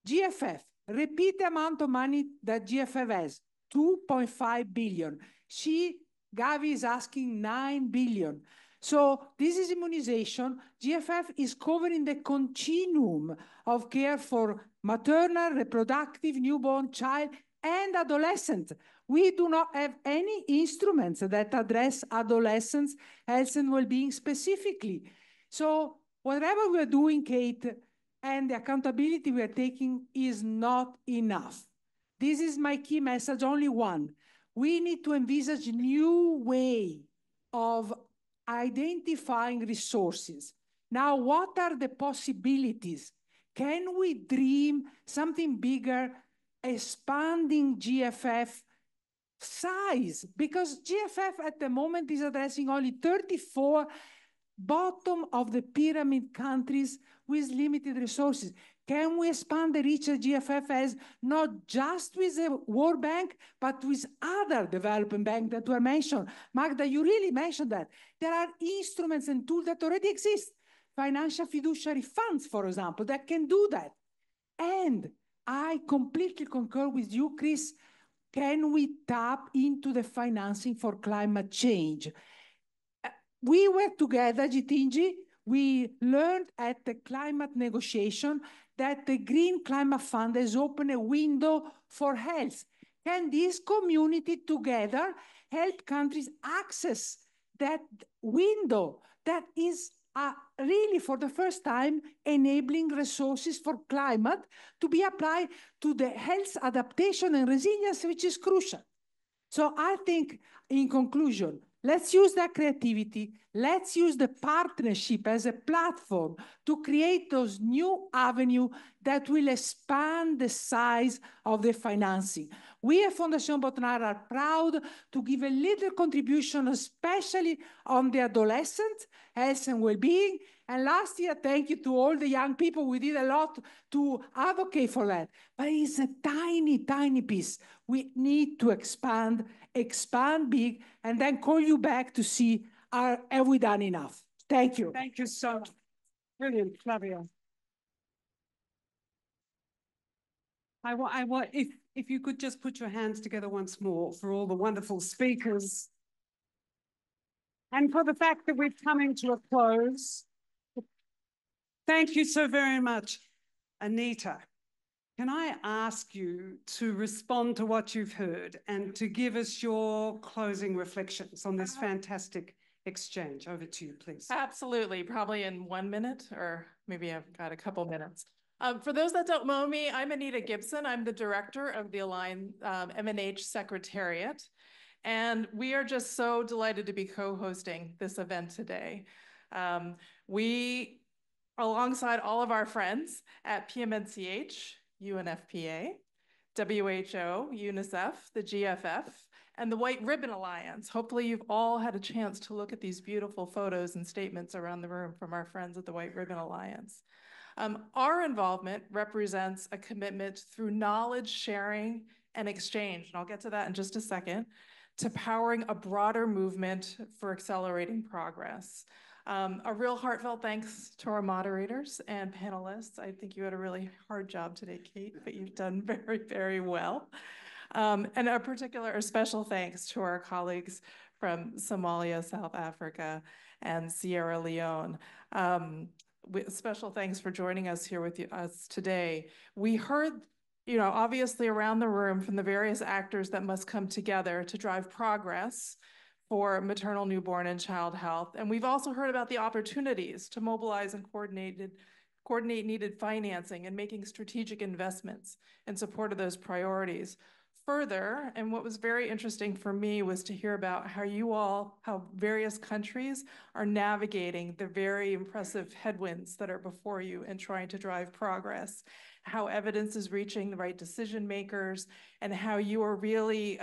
GFF, repeat the amount of money that GFF has, 2.5 billion. Gavi is asking 9 billion. So this is immunization. GFF is covering the continuum of care for maternal, reproductive, newborn, child, and adolescent. We do not have any instruments that address adolescents' health and well-being specifically. So whatever we're doing, Kate, and the accountability we are taking is not enough. This is my key message, only one. We need to envisage a new way of identifying resources. Now, what are the possibilities? Can we dream something bigger, expanding GFF size? Because GFF at the moment is addressing only 34 bottom of the pyramid countries with limited resources. Can we expand the reach that GFF has, not just with the World Bank, but with other development banks that were mentioned? Magda, you really mentioned that. There are instruments and tools that already exist. Financial fiduciary funds, for example, that can do that. And I completely concur with you, Chris. Can we tap into the financing for climate change? We were together, Githinji. We learned at the climate negotiation that the Green Climate Fund has opened a window for health. Can this community together help countries access that window that is really, for the first time, enabling resources for climate to be applied to the health adaptation and resilience, which is crucial. So I think, in conclusion, let's use that creativity. Let's use the partnership as a platform to create those new avenues that will expand the size of the financing. We at Fondation Botnar are proud to give a little contribution, especially on the adolescent health and well-being. And last year, thank you to all the young people. We did a lot to advocate for that. But it's a tiny, tiny piece. We need to expand big, and then call you back to see, have we done enough? Thank you. Thank you so much. Brilliant, Flavia. I want if you could just put your hands together once more for all the wonderful speakers and for the fact that we've come into a close. Thank you so very much. Anita, can I ask you to respond to what you've heard and to give us your closing reflections on this fantastic exchange? Over to you, please. Absolutely, probably in 1 minute, or maybe I've got a couple minutes. For those that don't know me, I'm Anita Gibson. I'm the director of the Align MNH Secretariat. And we are just so delighted to be co-hosting this event today. We, alongside all of our friends at PMNCH, UNFPA, WHO, UNICEF, the GFF, and the White Ribbon Alliance. Hopefully you've all had a chance to look at these beautiful photos and statements around the room from our friends at the White Ribbon Alliance. Our involvement represents a commitment through knowledge sharing and exchange, and I'll get to that in just a second, to powering a broader movement for accelerating progress. A real heartfelt thanks to our moderators and panelists. I think you had a really hard job today, Kate, but you've done very, very well. And a special thanks to our colleagues from Somalia, South Africa, and Sierra Leone. Special thanks for joining us here with us today. We heard, obviously around the room from the various actors that must come together to drive progress for maternal, newborn, and child health. And we've also heard about the opportunities to mobilize and coordinate needed financing and making strategic investments in support of those priorities. Further, and what was very interesting for me was to hear about how various countries are navigating the very impressive headwinds that are before you and trying to drive progress, how evidence is reaching the right decision makers, and how you are really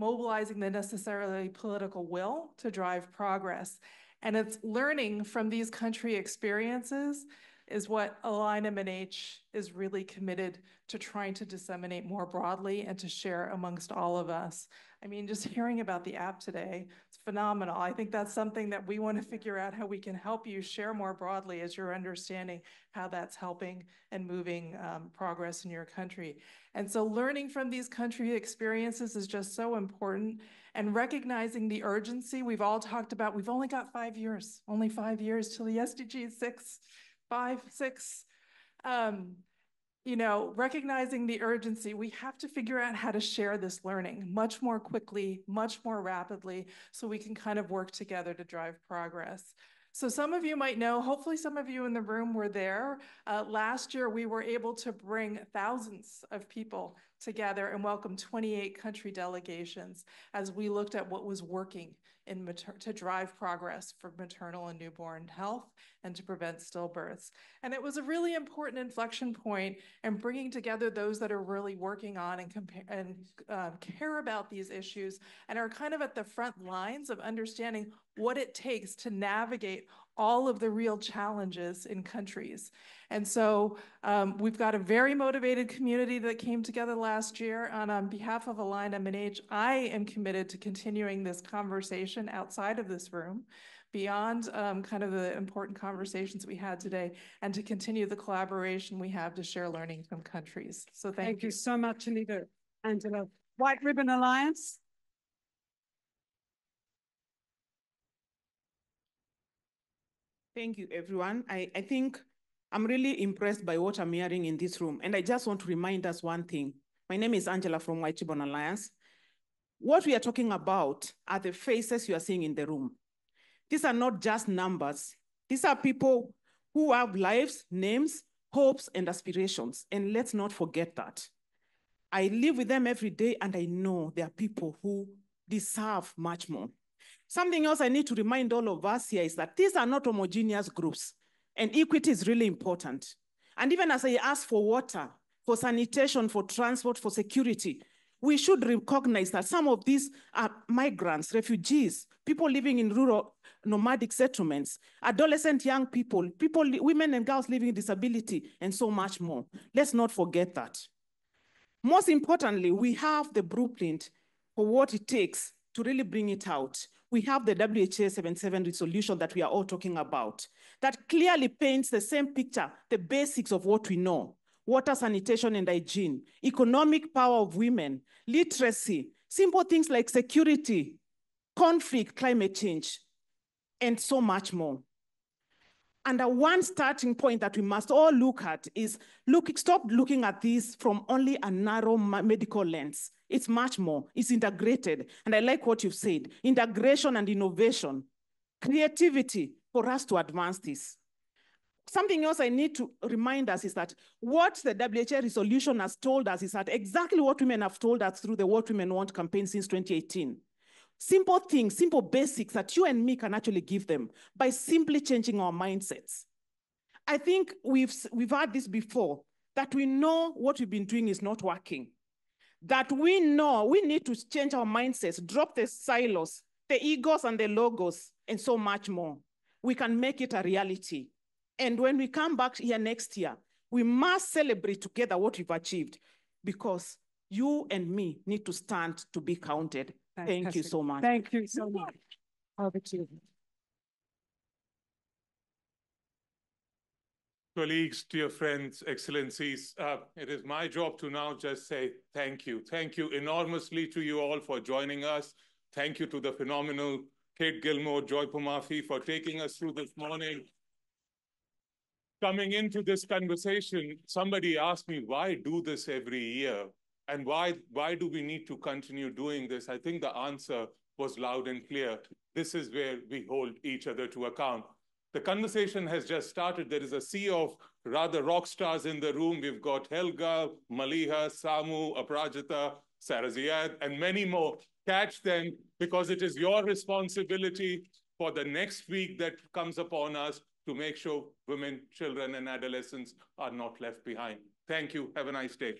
mobilizing the necessarily political will to drive progress. And it's learning from these country experiences is what Align MNH is really committed to trying to disseminate more broadly and to share amongst all of us. I mean, just hearing about the app today, it's phenomenal. I think that's something that we want to figure out how we can help you share more broadly as you're understanding how that's helping and moving progress in your country. And so learning from these country experiences is just so important, and recognizing the urgency we've all talked about. We've only got 5 years, only 5 years till the SDGs 5, 6, recognizing the urgency, we have to figure out how to share this learning much more quickly, much more rapidly, so we can kind of work together to drive progress. So some of you might know, hopefully some of you in the room were there. Last year, we were able to bring thousands of people together and welcome 28 country delegations as we looked at what was working to drive progress for maternal and newborn health and to prevent stillbirths. And it was a really important inflection point in bringing together those that are really working on and care about these issues and are kind of at the front lines of understanding what it takes to navigate all of the real challenges in countries. And so we've got a very motivated community that came together last year. And on behalf of Align MNH, I am committed to continuing this conversation outside of this room, beyond kind of the important conversations we had today, and to continue the collaboration we have to share learning from countries. So thank you so much, Anita. Angela. White Ribbon Alliance. Thank you, everyone. I think I'm really impressed by what I'm hearing in this room. And I just want to remind us one thing. My name is Angela from White Ribbon Alliance. What we are talking about are the faces you are seeing in the room. These are not just numbers. These are people who have lives, names, hopes, and aspirations. And let's not forget that. I live with them every day, and I know there are people who deserve much more. Something else I need to remind all of us here is that these are not homogeneous groups, and equity is really important. And even as I ask for water, for sanitation, for transport, for security, we should recognize that some of these are migrants, refugees, people living in rural nomadic settlements, adolescent young people, women and girls living with disability, and so much more. Let's not forget that. Most importantly, we have the blueprint for what it takes to really bring it out. we have the WHA77 resolution that we are all talking about that clearly paints the same picture, the basics of what we know: water, sanitation, and hygiene, economic power of women, literacy, simple things like security, conflict, climate change, and so much more. And one starting point that we must all look at is, stop looking at this from only a narrow medical lens. It's much more, it's integrated. And I like what you've said, integration and innovation, creativity for us to advance this. Something else I need to remind us is that what the WHA resolution has told us is that exactly what women have told us through the What Women Want campaign since 2018. Simple things, simple basics that you and me can actually give them by simply changing our mindsets. I think we've had this before, that we know what we've been doing is not working, that we know we need to change our mindsets, drop the silos, the egos and the logos, and so much more. We can make it a reality. And when we come back here next year, we must celebrate together what we've achieved, because you and me need to stand to be counted. Thank you so much. Thank you so much. Over to you. Colleagues, dear friends, excellencies, it is my job to now just say thank you. Thank you enormously to you all for joining us. Thank you to the phenomenal Kate Gilmore, Joy Phumaphi for taking us through this morning. Coming into this conversation, somebody asked me, why do this every year? And why do we need to continue doing this? I think the answer was loud and clear. This is where we hold each other to account. The conversation has just started. There is a sea of rather rock stars in the room. We've got Helga, Maliha, Samu, Aprajita, Sarah Ziad, and many more. Catch them, because it is your responsibility for the next week that comes upon us to make sure women, children, and adolescents are not left behind. Thank you. Have a nice day.